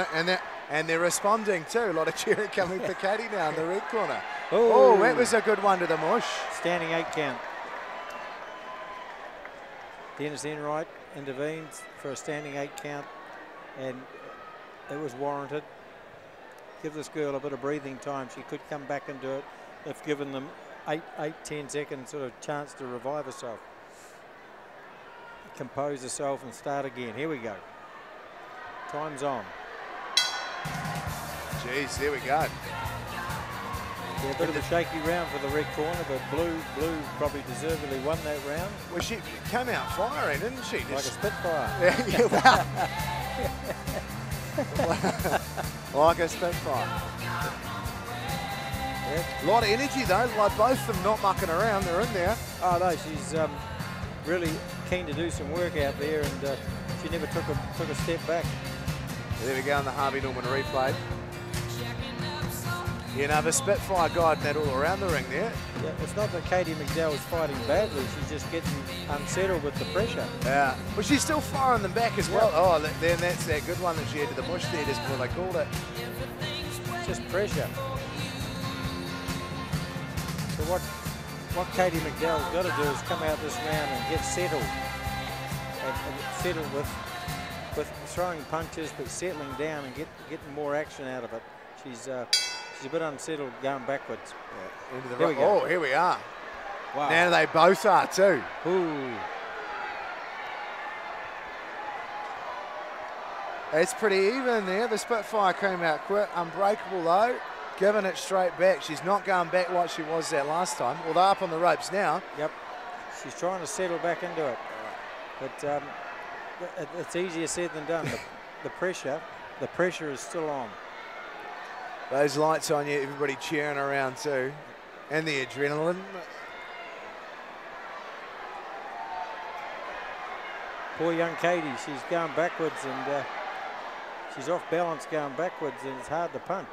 and they're responding too. A lot of cheering coming for Katie now in the red corner. Oh, that was a good one to the mush. Standing 8 count. Dennis Enright intervenes for a standing 8 count, and it was warranted. Give this girl a bit of breathing time. She could come back and do it if given them 10 seconds sort of chance to revive herself. Compose herself and start again. Here we go. Time's on. Jeez, there we go. Yeah, a bit of a shaky round for the red corner, but blue probably deservedly won that round. Well, she came out firing, didn't she? Like a Spitfire. Yeah, like a Spitfire. Yep. A lot of energy though, like both of them not mucking around, they're in there. Oh no, she's really keen to do some work out there, and she never took a step back. There we go on the Harvey Norman replay. You know, the Spitfire guiding that all around the ring there. Yeah, it's not that Katie McDowell is fighting badly, she's just getting unsettled with the pressure. Yeah, but she's still firing them back as well. Oh, then that's that good one that she had to the bush there, just what they called it. Just pressure. So what Katie McDowell's got to do is come out this round and get settled. And settle with throwing punches, but settling down and getting more action out of it. She's a bit unsettled going backwards. Yeah. Into the Here we go. Oh, here we are. Wow. Now they both are too. Ooh. It's pretty even there. The Spitfire came out quick. Unbreakable though, giving it straight back. She's not going back like she was that last time. Well, they're up on the ropes now. Yep. She's trying to settle back into it. But it's easier said than done. The pressure is still on. Those lights on you, everybody cheering around too. And the adrenaline. Poor young Katie, she's going backwards and she's off balance going backwards and it's hard to punch.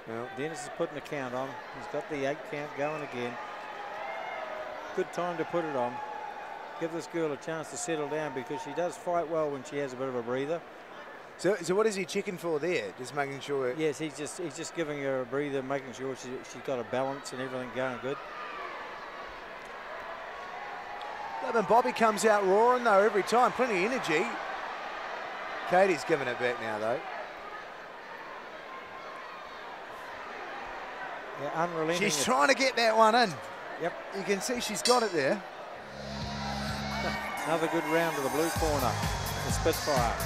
Well, Dennis is putting the count on. He's got the 8 count going again. Good time to put it on. Give this girl a chance to settle down because she does fight well when she has a bit of a breather. So what is he checking for there? Just making sure. Yes, he's just giving her a breather, making sure she's got a balance and everything going good. And Bobby comes out roaring though every time, plenty of energy. Katie's giving it back now though. Yeah, unrelenting. She's trying to get that one in. Yep. You can see she's got it there. Another good round to the blue corner, the Spitfire.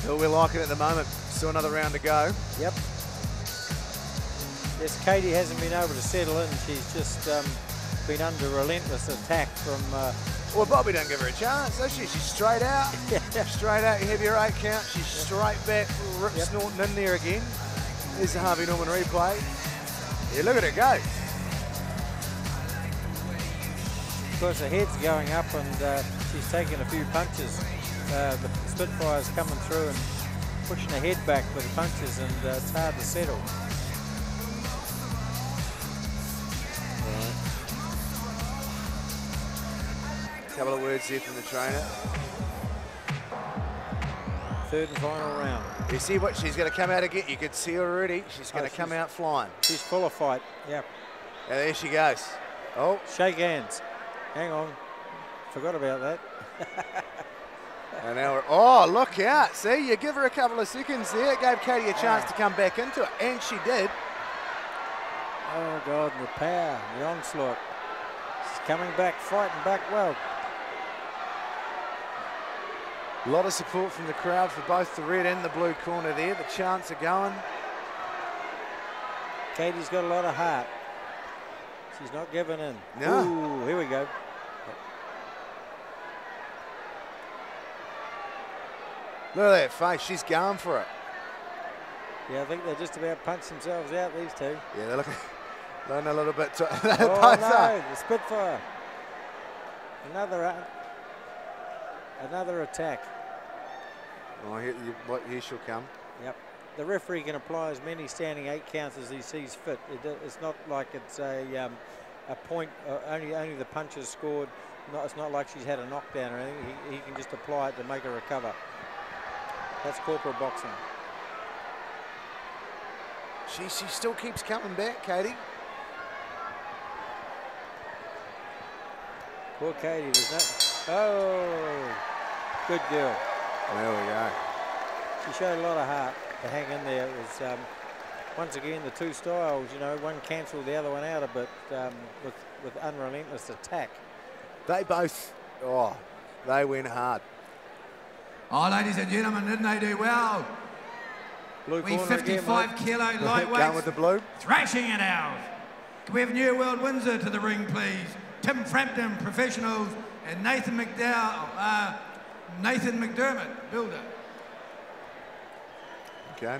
Well, we're liking it at the moment. Still another round to go. Yep. Yes, Katie hasn't been able to settle in. She's just been under relentless attack from... well, Bobby don't give her a chance, does she? She's straight out. Straight out, you have your 8 count. She's straight back, snorting in there again. There's the Harvey Norman replay. Yeah, look at her go. Of course, her head's going up and she's taking a few punches. The Spitfire's coming through and pushing her head back with the punches and it's hard to settle. Couple of words there from the trainer. Third and final round. You see what she's going to come out again? You could see her already. She's going to come out flying. She's full of fight. Yep. And there she goes. Oh. Shake hands. Hang on. Forgot about that. And now we're, oh, look out. See, you give her a couple of seconds there. It gave Katie a chance to come back into it. And she did. Oh, God, the power, the onslaught. She's coming back, fighting back well. A lot of support from the crowd for both the red and the blue corner there. The chants are going. Katie's got a lot of heart. She's not giving in. No. Ooh, here we go. Look at that face. She's going for it. Yeah, I think they just about punched themselves out, these two. Yeah, they're looking a little bit. Oh, no, the Spitfire. Another attack. Oh, here she'll come. Yep. The referee can apply as many standing 8 counts as he sees fit. It's not like it's a point, only the punches scored. It's not like she's had a knockdown or anything. He can just apply it to make her recover. That's corporate boxing. She still keeps coming back, Katie. Poor Katie, there's no... Oh, good girl. There we go. She showed a lot of heart to hang in there. It was, once again, the two styles, you know, one cancelled the other one out a bit with unrelentless attack. They both, they went hard. Oh, ladies and gentlemen, didn't they do well? Blue We corner 55 again, kilo Going lightweights. with the blue. Thrashing it out. Can we have New World Windsor to the ring, please? Tim Frampton, professionals, and Nathan McDermott, builder. Okay.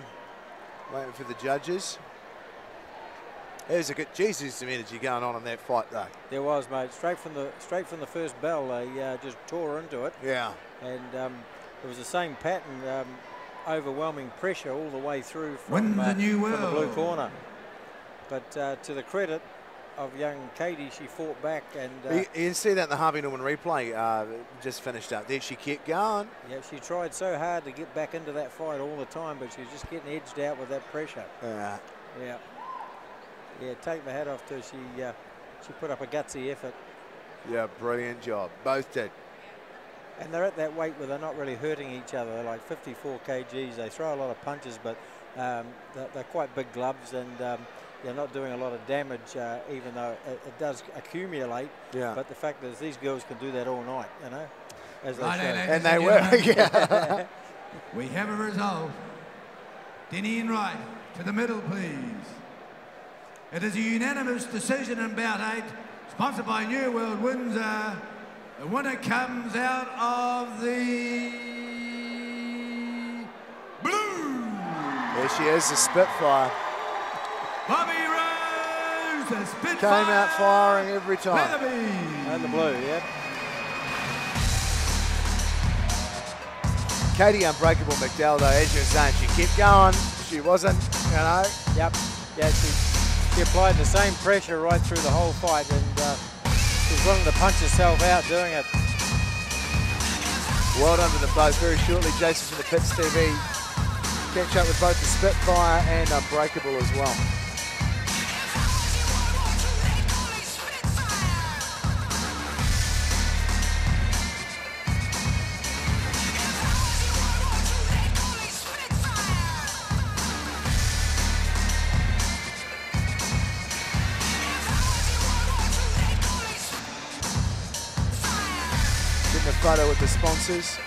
Waiting for the judges. There's a good Jesus some energy going on in that fight though. There was, mate. Straight from the first bell, they just tore into it. Yeah. And it was the same pattern, overwhelming pressure all the way through from the blue corner. But to the credit of young Katie, she fought back and... you can see that in the Harvey Norman replay just finished up there. She kept going. Yeah, she tried so hard to get back into that fight all the time, but she was just getting edged out with that pressure. Yeah. Yeah. Yeah, take my hat off to her. She put up a gutsy effort. Yeah, brilliant job. Both did. And they're at that weight where they're not really hurting each other. They're like 54 kgs. They throw a lot of punches, but they're quite big gloves, and they're not doing a lot of damage, even though it does accumulate. Yeah. But the fact is, these girls can do that all night, you know, as they Righto, show. ladies And they and were, gentlemen. yeah. We have a result. Denny and Wright to the middle, please. It is a unanimous decision in Bout 8, sponsored by New World Windsor. The winner comes out of the blue. There she is, the Spitfire. Bobby Rose, the Spitfire. Came out firing every time. Weatherby. And the blue, yep. Katie Unbreakable McDowell, though, as you were saying, she kept going. She wasn't, you know. Yep. Yeah, she applied the same pressure right through the whole fight, and she's willing to punch herself out doing it. Well done to them both. Very shortly, Jason from the Pits TV. Catch up with both the Spitfire and Unbreakable as well. Getting a photo with the sponsors.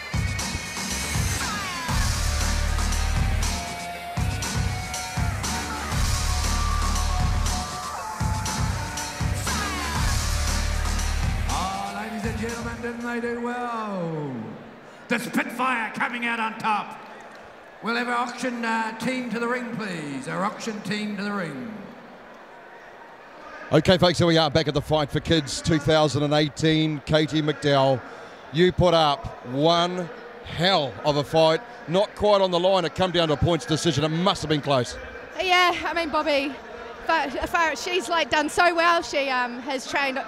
Ladies and gentlemen, didn't they do well? The Spitfire coming out on top. We'll have our auction team to the ring, please. Our auction team to the ring. Okay, folks, here we are back at the Fight for Kids 2018. Katie McDowell, you put up one hell of a fight. Not quite on the line. It come down to a points decision. It must have been close. Yeah, I mean, Bobby, but she's like done so well. She has trained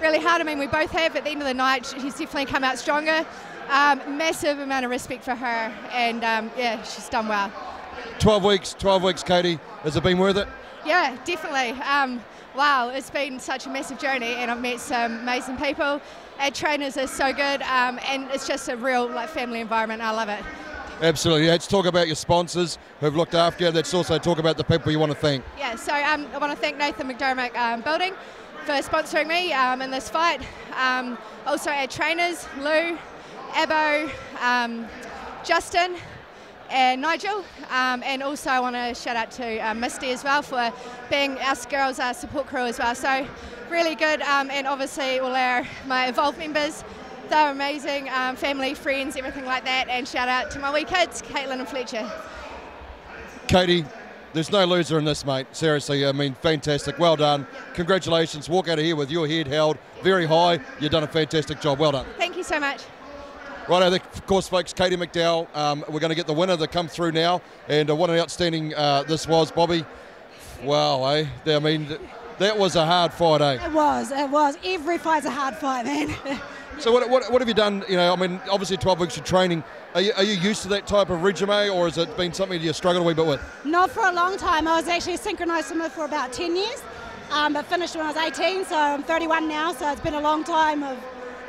really hard. I mean, we both have. At the end of the night, she's definitely come out stronger. Massive amount of respect for her, and yeah, she's done well. 12 weeks, Katie. Has it been worth it? Yeah, definitely. Wow, it's been such a massive journey, and I've met some amazing people. Our trainers are so good, and it's just a real family environment. I love it. Absolutely. Let's talk about your sponsors who've looked after you. Let's also talk about the people you want to thank. Yeah, so I want to thank Nathan McDermott Building for sponsoring me in this fight. Also our trainers, Lou, Abbo, Justin, and Nigel, and also I want to shout out to Misty as well for being us girls' support crew as well. So really good, and obviously all my Evolve members, they're amazing, family, friends, everything like that, and shout out to my wee kids, Caitlin and Fletcher. Katie, there's no loser in this, mate. Seriously, I mean, fantastic. Well done. Congratulations. Walk out of here with your head held very high. You've done a fantastic job. Well done. Thank you so much. Right, of course, folks, Katie McDowell, we're going to get the winner that come through now, and what an outstanding this was, Bobby. Wow, eh? I mean, that was a hard fight, eh? It was. Every fight's a hard fight, man. So what have you done, you know, I mean, obviously 12 weeks of training. Are you used to that type of resume, or has it been something you struggled a wee bit with? Not for a long time. I was actually a synchronised swimmer for about 10 years, but finished when I was 18, so I'm 31 now, so it's been a long time of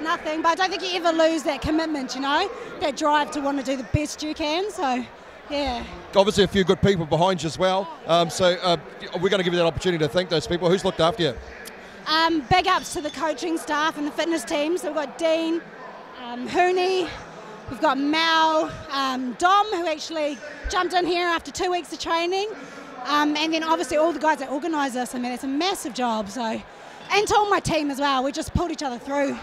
nothing. But I don't think you ever lose that commitment, you know, that drive to want to do the best you can, so yeah. Obviously a few good people behind you as well, so we're going to give you that opportunity to thank those people. Who's looked after you? Big ups to the coaching staff and the fitness teams. So we've got Dean, Hooney, we've got Mal, Dom, who actually jumped in here after 2 weeks of training, and then obviously all the guys that organise us. I mean, it's a massive job. So, and to all my team as well. We just pulled each other through.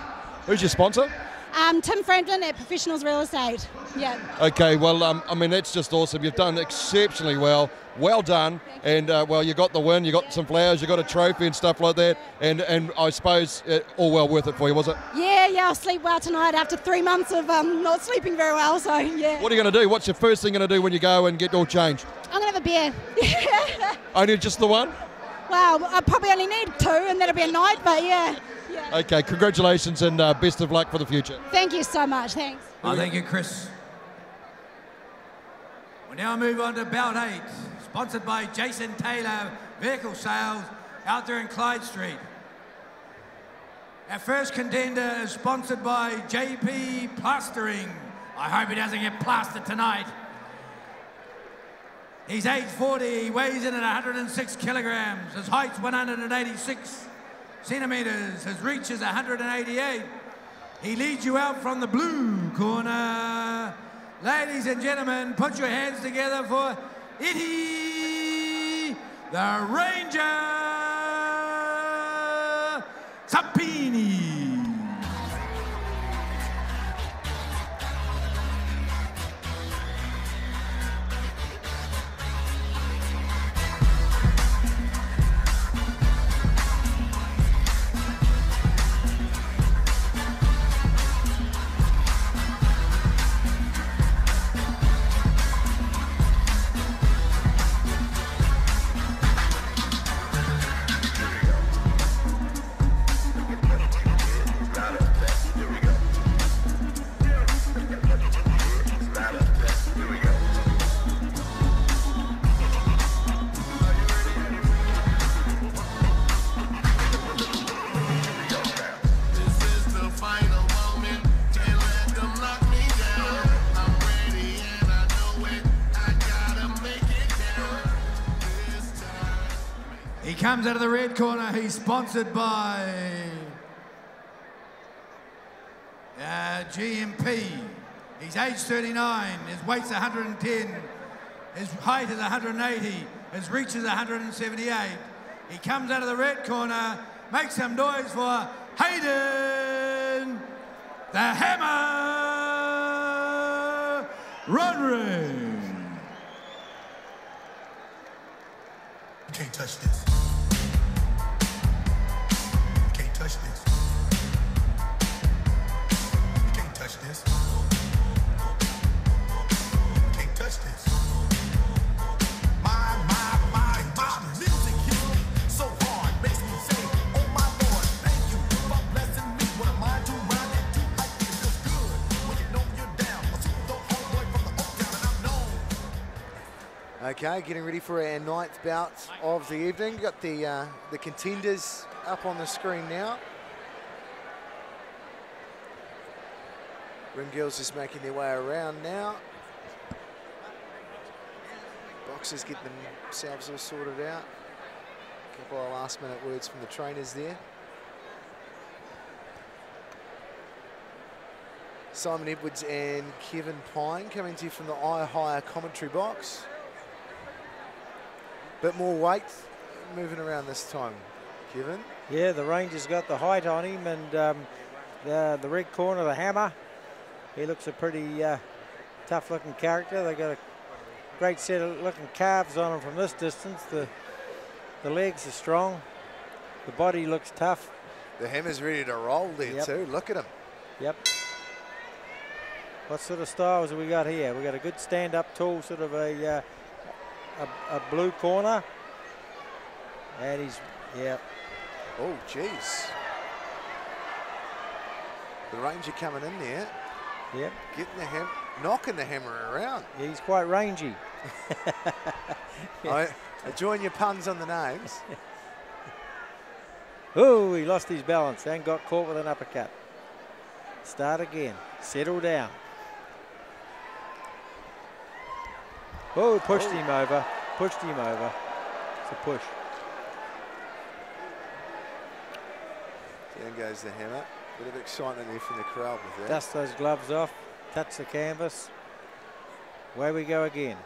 Who's your sponsor? Tim Franklin at Professionals Real Estate. Yeah. Okay, well, I mean, that's just awesome. You've done exceptionally well. Well done. And, well, you got the win, you got some flowers, you got a trophy and stuff like that. And I suppose all well worth it for you, was it? Yeah, I'll sleep well tonight after 3 months of not sleeping very well, so yeah. What are you going to do? What's your first thing going to do when you go and get all changed? I'm going to have a beer. Only just the one? Well, I probably only need 2 and that'll be a night, but yeah. Okay, congratulations and best of luck for the future. Thank you so much, thanks. Thank you, Chris. We now move on to Bout 8, sponsored by Jason Taylor Vehicle Sales out there in Clyde Street. Our first contender is sponsored by JP Plastering. I hope he doesn't get plastered tonight. He's age 40, he weighs in at 106 kilograms, his height's 186 centimeters, his reach is 188. He leads you out from the blue corner. Ladies and gentlemen, put your hands together for Itty, the Ranger Sapini. Comes out of the red corner, he's sponsored by GMP. He's age 39, his weight's 110, his height is 180, his reach is 178. He comes out of the red corner, makes some noise for Hayden, the Hammer, Rodri. You can't touch this. Touch this. You can't touch this. You can't touch this. My music hits me so hard, makes me say, oh my Lord, thank you for blessing me. What am I to ride and do like it feels good when you know you're down. A super homeboy from the Oak Town and I'm known. Okay, getting ready for our 9th bout of the evening. Got the contenders up on the screen now. Ring girls just making their way around now. Boxers getting themselves all sorted out. A couple of last minute words from the trainers there. Simon Edwards and Kevin Pine coming to you from the higher commentary box. Bit more weight moving around this time, Kevin. Yeah, the Ranger's got the height on him, and the red corner, the Hammer, he looks a pretty tough-looking character. They got a great set of looking calves on him from this distance. The legs are strong. The body looks tough. The Hammer's ready to roll there too. Look at him. Yep. What sort of styles have we got here? We got a good stand-up tall, sort of a blue corner, and he's Oh, jeez. The Ranger coming in there. Yep. Getting the knocking the Hammer around. Yeah, he's quite rangy. I join your puns on the names. Oh, he lost his balance and got caught with an uppercut. Start again. Settle down. Oh, pushed him over. Pushed him over. It's a push. Down goes the Hammer. Bit of excitement there from the crowd with that. Dust those gloves off. Touch the canvas. Away we go again.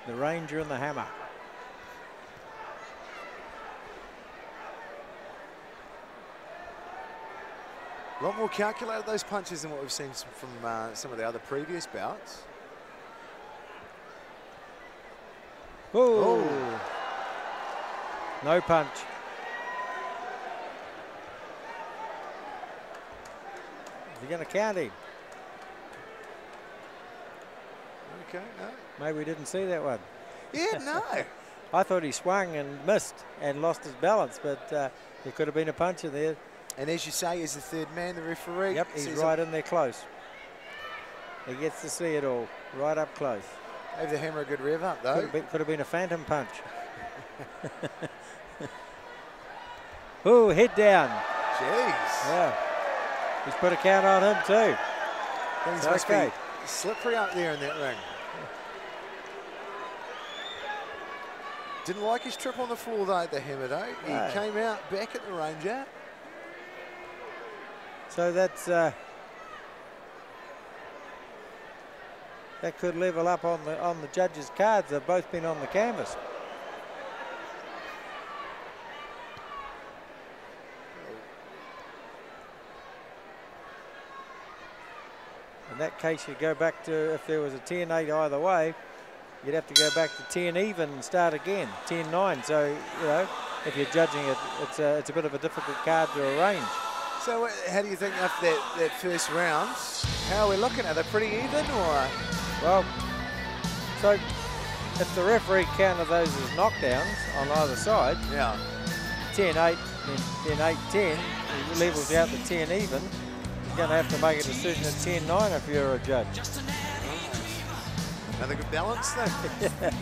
The Ranger and the Hammer. A lot more calculated, those punches, than what we've seen from some of the other previous bouts. Oh. No punch. Is he going to count him? Okay, no. Maybe we didn't see that one. Yeah, no. I thought he swung and missed and lost his balance, but there could have been a punch in there. And as you say, as the third man, the referee. Yep, he's right in there close. He gets to see it all, right up close. Gave the hammer a good rev up, though. Could have been a phantom punch. Ooh, head down. Jeez. Yeah. He's put a count on him too. Things must be slippery up there in that ring. Didn't like his trip on the floor though, the hammer though. He came out back at the Ranger. So that's that could level up on the judges' cards. They've both been on the canvas. In that case, you'd go back to, if there was a 10-8 either way, you'd have to go back to 10 even and start again, 10-9. So, you know, if you're judging it, it's a bit of a difficult card to arrange. So how do you think after that first round, how are we looking? Are they pretty even or? Well, so if the referee counted those as knockdowns on either side, 10-8, then 10-8-10, it levels out to 10 even. You're going to have to make a decision at 10-9 if you're a judge. Another good balance though,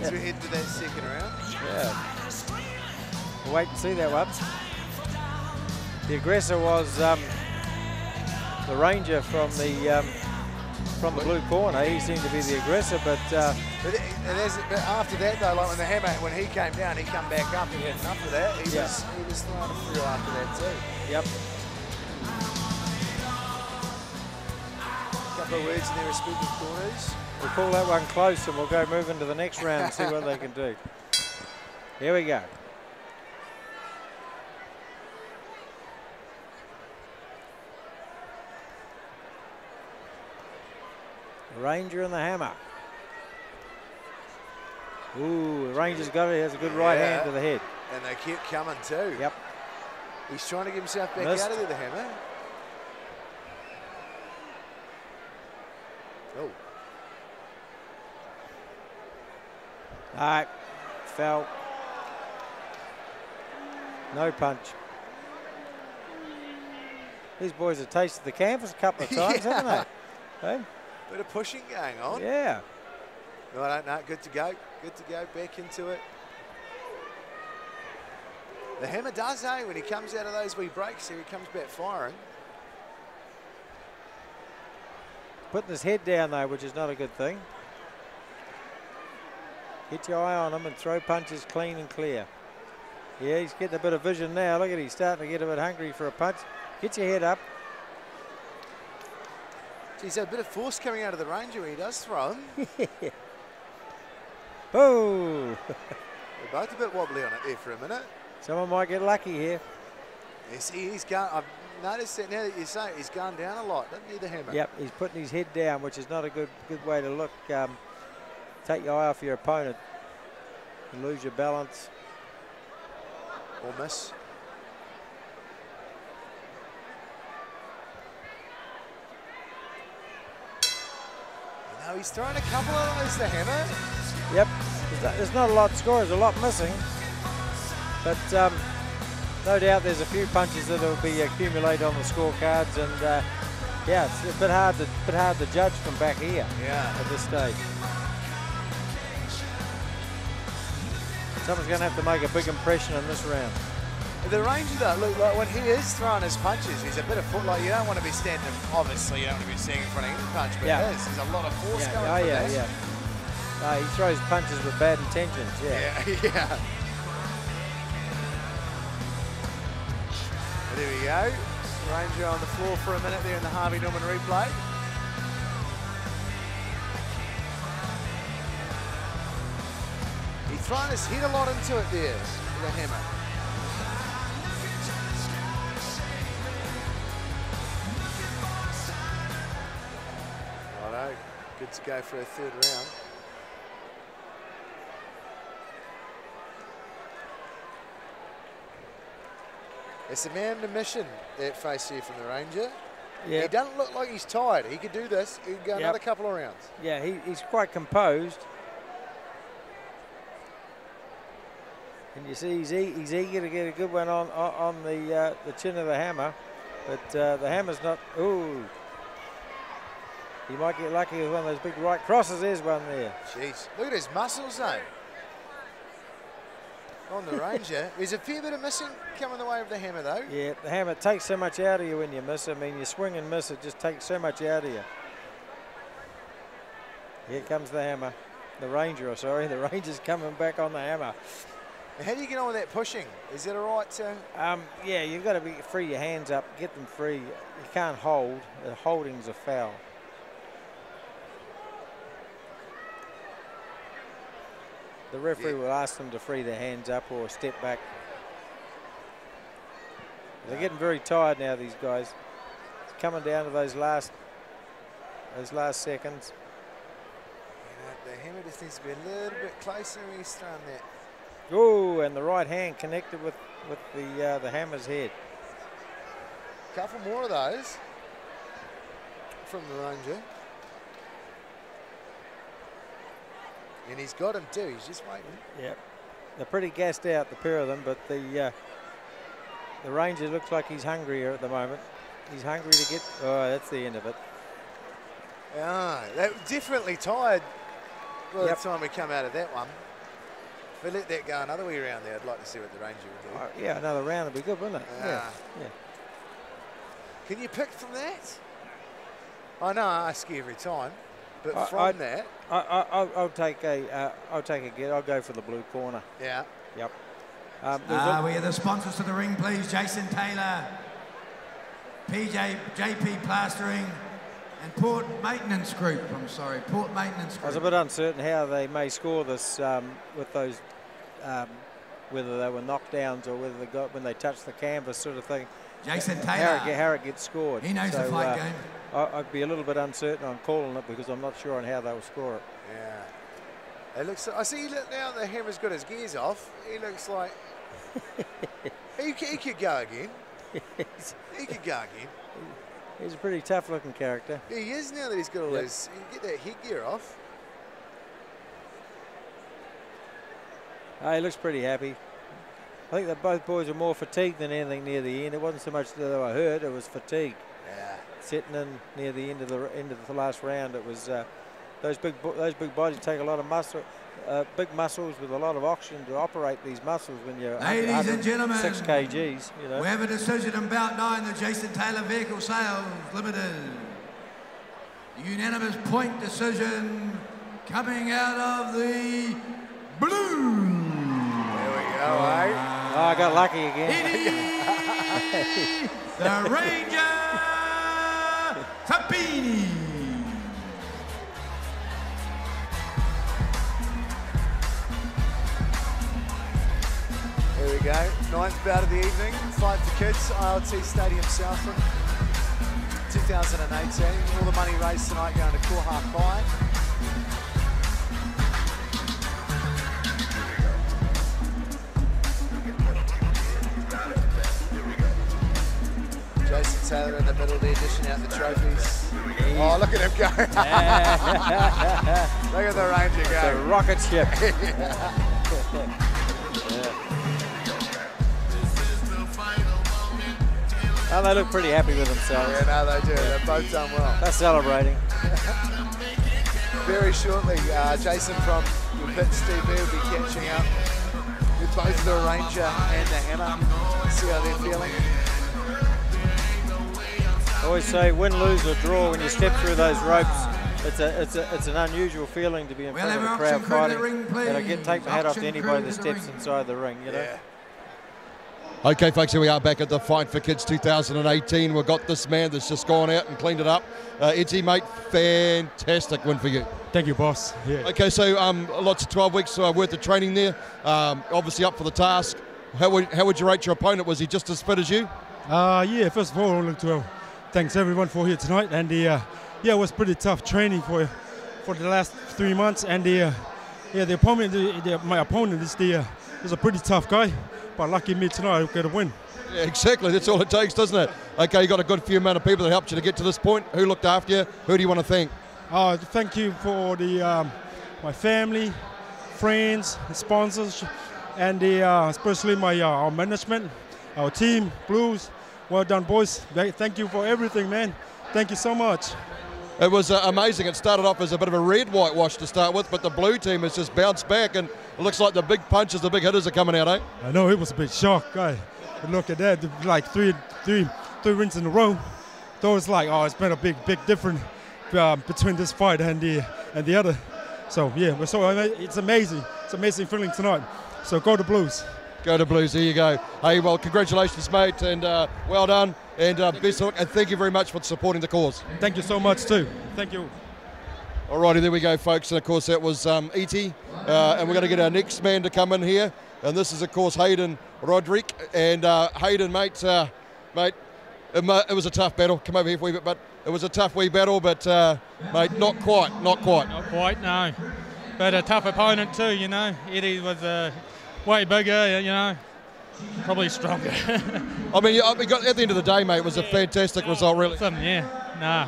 as we head to that second round. Yeah. We'll wait and see that one. The aggressor was the Ranger from the blue corner. He seemed to be the aggressor, but after that though, like when he came down, he come back up and had enough of that. He was throwing a frill after that too. Yep. Couple of words in their respective corners. We'll call that one close and we'll go move into the next round and see what they can do. Here we go. The Ranger and the hammer. Ooh, the Ranger's got it. He has a good right hand to the head. And they keep coming too. Yep. He's trying to get himself back Missed. out of there, the hammer. Oh. All right, fell. No punch. These boys have tasted the canvas a couple of times, haven't they? Hey? Bit of pushing going on. Yeah. No, I don't know. Good to go. Good to go. Back into it. The hammer does, when he comes out of those wee breaks, he comes back firing. Putting his head down though, which is not a good thing. Get your eye on him and throw punches clean and clear. Yeah, he's getting a bit of vision now. Look at him, starting to get a bit hungry for a punch. Get your head up. Geez, a bit of force coming out of the Ranger when he does throw him. Oh! They're both a bit wobbly on it there for a minute. Someone might get lucky here. Yes, he's gone. I've noticed that now that you say it, he's gone down a lot, doesn't he, the hammer? Yep, he's putting his head down, which is not a good way to look. Take your eye off your opponent. You lose your balance. Or miss. You know, he's throwing a couple of those, the hammer. Yep, there's not a lot to score, there's a lot missing. But no doubt there's a few punches that will be accumulated on the scorecards, and yeah, it's a bit hard to judge from back here at this stage. Someone's going to have to make a big impression in this round. The Ranger, though, look, like when he is throwing his punches, he's a bit of foot, like you don't want to be standing, obviously you don't want to be standing in front of any punch, but there's a lot of force going for that. No, he throws punches with bad intentions, yeah. There we go. Ranger on the floor for a minute there in the Harvey Norman replay. He's throwing his head a lot into it there, the hammer. Good to go for a third round. It's a man on a mission, that face here from the Ranger. Yeah. He doesn't look like he's tired. He could do this. He could go another couple of rounds. Yeah, he's quite composed. And you see he's eager to get a good one on the chin of the hammer. But the hammer's not, ooh. He might get lucky with one of those big right crosses. There's one there. Jeez, look at his muscles though. On the Ranger. There's a fair bit of missing coming the way of the hammer though. Yeah, the hammer takes so much out of you when you miss. I mean, you swing and miss, it just takes so much out of you. Here comes the hammer. The Ranger, sorry, the Ranger's coming back on the hammer. How do you get on with that pushing? Is it all right to... Yeah, you've got to free your hands up, get them free. You can't hold. The holding's a foul. The referee will ask them to free their hands up or step back. They're getting very tired now, these guys. It's coming down to those last seconds. The hammer just needs to be a little bit closer when he's throwing that. Oh, and the right hand connected with the hammer's head. Couple more of those from the Ranger. And he's got him too, he's just waiting. Yep. They're pretty gassed out, the pair of them, but the Ranger looks like he's hungrier at the moment. He's hungry to get, oh, that's the end of it. Ah, they're definitely tired by the time we come out of that one. If we let that go another way around there, I'd like to see what the Ranger would do. Yeah, another round would be good, wouldn't it? Yeah. Can you pick from that? I know I ask you every time, but from that, I'll take a get. I'll go for the blue corner. Yeah. Yep. We are the sponsors to the ring, please. Jason Taylor, JP Plastering, and Port Maintenance Group. I'm sorry, Port Maintenance Group. I was a bit uncertain how they may score this with those, whether they were knockdowns or whether they got when they touched the canvas, sort of thing. Jason Taylor. How it gets scored. He knows the fight game. I'd be a little bit uncertain on calling it because I'm not sure on how they'll score it. Yeah. It looks. I see now the hammer's got his gears off. He looks like he could go again. He could go again. He's a pretty tough-looking character. Yeah, he is now that he's got all his. You get that headgear off. He looks pretty happy. I think that both boys were more fatigued than anything near the end. It wasn't so much that they were hurt; it was fatigue. Yeah. Sitting in near the end of the last round, it was those big bodies take a lot of muscle, big muscles with a lot of oxygen to operate these muscles when you're Ladies and gentlemen, 6 kgs. You know. We have a decision in Bout 9, the Jason Taylor Vehicle Sales Limited. Unanimous point decision coming out of the blue. There we go, eh? Oh, I got lucky again. The Ranger Tapini. Here we go. 9th bout of the evening. Fight for Kidz, ILT Stadium Southland, 2018. All the money raised tonight going to Koha Kai. Jason Taylor in the middle there, dishing out the trophies. Oh, look at him go. Look at the Ranger go. It's a rocket ship. Oh, they look pretty happy with themselves. Yeah, no, they do. They've both done well. They're celebrating. Very shortly, Jason from the Kidz TV will be catching up with both the Ranger and the Hammer. See how they're feeling. I always say win, lose or draw when you step through those ropes. It's an unusual feeling to be in front of a crowd fighting. And I take my hat off to anybody that steps inside the ring, you know. Yeah. Okay, folks, here we are back at the Fight for Kidz 2018. We've got this man that's just gone out and cleaned it up. Edsy, mate, fantastic win for you. Thank you, boss. Yeah. Okay, so lots of 12 weeks worth of training there. Obviously up for the task. How would you rate your opponent? Was he just as fit as you? Yeah, first of all, thanks everyone for here tonight. And it was pretty tough training for for the last 3 months, and the opponent, my opponent is a pretty tough guy, but lucky me tonight, I get a win. Yeah, exactly. That's all it takes, doesn't it? Okay, you got a good few amount of people that helped you to get to this point. Who looked after you? Who do you want to thank? Thank you for my family, friends, sponsors, and especially our management, our team, Blues. Well done, boys. Thank you for everything, man. Thank you so much. It was amazing. It started off as a bit of a red whitewash to start with, but the blue team has just bounced back, and it looks like the big punches, the big hitters are coming out, eh? I know, it was a big shock, guy. Look at that, like three wins in a row. So it's like, it's been a big difference between this fight and the other. So yeah, it's amazing. It's amazing feeling tonight. So go to Blues. Go to Blues, there you go. Hey, well, congratulations, mate, and well done, and best of luck, and thank you very much for supporting the cause. Thank you so much too. Thank you. Alrighty, there we go, folks, and of course that was E.T., and we're going to get our next man to come in here, and this is, of course, Hayden Roderick, and Hayden, mate, it was a tough battle. Come over here for a wee bit, but it was a tough wee battle, but, mate, not quite. Not quite, no. But a tough opponent too, you know. Eddie was way bigger, you know, probably stronger. I mean, at the end of the day, mate, it was a fantastic result, really. Awesome, yeah. Nah,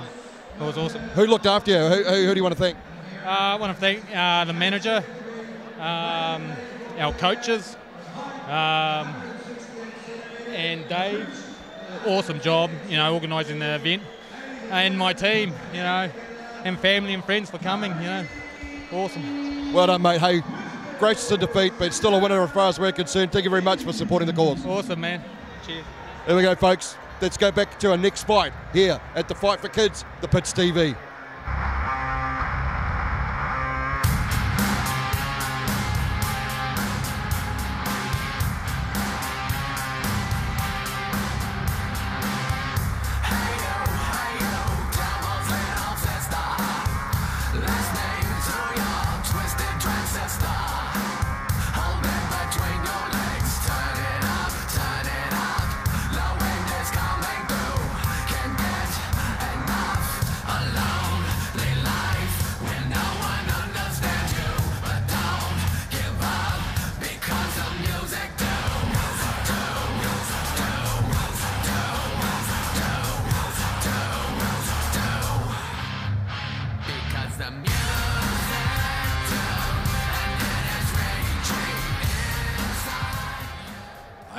it was awesome. Who looked after you? Who do you want to thank? I want to thank the manager, our coaches, and Dave. Awesome job, you know, organising the event. And my team, you know, and family and friends for coming, you know. Awesome. Well done, mate. Hey, gracious in defeat, but still a winner as far as we're concerned. Thank you very much for supporting the cause. Awesome, man. Cheers. There we go, folks. Let's go back to our next fight here at the Fight for Kids, the Pitch TV.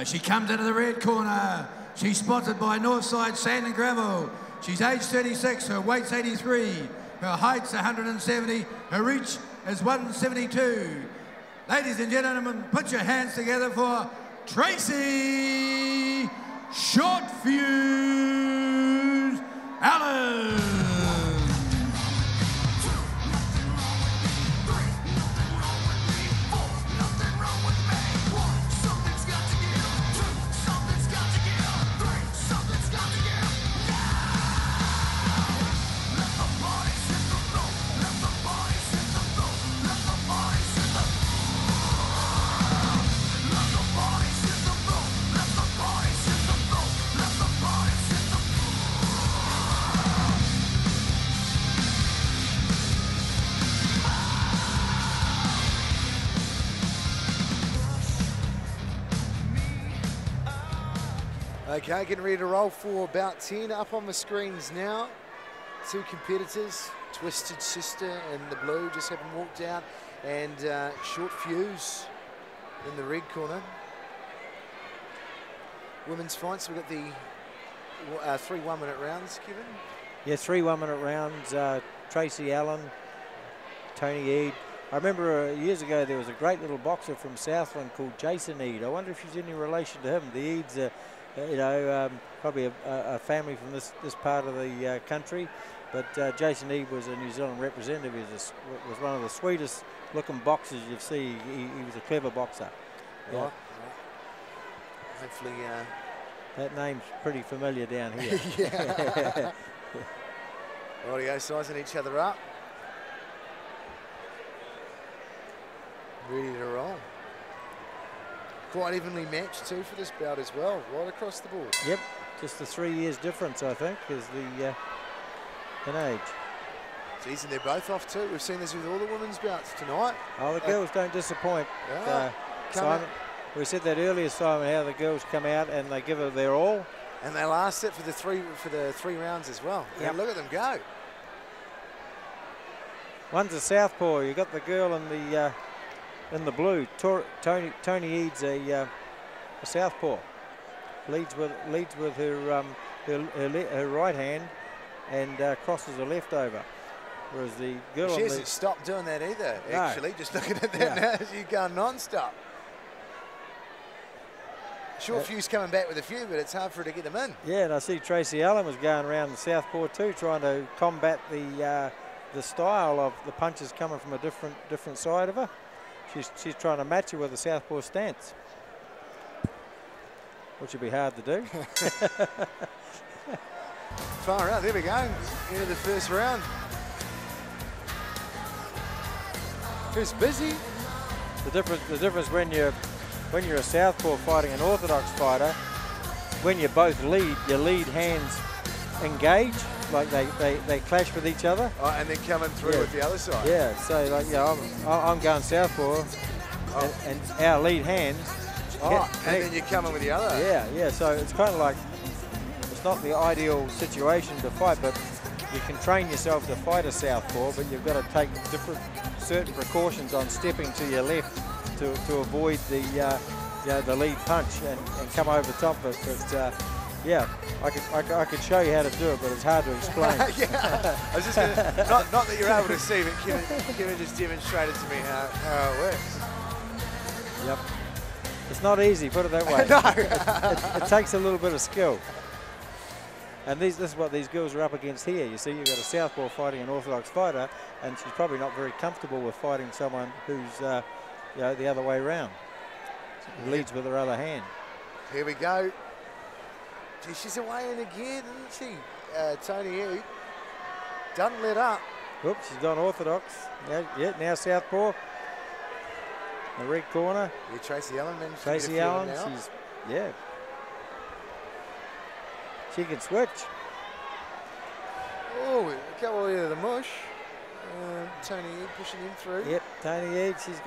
She comes into the red corner. She's sponsored by Northside Sand and Gravel. She's age 36, her weight's 83, her height's 170, her reach is 172. Ladies and gentlemen, put your hands together for Tracy Shortfuse Allen. Okay, getting ready to roll for Bout 10. Up on the screens now, two competitors, Twisted Sister in the blue, just having walked out, and Short Fuse in the red corner. Women's fights, we've got the 3 1-minute rounds, Kevin. Yeah, 3 1-minute rounds. Tracy Allen, Tony Eade. I remember years ago there was a great little boxer from Southland called Jason Eade. I wonder if she's any relation to him. The Eades are, probably a family from this part of the country. But Jason Eade was a New Zealand representative. He was one of the sweetest looking boxers you see. He was a clever boxer. Yeah. Right. Hopefully. That name's pretty familiar down here. Yeah. Rightio, sizing each other up. Ready to roll. Quite evenly matched too for this bout as well, right across the board. Yep, just the 3 years difference, I think, is the in age. Geez, and they're both off too. We've seen this with all the women's bouts tonight. Oh, the girls don't disappoint. Yeah. Simon, we said that earlier, Simon, how the girls come out and they give it their all. And they last it for the three rounds as well. Yep. And look at them go. One's a southpaw. You got the girl in the blue. Tony Eads, a southpaw. Leads with her right hand and crosses her left over. Whereas the girl She hasn't stopped doing that either, actually. No. Just looking at that now, she's going non-stop. Short fuse coming back with a few, but it's hard for her to get them in. Yeah, and I see Tracy Allen was going around the southpaw too, trying to combat the style of the punches coming from a different side of her. She's trying to match her with a southpaw stance, which would be hard to do. Far out, there we go, into the first round. Who's busy? The difference when you're a southpaw fighting an orthodox fighter, when you both lead, your lead hands engage, like they clash with each other. Oh, and then coming through with the other side. Yeah, so like I'm going southpaw, and our lead hands. Oh, and then you're coming with the other. Yeah. So it's kind of like, it's not the ideal situation to fight, but you can train yourself to fight a southpaw, but you've got to take certain precautions on stepping to your left to avoid the lead punch and come over top of it. But yeah, I could show you how to do it, but it's hard to explain. Yeah, I was just gonna, not that you're able to see, but Kevin just demonstrated to me how it works. Yep. It's not easy, put it that way. No. It takes a little bit of skill. And this is what these girls are up against here. You see, you've got a southpaw fighting an orthodox fighter, and she's probably not very comfortable with fighting someone who's the other way around. She leads with her other hand. Here we go. Gee, she's away in again, isn't she? Tony E. Doesn't let up. Oops, she's gone orthodox. Yeah, now southpaw. The red corner. Yeah, Tracy Allen managed Tracy to get a Allen, now. yeah. She can switch. Oh, a couple of the mush. Tony E pushing him through. Yep, Tony E, she's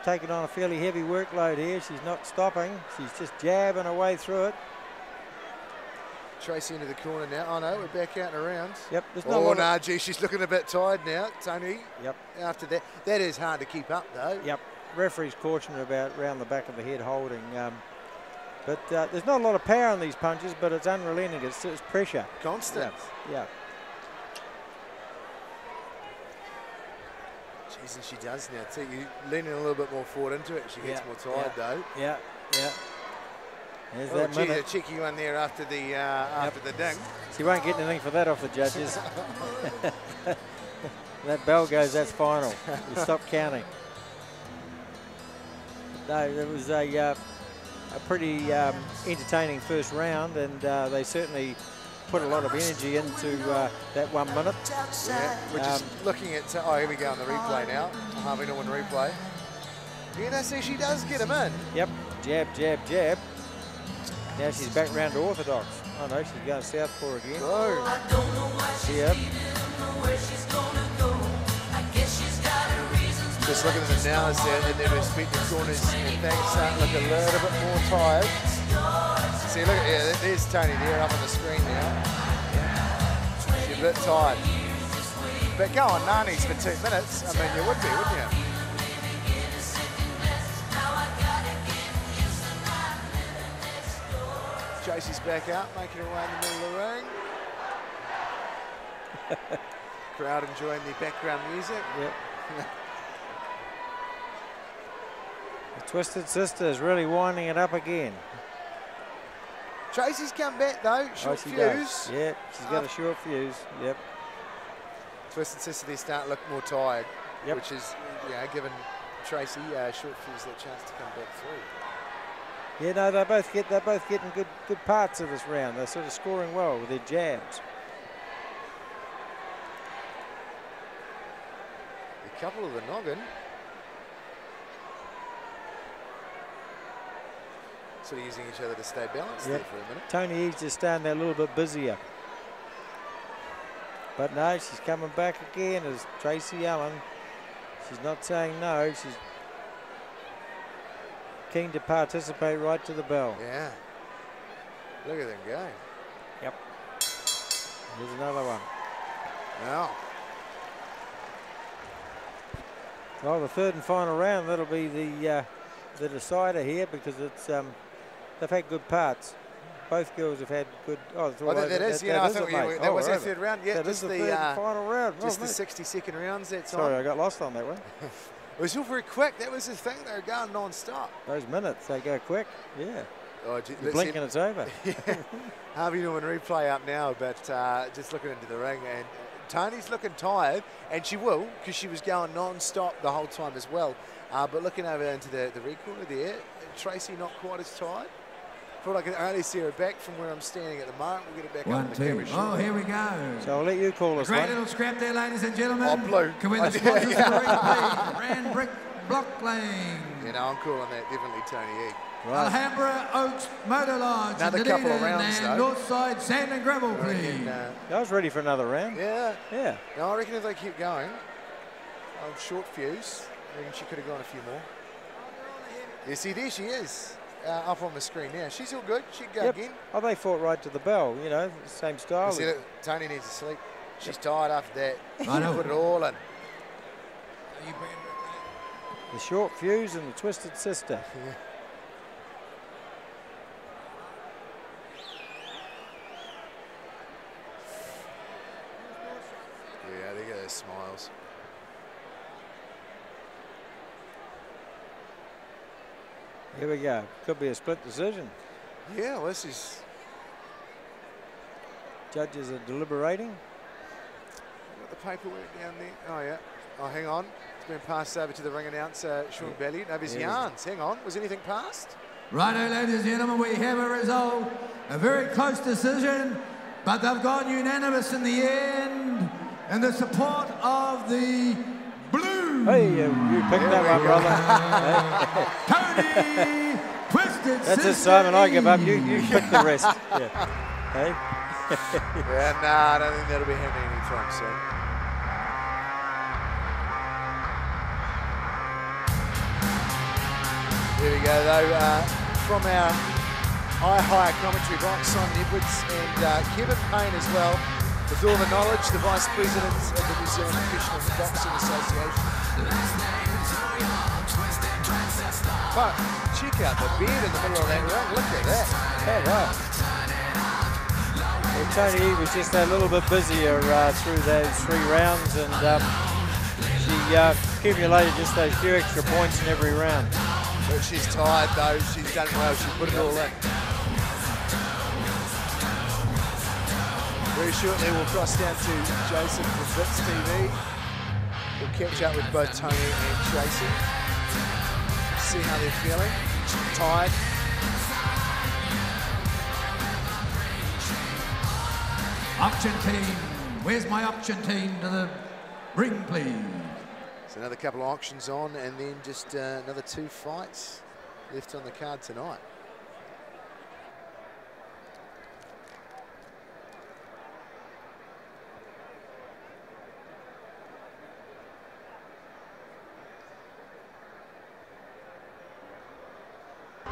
taking on a fairly heavy workload here. She's not stopping. She's just jabbing her way through it. Tracy into the corner now. Oh no, we're back out and around. Yep. Oh no, gee, she's looking a bit tired now, Tony. Yep. After that, that is hard to keep up though. Yep. Referee's cautioned about round the back of the head holding. But there's not a lot of power in these punches, but it's unrelenting. It's pressure. Constant. Yeah. Jeez, and she does now too. You leaning a little bit more forward into it. She gets more tired though. Yeah. There's Oh, that gee, a minute. cheeky one there after the ding. She won't get anything for that off the judges. That bell goes, that's final. You stop counting. No, it was a pretty entertaining first round, and they certainly put a lot of energy into that 1 minute. Yeah, we're just looking at, oh, here we go on the replay now. Harvey Norman replay. You know, see, she does get him in. Yep, jab, jab, jab. Now she's back round to orthodox. Oh no, she's going southpaw again. Yep. Just looking at the now there in their respective corners, and things start to look a little bit more tired. See, look at there's Tony there up on the screen now. She's a bit tired. But go on nannies for 2 minutes. I mean, you would be, wouldn't you? Tracy's back out, making her way in the middle of the ring. Crowd enjoying the background music. Yep. The Twisted Sisters really winding it up again. Tracy's come back though, short she fuse. does. Yep, she's got a short fuse. Yep. Twisted Sister, they start to look more tired, yep. Which is, given Tracy short fuse that chance to come back through. Yeah, no, they're both getting good parts of this round. They're sort of scoring well with their jabs. A couple of the noggin. Sort of using each other to stay balanced there for a minute. Tony E's just standing there a little bit busier. But no, she's coming back again as Tracy Allen. She's not saying no. She's keen to participate right to the bell. Yeah. Look at them go. Yep. Here's another one. Wow. Well, the third and final round, that'll be the decider here, because it's they've had good parts. Both girls have had good. Oh, that is. You know, I thought that was our third round. Yeah, that just is the the third and final round. Just Oh, the mate. 60-second rounds. That's Sorry, I got lost on that one. It was all very quick. That was the thing. They were going non-stop. Those minutes, they go quick. Yeah. Oh, You blink and it's over. Yeah. Harvey doing replay up now, but just looking into the ring, and Tony's looking tired, and she will, because she was going non-stop the whole time as well. But looking over into the red corner there, Tracy not quite as tired. Thought I could only see her back from where I'm standing at the moment. We'll get it back up on the camera. Oh, here we go. So I'll let you call us Great one. little scrap there, ladies and gentlemen. Oh, blue. Can win the sponsors of the replay. Brand Brick Blockling. You know, I'm calling that definitely Tony E. Alhambra Oaks Motor Lodge. Another couple of rounds, and though. Northside Sand and Gravel, please. I was ready for another round. Yeah. Yeah. No, I reckon if they keep going, short fuse, I reckon she could have gone a few more. You see, there she is, up on the screen now. She's all good. She can go again. Oh, they fought right to the bell, you know, same style. See, look, Tony needs to sleep. She's tired after that. I know. Put it all in. The short fuse and the twisted sister. Yeah, they get those smiles. Here we go. Could be a split decision. Yeah, well, this is... Judges are deliberating. Got the paperwork down there. Oh, yeah. Oh, hang on. It's been passed over to the ring announcer, Sean Belly. No, there's yarns. Hang on. Was anything passed? Righto, ladies and gentlemen, we have a result. A very close decision, but they've gone unanimous in the end. And the support of the blue. Hey, you picked that one, brother. Tony Twisted That's Sister it, Simon. I give up. You pick the rest. Yeah. Hey. Yeah, nah, I don't think that'll be happening anytime soon. There we go, though, from our high commentary box, Simon Edwards and Kevin Payne as well, with all the knowledge, the Vice President of the New Zealand Professional Boxing Association. But check out the beard in the middle of that ring, look at that. Oh, wow. Well, Tony was just a little bit busier through those 3 rounds, and she accumulated just those few extra points in every round. But she's tired though, she's done well, she put it all in. Very shortly we'll cross down to Jason from Bits TV. We'll catch up with both Tony and Tracy. See how they're feeling. Tired. Auction team. Where's my auction team to the ring, please? So another couple of auctions on, and then just another 2 fights left on the card tonight.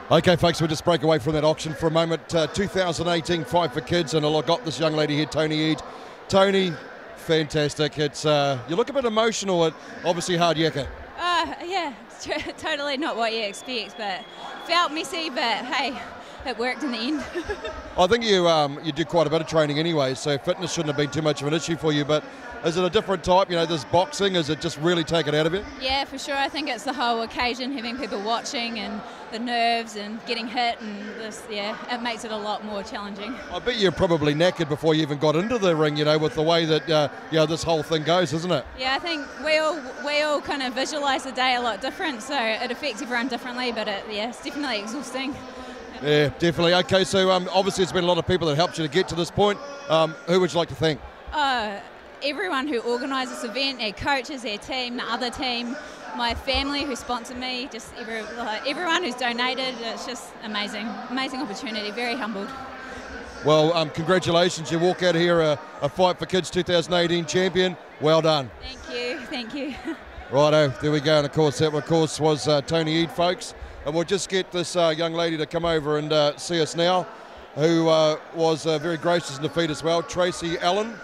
Okay, folks, we'll just break away from that auction for a moment. 2018 Fight for Kids, and I got this young lady here, Tony Eade. Tony, fantastic. It's you look a bit emotional, and obviously hard yakka. Yeah, totally not what you expect, but felt messy, but hey, it worked in the end. I think you do quite a bit of training anyway, so fitness shouldn't have been too much of an issue for you, but is it a different type, you know, this boxing, is it just really take it out of you? Yeah, for sure. I think it's the whole occasion, having people watching and the nerves and getting hit and this, yeah, it makes it a lot more challenging. I bet you're probably knackered before you even got into the ring, you know, with the way that, you know, this whole thing goes, isn't it? Yeah, I think we all kind of visualise the day a lot different, so it affects everyone differently, but it's definitely exhausting. Yeah, definitely. Okay, so obviously there's been a lot of people that helped you to get to this point. Who would you like to thank? Everyone who organised this event, our coaches, our team, the other team, my family who sponsored me, just everyone who's donated. It's just amazing opportunity, very humbled. Well, congratulations. You walk out here a Fight for Kids 2018 champion. Well done. Thank you, thank you. Righto, there we go. And of course, that was Tony Eade, folks. And we'll just get this young lady to come over and see us now, who was very gracious in defeat as well. Tracy Allen,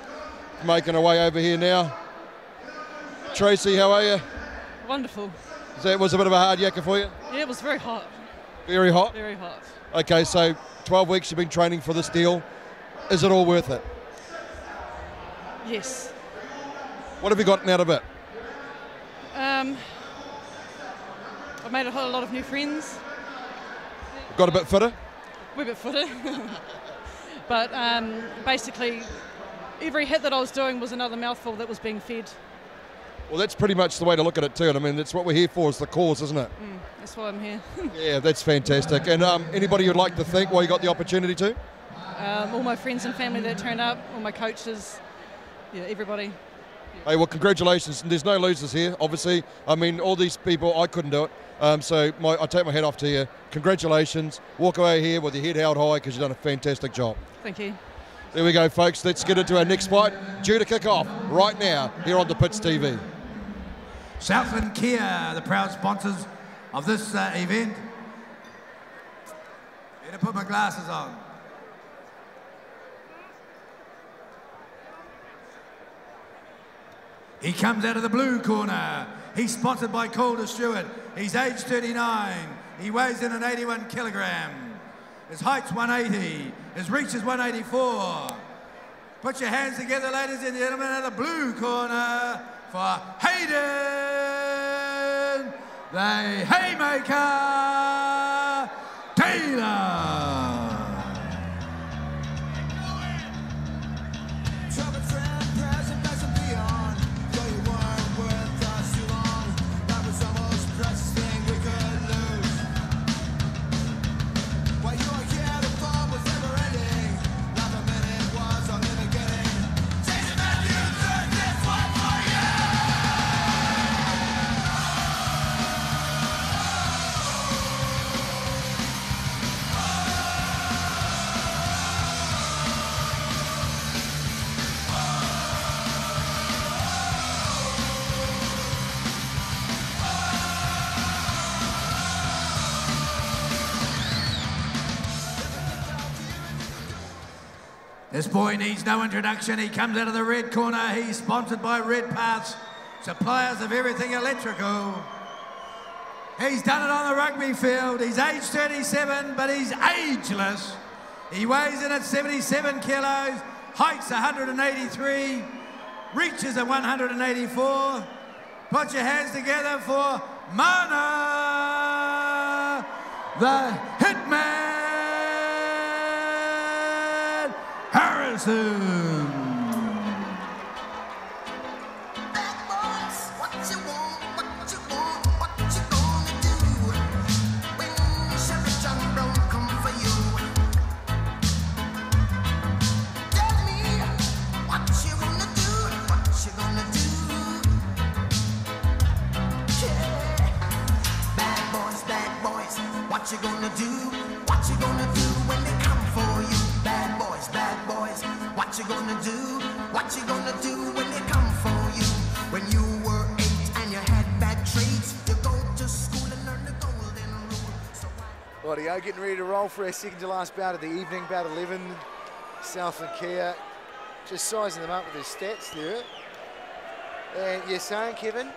making her way over here now. Tracy, how are you? Wonderful. Was a bit of a hard yakka for you? Yeah, it was very hot. Very hot? Very hot. Okay, so 12 weeks you've been training for this deal. Is it all worth it? Yes. What have you gotten out of it? I've made a whole lot of new friends. Got a bit fitter? We're a bit fitter. But basically, every hit that I was doing was another mouthful that was being fed. Well, that's pretty much the way to look at it too. And I mean, that's what we're here for, is the cause, isn't it? That's why I'm here. Yeah, that's fantastic. And anybody you'd like to thank while you got the opportunity to? All my friends and family that turned up, all my coaches, yeah, everybody. Hey, well, congratulations. And there's no losers here, obviously. I mean, all these people, I couldn't do it. So I take my hat off to you. Congratulations. Walk away here with your head held high because you've done a fantastic job. Thank you. There we go, folks. Let's get into our next fight. Due to kick off right now here on the Pits TV. Southland Kia, the proud sponsors of this event. Better put my glasses on. He comes out of the blue corner. He's sponsored by Calder Stewart. He's age 39. He weighs in an 81 kilogram. His height's 180. His reach is 184. Put your hands together, ladies and gentlemen, out of the blue corner for Hayden, the Haymaker Taylor. This boy needs no introduction. He comes out of the red corner. He's sponsored by Red Parts, suppliers of everything electrical. He's done it on the rugby field. He's age 37, but he's ageless. He weighs in at 77 kilos, height's 183, reaches at 184. Put your hands together for Mana, the Hitman Harrison. What you gonna do? What you gonna do when they come for you? Bad boys, what you gonna do? What you gonna do when they come for you? When you were 8 and you had bad traits, you go to school and learn the golden rule. So Rightio, getting ready to roll for our second to last bout of the evening, bout 11. Southland Kia, just sizing them up with his stats there. And you're saying, Kevin,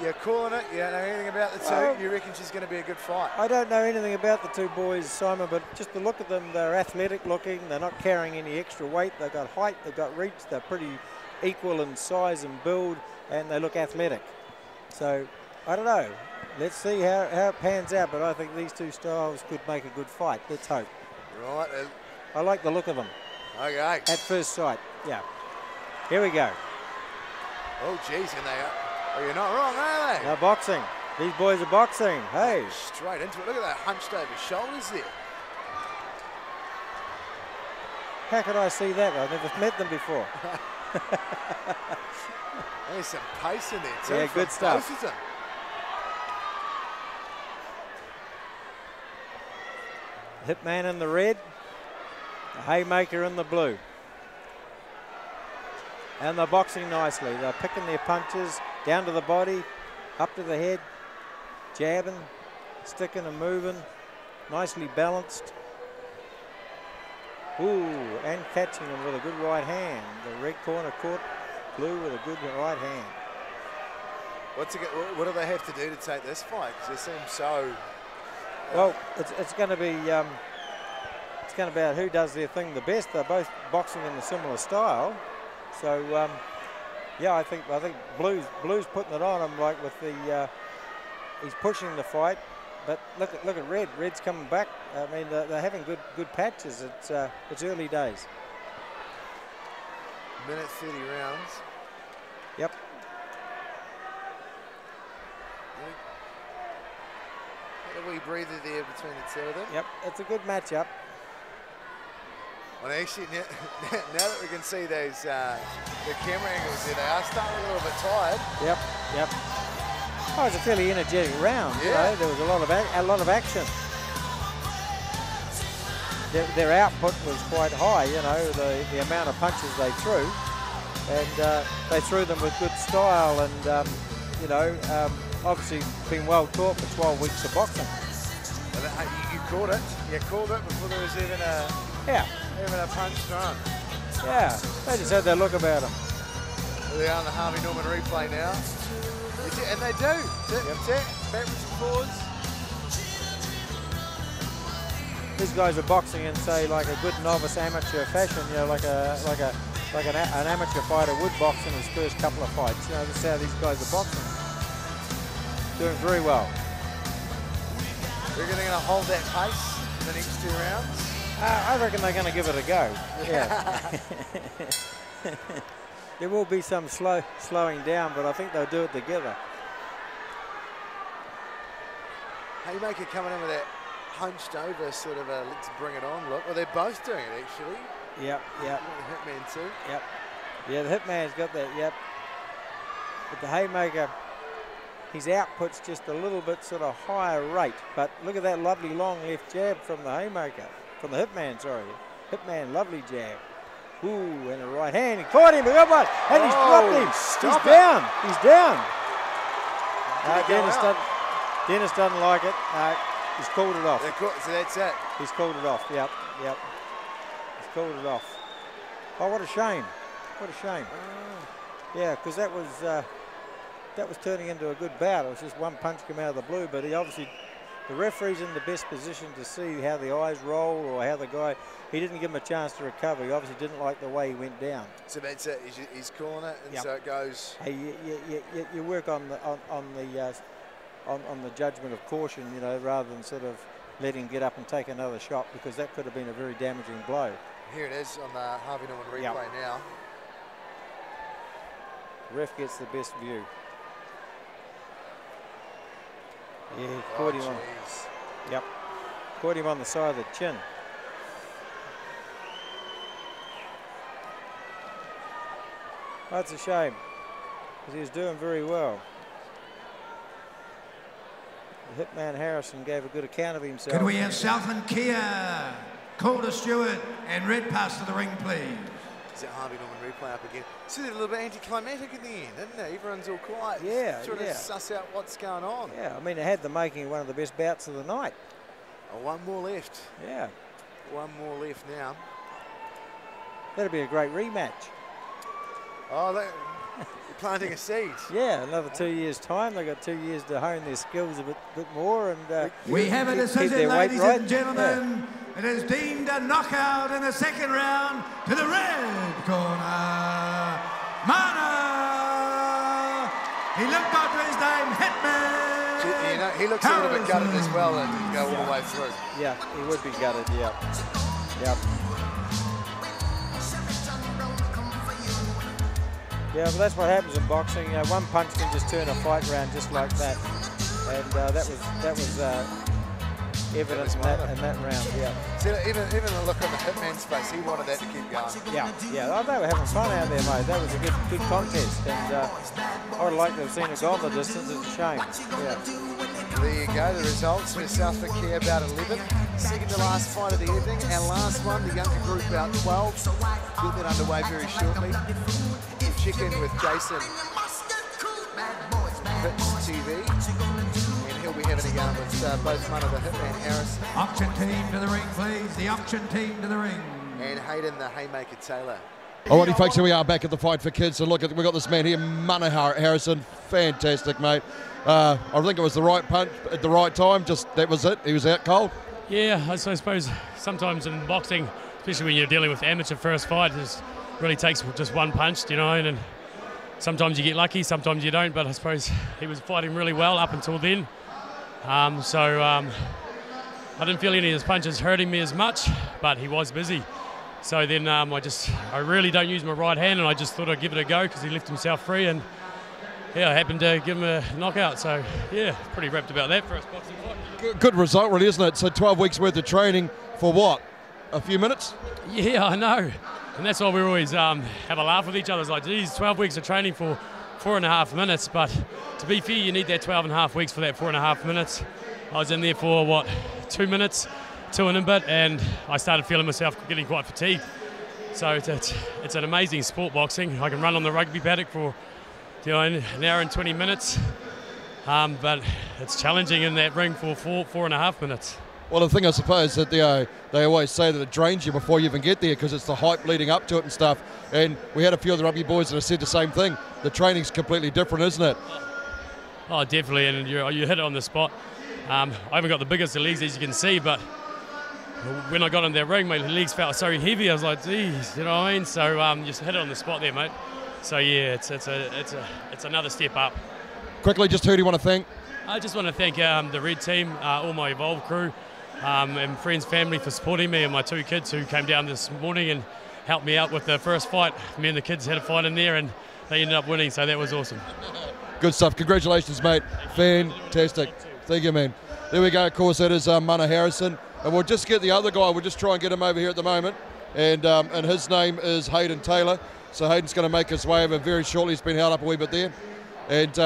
you're calling it, you don't know anything about the two, Well, you reckon she's going to be a good fight? I don't know anything about the two boys, Simon, but just to look at them, they're athletic looking, they're not carrying any extra weight, they've got height, they've got reach, they're pretty equal in size and build, and they look athletic. So, I don't know. Let's see how it pans out, but I think these two styles could make a good fight. Let's hope. Right. I like the look of them. Okay. At first sight, yeah. Here we go. Oh, geez, and they are. Oh, you're not wrong, are they? Now boxing. These boys are boxing. Hey. Straight into it. Look at that hunched over shoulders there. How could I see that? I've never met them before. There's some pace in there too. Yeah, good stuff. Both of them. Hitman in the red. The haymaker in the blue. And they're boxing nicely. They're picking their punches down to the body, up to the head, jabbing, sticking and moving. Nicely balanced. Ooh, and catching him with a good right hand. The red corner caught blue with a good right hand. What do they have to do to take this fight? Because they seem so... Well, it's going to be about who does their thing the best. They're both boxing in a similar style. So, yeah, I think Blue's putting it on him, like with the... he's pushing the fight. But look at Red. Red's coming back. I mean, they're having good patches. It's early days. Minute 30 rounds. Yep. A wee breather there between the two of them. Yep, it's a good matchup. Well, actually, now that we can see those the camera angles there, they are starting a little bit tired. Yep, yep. Oh, it's a fairly energetic round. Yeah. You know, there was a lot of action. Their output was quite high. You know, the amount of punches they threw, and they threw them with good style, and you know, obviously been well taught for 12 weeks of boxing. You caught it. You called it before there was even a punch thrown. Yeah, they just had their look about them. They are on the Harvey Norman replay now. And they do. Tip, backwards and forwards. These guys are boxing in, say, like a good novice amateur fashion, you know, like an amateur fighter would box in his first couple of fights. You know, this is how these guys are boxing. Doing very well. We're going to hold that pace in the next 2 rounds. I reckon they're going to give it a go. Yeah. There will be some slowing down, but I think they'll do it together. Haymaker coming in with that hunched over sort of a let's bring it on look. Well, they're both doing it actually. Yep, yep. The Hitman too. Yep. Yeah, the Hitman's got that, yep. But the Haymaker, his output's just a little bit sort of higher rate. But look at that lovely long left jab from the Haymaker. From the Hitman, sorry. Hitman, lovely jab. Ooh, and a right hand. He caught him, a good one. And he's dropped him. He's down. He's down. Dennis doesn't like it. He's called it off. So that's it. He's called it off. Yep, yep. He's called it off. Oh, what a shame. What a shame. Yeah, because that was turning into a good bout. It was just one punch come out of the blue, but he obviously, the referee's in the best position to see how the eyes roll or how the guy, he didn't give him a chance to recover. He obviously didn't like the way he went down. So that's it. He's calling it, and yep. so it goes. Hey, you work on the judgment of caution, you know, rather than sort of letting him get up and take another shot, because that could have been a very damaging blow. Here it is on the Harvey Norman replay now. Ref gets the best view. Yeah, he caught him on. Yep, caught him on the side of the chin. That's a shame, because he was doing very well. The Hitman Harrison gave a good account of himself. Could we have Southland Kia, Calder Stewart, and Red pass to the ring, please? Is that Harvey Norman replay up again? So they're a little bit anticlimactic in the end, isn't it? Everyone's all quiet. Yeah, trying to suss out what's going on. Yeah, I mean, it had the making of one of the best bouts of the night. Oh, one more left. Yeah. One more left now. That'd be a great rematch. Oh, you're planting a seed. Yeah, another 2 years' time. They've got 2 years to hone their skills a bit more. And we have a decision, ladies and gentlemen. Yeah. It is deemed a knockout in the second round to the red corner. Mana! He looked after his name, Hitman. You know, he looks a little bit gutted as well and go all the way through. Yeah, he would be gutted, yeah. Yep. Yeah, but that's what happens in boxing. One punch can just turn a fight round just like that, and that was evident in that round. Yeah. So even the look on the Hitman's face, he wanted that to keep going. Yeah. Oh, they were having fun out there, mate. That was a good contest, and I would like to have seen it go on the distance. It's a shame. Yeah. There you go, the results for Southland Care about 11. Second to last fight of the evening. Our last one, the younger group about 12. We'll get underway very shortly. We'll check in with Jason Fitz TV. And he'll be having a yarn with both Mana the Hitman Harris. Auction team to the ring, please. The auction team to the ring. And Hayden the Haymaker Taylor. Alrighty, folks, here we are back at the fight for Kidz. And look, we've got this man here, Mana Harrison. Fantastic, mate. I think it was the right punch at the right time. Just that was it. He was out cold. Yeah, I suppose sometimes in boxing, especially when you're dealing with amateur first fight, it really takes just one punch, you know, and sometimes you get lucky, sometimes you don't, but I suppose he was fighting really well up until then. I didn't feel any of his punches hurting me as much, but he was busy. So then I really don't use my right hand, and I just thought I'd give it a go because he left himself free, and yeah, I happened to give him a knockout. So yeah, pretty rapt about that for us boxing fight. Good result, really, isn't it? So 12 weeks worth of training for what? A few minutes? Yeah, I know. And that's why we always have a laugh with each other. It's like, geez, 12 weeks of training for 4.5 minutes. But to be fair, you need that 12.5 weeks for that 4.5 minutes. I was in there for, 2 minutes, 2 and a bit, and I started feeling myself getting quite fatigued. So it's an amazing sport, boxing. I can run on the rugby paddock for an hour and 20 minutes. But it's challenging in that ring for 4.5 minutes. Well, the thing I suppose that they always say that it drains you before you even get there because it's the hype leading up to it and stuff. And we had a few of the rugby boys that have said the same thing. The training's completely different, isn't it? Oh, definitely, and you hit it on the spot. I haven't got the biggest of legs, as you can see, but when I got in that ring, my legs felt so heavy. I was like, geez, you know what I mean? So just hit it on the spot there, mate. So yeah, it's another step up. Quickly, just who do you want to thank? I just want to thank the Red Team, all my Evolve crew, and friends, family for supporting me, and my 2 kids who came down this morning and helped me out with the first fight. Me and the kids had a fight in there, and they ended up winning, so that was awesome. Good stuff. Congratulations, mate. Fantastic. Thank you, man. There we go. Of course, that is Mana Harrison. And we'll just get the other guy. We'll just try and get him over here at the moment. And his name is Hayden Taylor. So Hayden's going to make his way over very shortly. He's been held up a wee bit there. And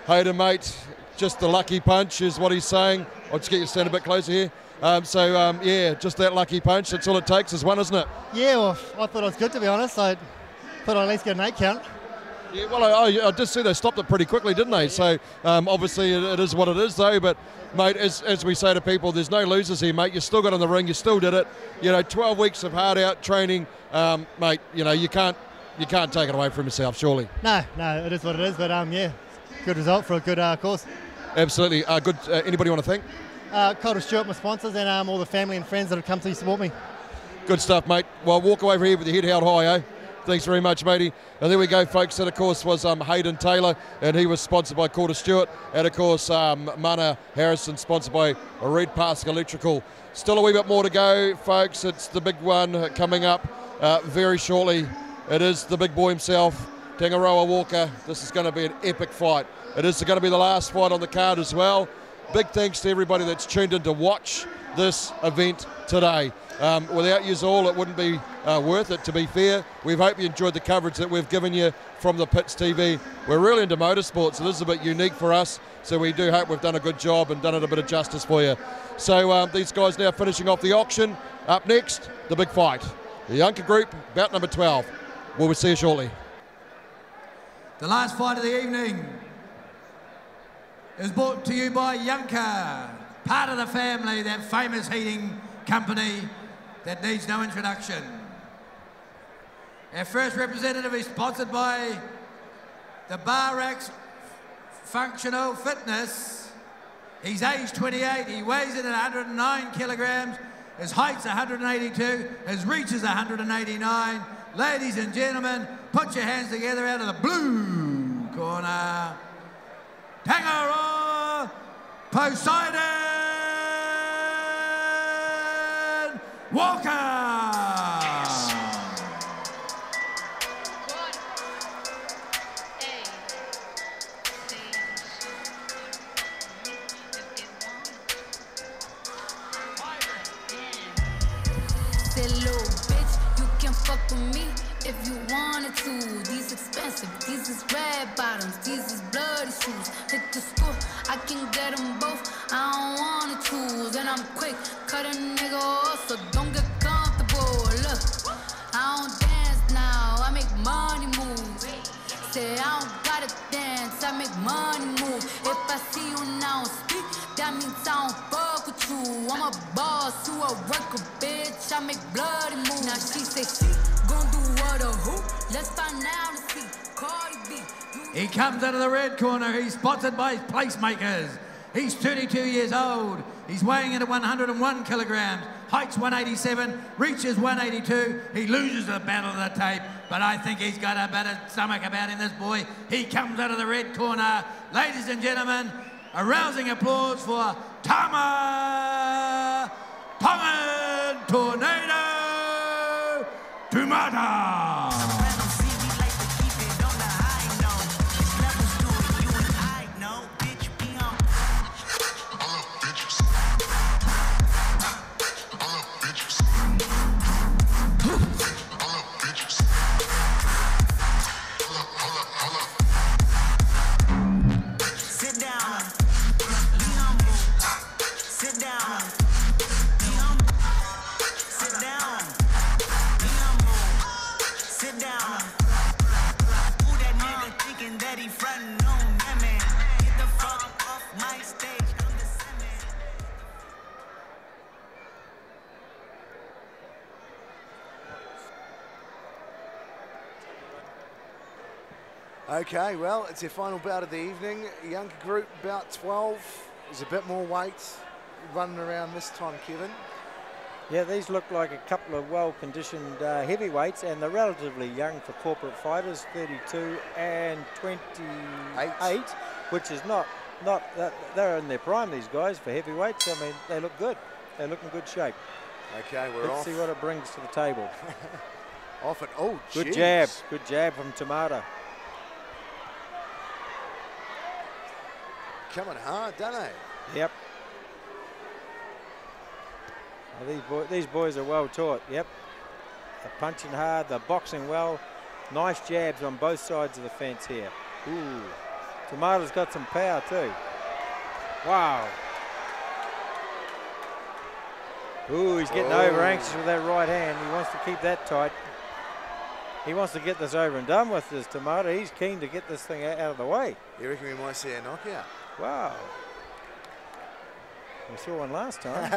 Hayden, mate, just the lucky punch is what he's saying. I'll just get you to stand a bit closer here. Yeah, just that lucky punch. That's all it takes is one, isn't it? Yeah, well, I thought it was good, to be honest. I thought I'd at least get an 8 count. Yeah, well, I did see they stopped it pretty quickly, didn't they? So obviously it is what it is, though. But mate, as we say to people, there's no losers here, mate. You still got in the ring, you still did it. 12 weeks of hard out training, mate. You can't take it away from yourself, surely. No, it is what it is. But yeah, good result for a good course. Absolutely. Good. Anybody want to thank? Koha Stewart, my sponsors, and all the family and friends that have come to support me. Good stuff, mate. Well, walk away from here with your head held high, eh? Thanks very much, matey. And there we go, folks. That, of course, was Hayden Taylor, and he was sponsored by Koha Stewart. And, of course, Mana Harrison, sponsored by Red Pask Electrical. Still a wee bit more to go, folks. It's the big one coming up very shortly. It is the big boy himself, Tangaroa Walker. This is going to be an epic fight. It is going to be the last fight on the card as well. Big thanks to everybody that's tuned in to watch this event today. Without you all, it wouldn't be worth it, to be fair. We hope you enjoyed the coverage that we've given you from the Pits TV. We're really into motorsports, so this is a bit unique for us, so we do hope we've done a good job and done it a bit of justice for you. So these guys now finishing off the auction. Up next, the big fight. The Younger Group, bout number 12. We'll see you shortly. The last fight of the evening is brought to you by Yunker, part of the family, that famous heating company that needs no introduction. Our first representative is sponsored by the Barracks Functional Fitness. He's aged 28, he weighs in at 109 kilograms, his height's 182, his reach is 189. Ladies and gentlemen, put your hands together out of the blue corner. Tangaroa Poseidon Walker! Say, little bitch, you can fuck with me if you wanted to. These expensive, these is rare. red bottoms, these is bloody shoes. Hit the school, I can get them both. I don't wanna choose, and I'm quick, cut a nigga off, so don't get comfortable. Look, I don't dance now, I make money moves. Say I don't gotta dance, I make money move. If I see you now speak, that means I don't fuck with you. I'm a boss, you a worker, bitch. I make bloody moves. Now she say she gon' do what or who? Let's find out and see. Cardi B. He comes out of the red corner. He's spotted by his placemakers. He's 32 years old. He's weighing in at 101 kilograms. Height's 187, reaches 182. He loses the battle of the tape, but I think he's got a better stomach about him, this boy. He comes out of the red corner. Ladies and gentlemen, a rousing applause for Tama Tongan Tornado Tumata. Okay, well, it's your final bout of the evening. Younger group, about 12. There's a bit more weight running around this time, Kevin. Yeah, these look like a couple of well-conditioned heavyweights, and they're relatively young for corporate fighters, 32 and 28, which is not they're in their prime, these guys, for heavyweights. I mean, they look good. They look in good shape. Okay, we're off. Let's see what it brings to the table. Off it. Oh, good geez. jab. Good jab from Tamata. Coming hard, don't they? Yep. These boys are well taught. Yep. They're punching hard. They're boxing well. Nice jabs on both sides of the fence here. Ooh. Tamata's got some power too. Wow. Ooh, he's getting over anxious with that right hand. He wants to keep that tight. He wants to get this over and done with, this Tamata. He's keen to get this thing out of the way. You reckon we might see a knockout? Wow. We saw one last time.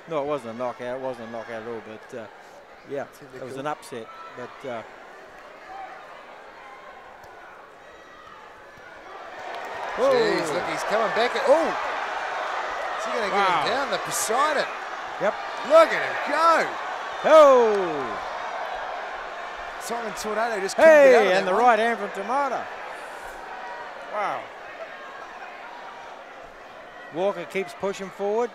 No, it wasn't a knockout. It wasn't a knockout at all, but yeah, it was an upset. But jeez, look, he's coming back. Oh, is he going to get him down? The Poseidon. Yep. Look at him go. Oh. Simon Tornado just couldn't get out of and the right hand from Tamata. Wow. Walker keeps pushing forward.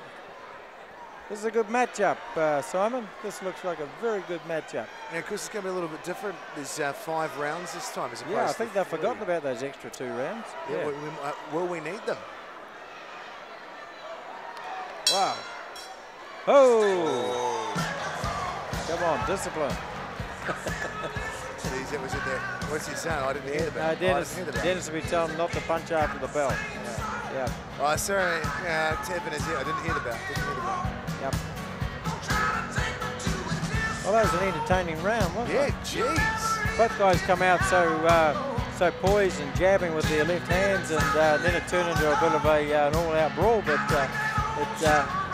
This is a good matchup, Simon. This looks like a very good matchup. Yeah, of course, it's going to be a little bit different. There's 5 rounds this time as opposed to I think they've forgotten about those extra 2 rounds. Yeah, will we need them? Wow. Oh. Come on, discipline. Jeez, that was it there. What's he saying? I didn't hear the bell. Dennis will be telling him not to punch after the bell. Yeah. Oh, sorry. Tapping his ear. I didn't hear the bell. Yep. Well, that was an entertaining round, wasn't it? Yeah, jeez. Both guys come out so poised and jabbing with their left hands, and then it turned into a bit of an all-out brawl. But it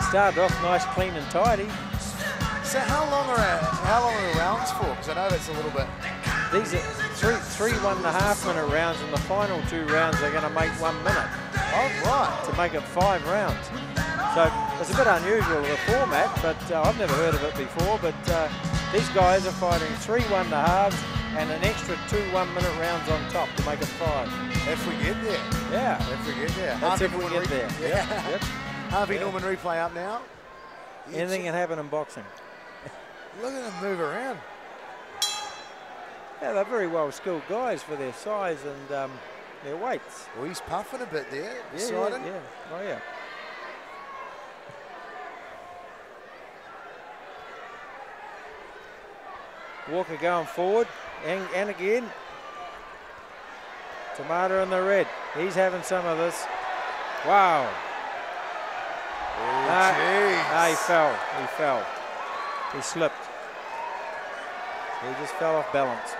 started off nice, clean, and tidy. So how long are the rounds for? Because I know that's a little bit. These are three 1.5-minute rounds, and the final 2 rounds are going to make 1 minute. Oh, right. To make it 5 rounds. So it's a bit unusual, the format, but I've never heard of it before. But these guys are fighting 3 1.5s and an extra 2 1-minute rounds on top to make it 5. If we get there. Yeah. If we get there. That's if we get there. Yeah. Yep. Harvey Norman replay up now. Anything can happen in boxing. Look at them move around. Yeah, they're very well skilled guys for their size and their weights. Well, he's puffing a bit there. Yeah. Oh, yeah. Walker going forward and again. Tamata in the red. He's having some of this. Wow. He fell. He fell. He slipped. He just fell off balance.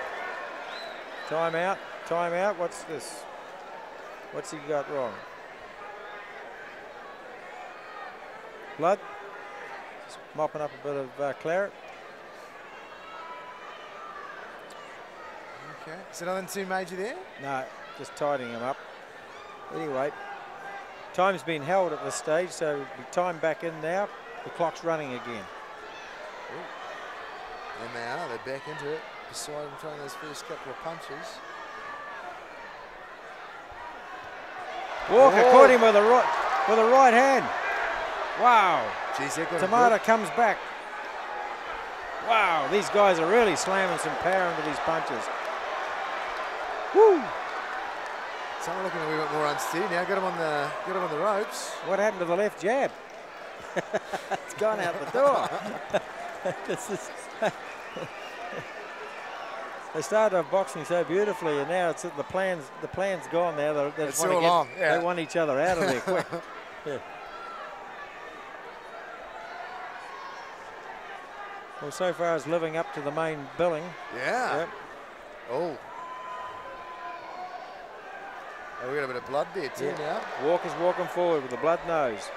Time out. Time out. What's this? What's he got wrong? Blood. Just mopping up a bit of claret. Okay. Is there nothing too major there? No, just tidying him up. Anyway, time's been held at this stage, so time back in now. The clock's running again. And they are. They're back into it. Beside him throwing those first couple of punches. Walker caught him with a right hand. Wow. Jeez, that got Tamata comes back. Wow, these guys are really slamming some power into these punches. Woo! Someone looking a wee bit more unsteady now. Got him on the ropes. What happened to the left jab? It's gone out the door. This is they started off boxing so beautifully, and now it's the plan's gone now. It's all long. They want each other out of there quick. Yeah. Well, so far as living up to the main billing. Yeah. Yep. Oh, we got a bit of blood there too now. Walker's walking forward with a blood nose.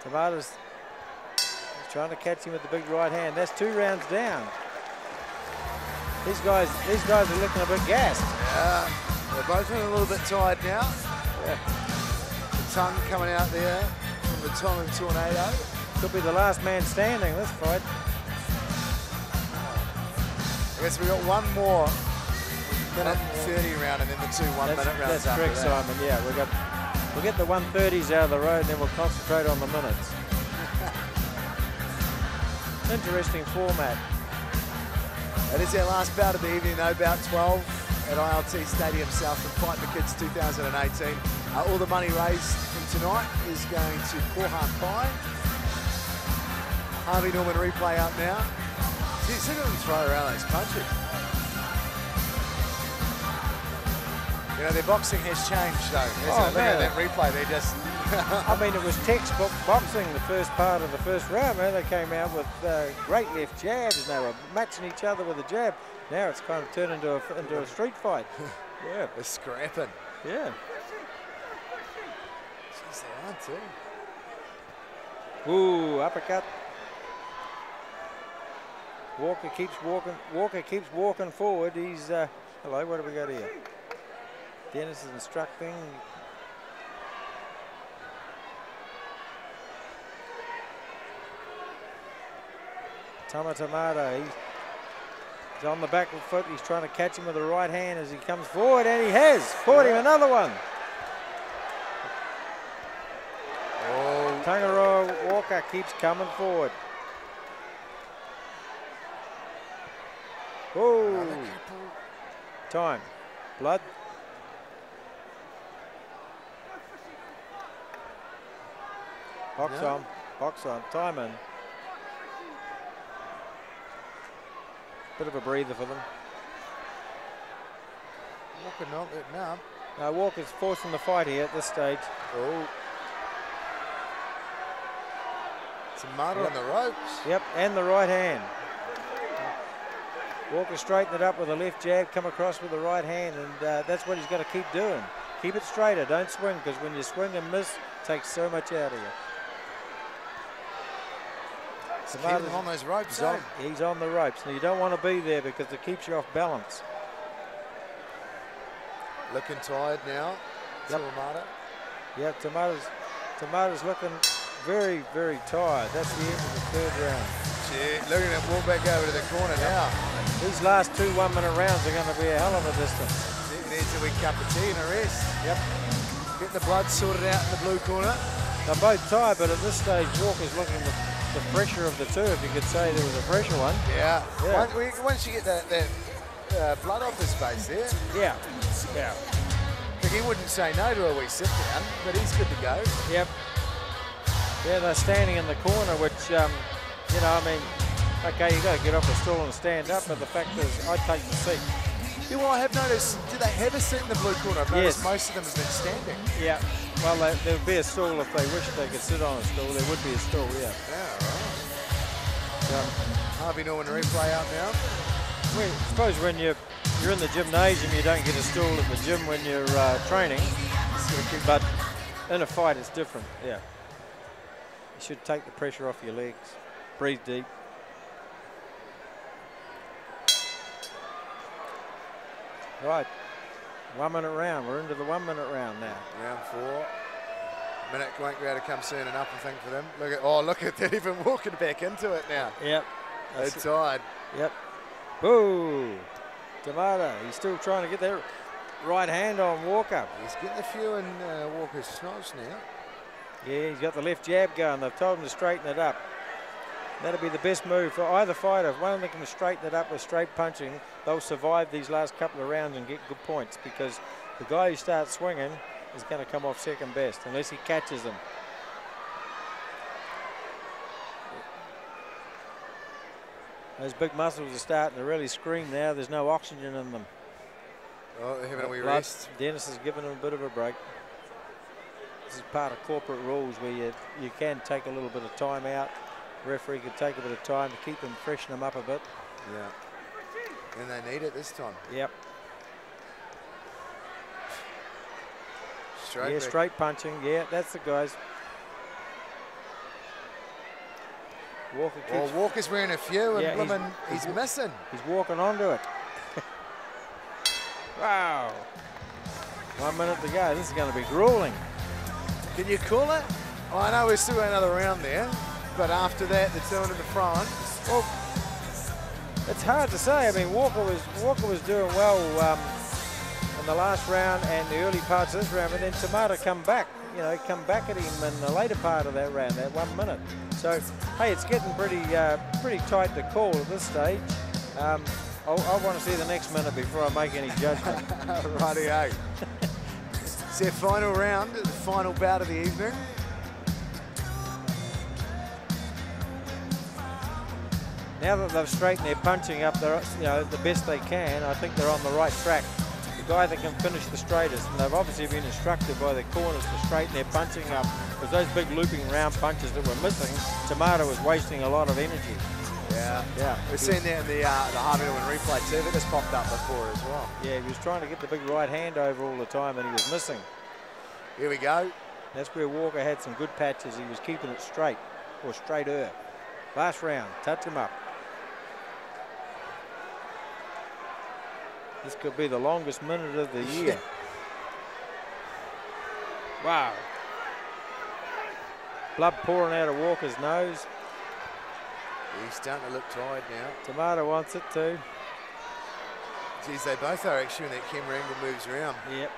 Tamata's trying to catch him with the big right hand. That's 2 rounds down. These guys are looking a bit gassed. Yeah, they're both feeling a little bit tired now. Yeah. The tongue coming out there from the Tongan tornado. Could be the last man standing this fight. I guess we got one more minute 30 round, and then the 2 1-minute rounds. That's correct, Simon. Yeah, we'll get the 130s out of the road, and then we'll concentrate on the minutes. Interesting format. That is our last bout of the evening, though, bout 12 at ILT Stadium Southland, Fight for Kids 2018. All the money raised from tonight is going to Koha Kai. Harvey Norman replay up now. Geez, look at them throw around those punches. You know, their boxing has changed, though. Look at that replay. They're just... I mean, it was textbook boxing the first part of the first round, man. They came out with great left jabs, and they were matching each other with a jab. Now it's kind of turned into a street fight. Yeah. They're scrapping. Yeah. Jeez, they are too. Ooh, uppercut. Walker keeps walking. Walker keeps walking forward. He's hello. What do we got here? Dennis is instructing. Tamata, he's on the back foot. He's trying to catch him with the right hand as he comes forward, and he has caught him another one. Oh. Tangaroa Walker keeps coming forward. Oh, time, blood. Box on, time in. Bit of a breather for them. Walker not letting up. Now Walker's forcing the fight here at this stage. Oh. Tamata on the ropes. Yep, and the right hand. Walker straightened it up with a left jab, come across with the right hand, and that's what he's got to keep doing. Keep it straighter, don't swing, because when you swing and miss, it takes so much out of you. Keep him on those ropes. He's on the ropes. Now you don't want to be there because it keeps you off balance. Looking tired now. Yep. Tamata. Yeah, Tamata's looking very, very tired. That's the end of the third round. Gee, look at him walk back over to the corner now. These last 2 1-minute rounds are going to be a hell of a distance. He needs a wee cup of tea and a rest. Yep. Get the blood sorted out in the blue corner. They're both tired, but at this stage, Walker's looking the fresher of the two, if you could say there was a fresher one. Yeah. Once you get that blood off his face there. Yeah. Yeah. Look, he wouldn't say no to a wee sit down, but he's good to go. Yep. Yeah, they're standing in the corner, which, you know, I mean, okay, you got to get off the stool and stand up, but the fact is, I take the seat. Yeah, well, I have noticed, do they have a seat in the blue corner? I've noticed Yes. most of them have been standing. Yeah, well, there would be a stool if they wished they could sit on a stool. There would be a stool, yeah. Yeah, right. Harvey Norman replay out now. Well, I suppose when you're in the gymnasium, you don't get a stool at the gym when you're training, but in a fight, it's different, yeah. You should take the pressure off your legs. Breathe deep. Right, 1 minute round. We're into the 1 minute round now. Round 4. Minute won't be able to come soon enough, I think, for them. Look at that, even walking back into it now. Yep. They're tired. Yep. Boo! Tomato, he's still trying to get that right hand on Walker. He's getting a few in Walker's snobs now. Yeah, he's got the left jab going. They've told him to straighten it up. That'll be the best move for either fighter. If one of them can straighten it up with straight punching, they'll survive these last couple of rounds and get good points, because the guy who starts swinging is going to come off second best unless he catches them. Those big muscles are starting to really scream now. There's no oxygen in them. Oh, they're having a wee rest. Dennis has given them a bit of a break. This is part of corporate rules where you can take a little bit of time out. Referee could take a bit of time to keep them, freshen them up a bit. Yeah. And they need it this time. Yep. Straight yeah, back. straight punching. Yeah, that's the guys. Walker keeps Walker's wearing a few, and yeah, Blimmin, he's missing. He's walking onto it. Wow. 1 minute to go. This is going to be grueling. Can you call it? Oh, I know we've still got another round there, but after that, the two in the front. Well, it's hard to say. I mean, Walker was doing well in the last round and the early parts of this round, but then Tomato come back at him in the later part of that round, that 1 minute. So, hey, it's getting pretty tight to call at this stage. I want to see the next minute before I make any judgment. Rightio. It's their final round, the final bout of the evening. Now that they've straightened their punching up, they're the best they can. I think they're on the right track. The guy that can finish the straightest, and they've obviously been instructed by their corners to straighten their punching up, because those big looping round punches that were missing, Tomato was wasting a lot of energy. Yeah. We've seen that in the Harvey Norman replay too, but this popped up before as well. Yeah, he was trying to get the big right hand over all the time, and he was missing. Here we go. That's where Walker had some good patches. He was keeping it straight, or straighter. Last round, touch him up. This could be the longest minute of the year. Wow. Blood pouring out of Walker's nose. He's starting to look tired now. Tomato wants it too. Geez, they both are actually when that camera angle moves around. Yep.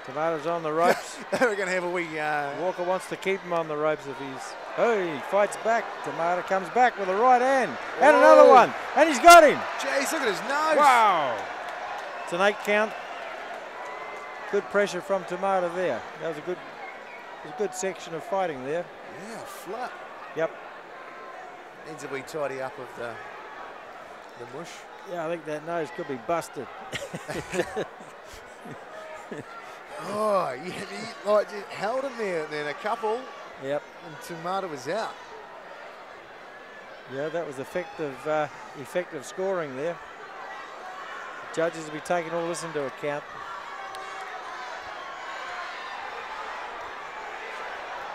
Tomato's on the ropes. We're going to have a wee... Walker wants to keep him on the ropes if he's... Oh, he fights back. Tomato comes back with a right hand. And another one. And he's got him. Jeez, look at his nose. Wow. It's an 8 count. Good pressure from Tomato there. That was a good section of fighting there. Yeah, flat. Yep. Needs a wee tidy up of the mush. Yeah, I think that nose could be busted. Oh, yeah, he just held him there, and then a couple. Yep. And Tomato was out. Yeah, that was effective scoring there. The judges will be taking all this into account.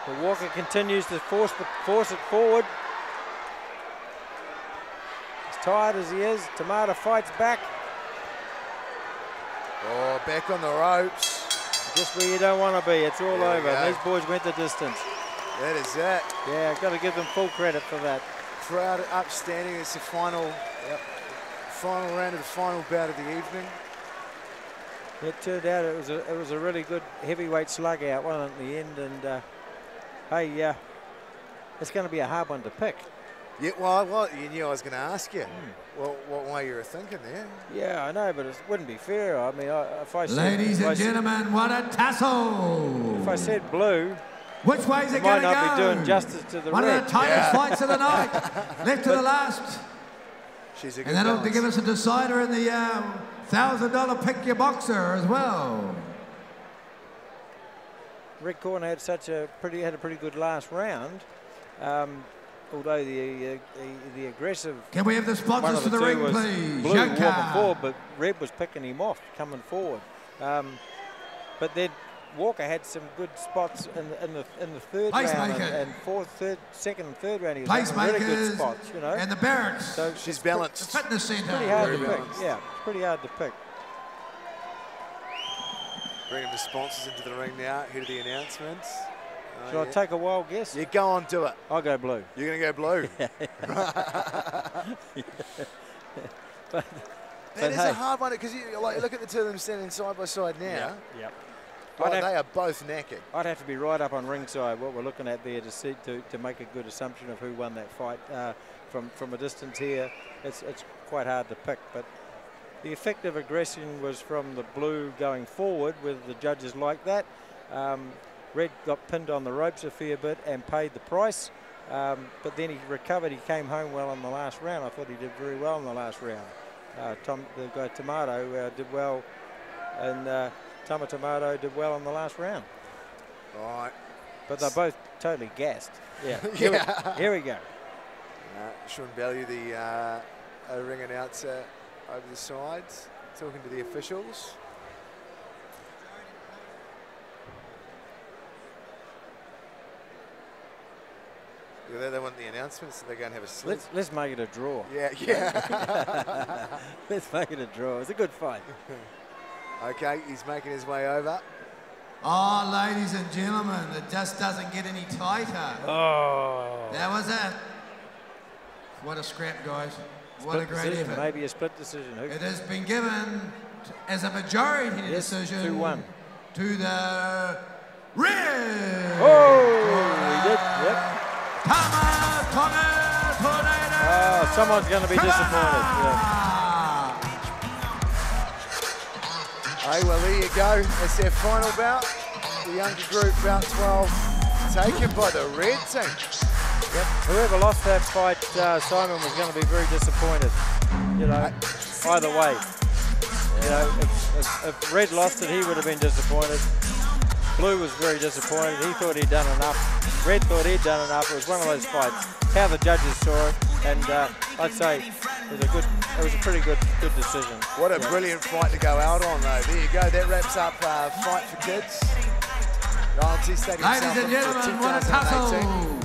But Walker continues to force it forward. As tired as he is, Tomato fights back. Oh, back on the ropes. Just where you don't want to be. It's all over. These boys went the distance. That is it. Yeah, I've got to give them full credit for that. Crowd upstanding. It's the final round of the final bout of the evening. It turned out it was a really good heavyweight slug out, wasn't it, in the end? And hey, it's going to be a hard one to pick. Yeah, well, you knew I was going to ask you. Well, what way you were thinking there? Yeah, I know, but it wouldn't be fair. I mean, Ladies and gentlemen, what a tussle! If I said blue, Which way is it might going to go? not be doing justice to the One red. of the tightest fights of the night. Left to the last. She's a good And that'll balance. give us a decider in the $1,000 Pick Your Boxer as well. Red Corner had a pretty good last round, although the aggressive. Can we have the sponsors one of to the ring, two was please? Blue Joker. walking forward, but Red was picking him off, coming forward. But then Walker had some good spots in the third round and second and third round. He was having really good spots, you know. And the barracks. So she's balanced. The fitness centre. Pretty hard Very to balanced. pick. Yeah, it's pretty hard to pick. Bringing the sponsors into the ring now. Here are the announcements. Should I take a wild guess? You go on, do it. I'll go blue. You're going to go blue. But That is hey. a hard one because you look at the two of them standing side by side now. Yep. Oh, they are both knackered. I'd have to be right up on ringside, what we're looking at there, to see to make a good assumption of who won that fight. From a distance here, it's quite hard to pick, but the effective aggression was from the blue going forward, whether the judges like that. Red got pinned on the ropes a fair bit and paid the price, but then he recovered. He came home well in the last round. I thought he did very well in the last round. The guy Tomato did well, and Tomato did well in the last round. All right. But they're both totally gassed. Yeah. Yeah. Here we go. Sean Bellew, the ring announcer, over the sides, talking to the officials. They want the announcements, so they're going to have a sleep. Let's make it a draw. Yeah. Let's make it a draw. It's a good fight. Okay, he's making his way over. Oh, ladies and gentlemen, it just doesn't get any tighter. Oh. That was it. What a scrap, guys. What a great decision, effort. Maybe a split decision. It has been given as a majority decision 2-1 to the red. Oh, he did. Yep. Tornado. Oh, someone's going to be disappointed. Yeah. Hey, well, there you go. It's their final bout. The younger group, bout 12, taken by the red team. Yep. Whoever lost that fight, Simon, was going to be very disappointed. You know, either way. You know, if Red lost it, he would have been disappointed. Blue was very disappointed. He thought he'd done enough. Red thought he'd done enough. It was one of those fights. How the judges saw it, and I'd say it was a pretty good decision. What a brilliant fight to go out on, though. There you go. That wraps up Fight for Kids. The ILT Stadium Ladies and gentlemen, what a tussle.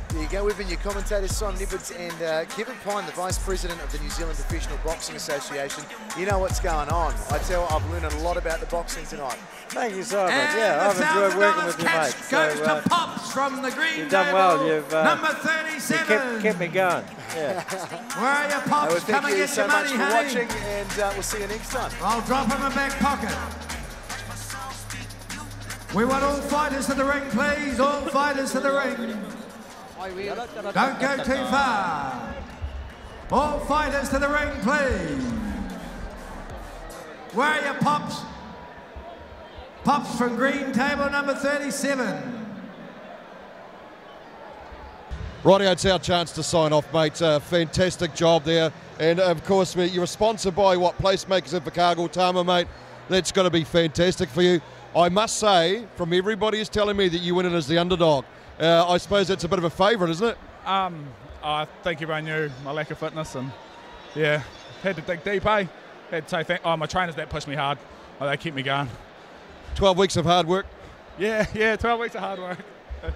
There you go. We've been your commentators, Simon Edwards and Kevin Pine, the Vice President of the New Zealand Professional Boxing Association. You know what's going on. I've learned a lot about the boxing tonight. Thank you, Simon. Yeah, I've enjoyed working with you, mate. Goes to Pops from the green you've done well. You've number 37. You kept me going. Yeah. Where are you, Pops? Well, Come and get so your much money, for hey? watching, and we'll see you next time. I'll drop him in back pocket. We want all fighters to the ring, please. All fighters to the ring. Don't go too far. All fighters to the ring, please. Where are you, Pops? Pops from green table number 37. Rightio, it's our chance to sign off, mate. Fantastic job there. And, of course, you were sponsored by, Placemakers Invercargill, Tama, mate. That's going to be fantastic for you. I must say, from everybody who's telling me that you went in as the underdog, I suppose that's a bit of a favourite, isn't it? I think everyone knew my lack of fitness, and, yeah, had to dig deep, eh? Had to say my trainers that pushed me hard. They kept me going. 12 weeks of hard work. Yeah, 12 weeks of hard work.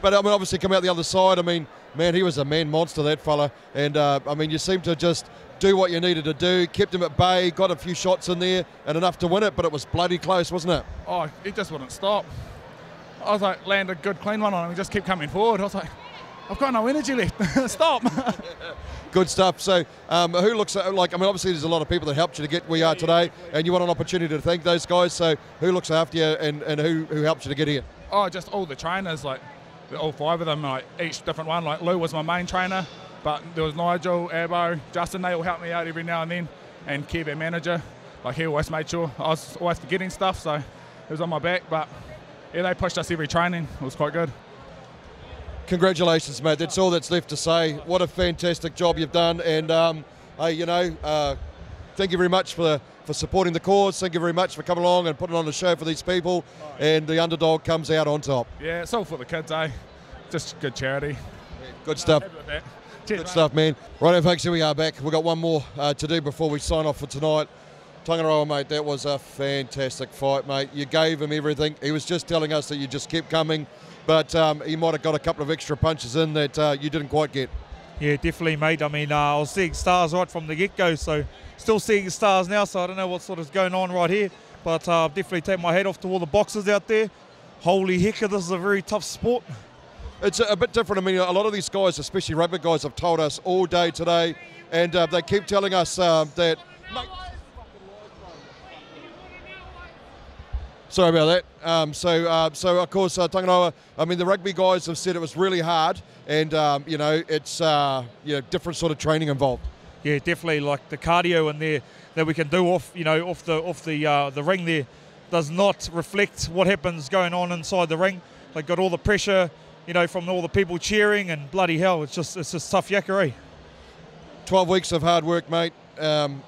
But, I mean, obviously come out the other side. I mean, man, he was a man monster, that fella. And, I mean, you seem to just do what you needed to do, kept him at bay, got a few shots in there and enough to win it, but it was bloody close, wasn't it? Oh, he just wouldn't stop. I was like, land a good clean one on him, he just kept coming forward. I was like, I've got no energy left. Stop. Good stuff. So who looks like, I mean, obviously there's a lot of people that helped you to get where you are today, and you want an opportunity to thank those guys. So who looks after you and who helped you to get here? Oh, just all the trainers, like all 5 of them, like each different one. Like Lou was my main trainer, but there was Nigel, Abbo, Justin, they all help me out every now and then, and Kev, our manager. like he always made sure I was always forgetting stuff, so it was on my back. But yeah, they pushed us every training. It was quite good. Congratulations, mate. That's all that's left to say. What a fantastic job you've done, and thank you very much for supporting the cause. Thank you very much for coming along and putting on a show for these people, and the underdog comes out on top. Yeah, it's all for the kids, eh? Just good charity. Good stuff. Cheers, Good stuff, man. Righto, folks, here we are back. We've got one more to do before we sign off for tonight. Tangaroa, mate, that was a fantastic fight, mate. You gave him everything. He was just telling us that you just kept coming, but he might have got a couple of extra punches in that you didn't quite get. Yeah, definitely, mate. I mean, I was seeing stars right from the get-go, so still seeing stars now, so I don't know what sort of is going on right here, but definitely take my hat off to all the boxers out there. Holy heck, this is a very tough sport. It's a bit different. I mean, a lot of these guys, especially rugby guys, have told us all day today, and they keep telling us that... Sorry about that. So of course, Tangaroa, I mean, the rugby guys have said it was really hard, and it's different sort of training involved. Yeah, definitely. Like the cardio in there that we can do off the ring there does not reflect what happens going on inside the ring. They got all the pressure, from all the people cheering, and bloody hell, it's just tough yakka, eh? 12 weeks of hard work, mate. No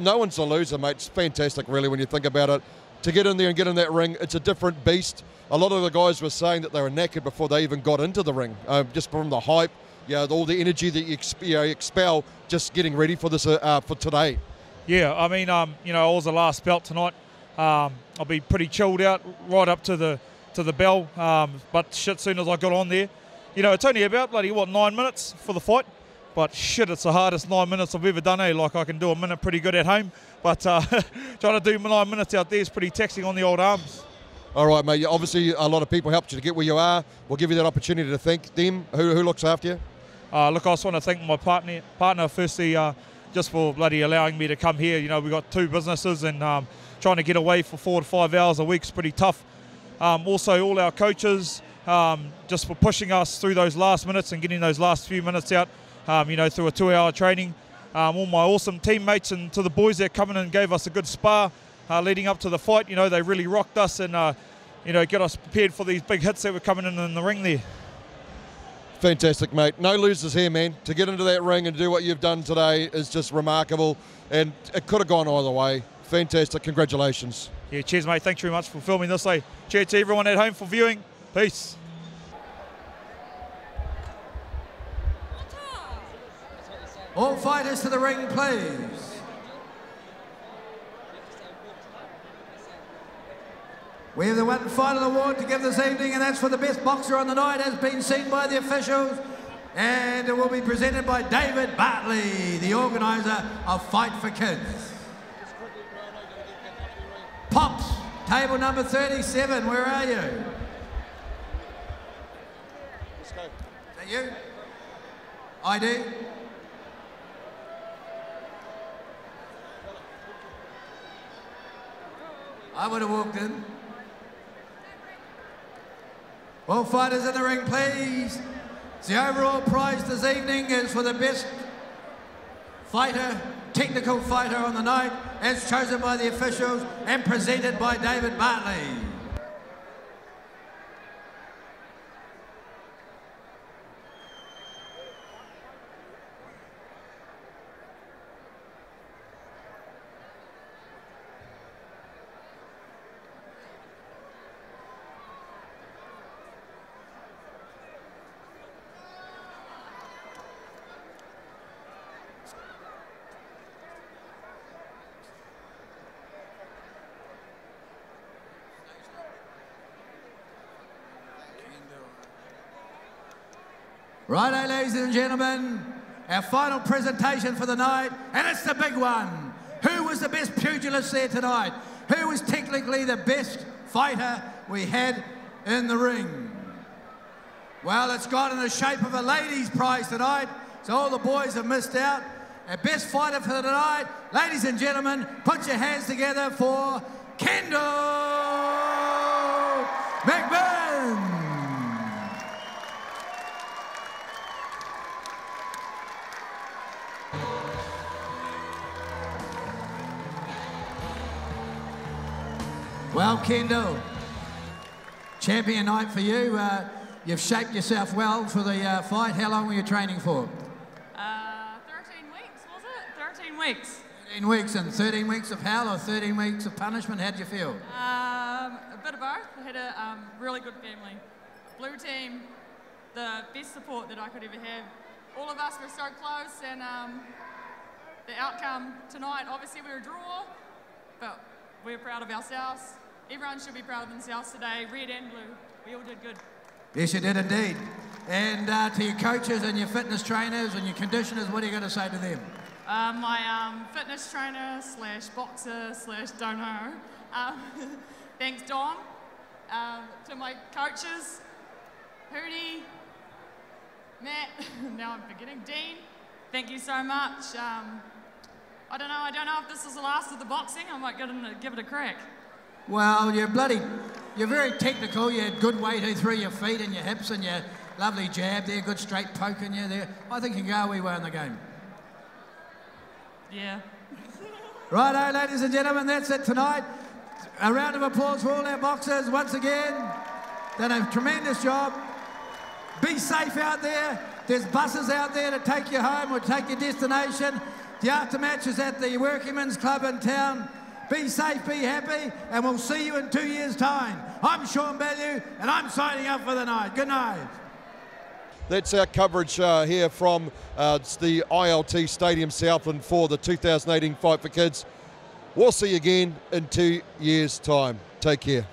one's a loser, mate. It's fantastic, really, when you think about it. To get in there and get in that ring, it's a different beast. A lot of the guys were saying that they were knackered before they even got into the ring, just from the hype, all the energy that you expel just getting ready for this for today. Yeah, I mean, I was the last belt tonight. I'll be pretty chilled out right up to the bell, but shit, soon as I got on there, it's only about 9 minutes for the fight. But shit, it's the hardest 9 minutes I've ever done, eh? Like I can do a minute pretty good at home, but trying to do 9 minutes out there is pretty taxing on the old arms. All right, mate. Obviously, a lot of people helped you to get where you are. We'll give you that opportunity to thank them. Who looks after you? Look, I just want to thank my partner firstly, just for bloody allowing me to come here. We've got 2 businesses, and trying to get away for 4 to 5 hours a week is pretty tough. Also, all our coaches, just for pushing us through those last minutes and getting those last few minutes out. Through a 2-hour training. All my awesome teammates, and to the boys that come in and gave us a good spar leading up to the fight. They really rocked us and, get us prepared for these big hits that were coming in the ring there. Fantastic, mate. No losers here, man. To get into that ring and do what you've done today is just remarkable, and it could have gone either way. Fantastic. Congratulations. Yeah, cheers, mate. Thanks very much for filming this. Cheers to everyone at home for viewing. Peace. All fighters to the ring, please. We have the one final award to give this evening, and that's for the best boxer on the night, has been seen by the officials, and it will be presented by David Bartley, the organiser of Fight for Kids. Pops, table number 37, where are you? Let's go. Is that you? ID? I would have walked in. All fighters in the ring, please. The overall prize this evening is for the best fighter, technical fighter on the night, as chosen by the officials and presented by David Bartley. Righto, ladies and gentlemen, our final presentation for the night, and it's the big one. Who was the best pugilist there tonight? Who was technically the best fighter we had in the ring? Well, it's got in the shape of a ladies' prize tonight, so all the boys have missed out. Our best fighter for tonight, ladies and gentlemen, put your hands together for Kendall McMahon. Well, Kendall, champion night for you. You've shaped yourself well for the fight. How long were you training for? 13 weeks, was it? 13 weeks. 13 weeks, and 13 weeks of hell or 13 weeks of punishment? How'd you feel? A bit of both. I had a really good family. Blue team, the best support that I could ever have. All of us were so close, and the outcome tonight, obviously we were a draw, but we're proud of ourselves. Everyone should be proud of themselves today, red and blue. We all did good. Yes, you did indeed. And to your coaches and your fitness trainers and your conditioners, what are you going to say to them? My fitness trainer slash boxer slash don't know. Thanks, Dom. To my coaches, Hootie, Matt, now I'm forgetting, Dean. Thank you so much. I don't know if this is the last of the boxing. I might give it a crack. Well, you're very technical. You had good weight through your feet and your hips and your lovely jab there, good straight poke in you there. I think you can go a wee way in the game. Yeah. Righto, ladies and gentlemen, that's it tonight. A round of applause for all our boxers once again. Done a tremendous job. Be safe out there. There's buses out there to take you home or take your destination. The aftermatch is at the Workingmen's Club in town. Be safe, be happy, and we'll see you in 2 years' time. I'm Sean Bellew, and I'm signing up for the night. Good night. That's our coverage here from the ILT Stadium Southland for the 2018 Fight for Kids. We'll see you again in 2 years' time. Take care.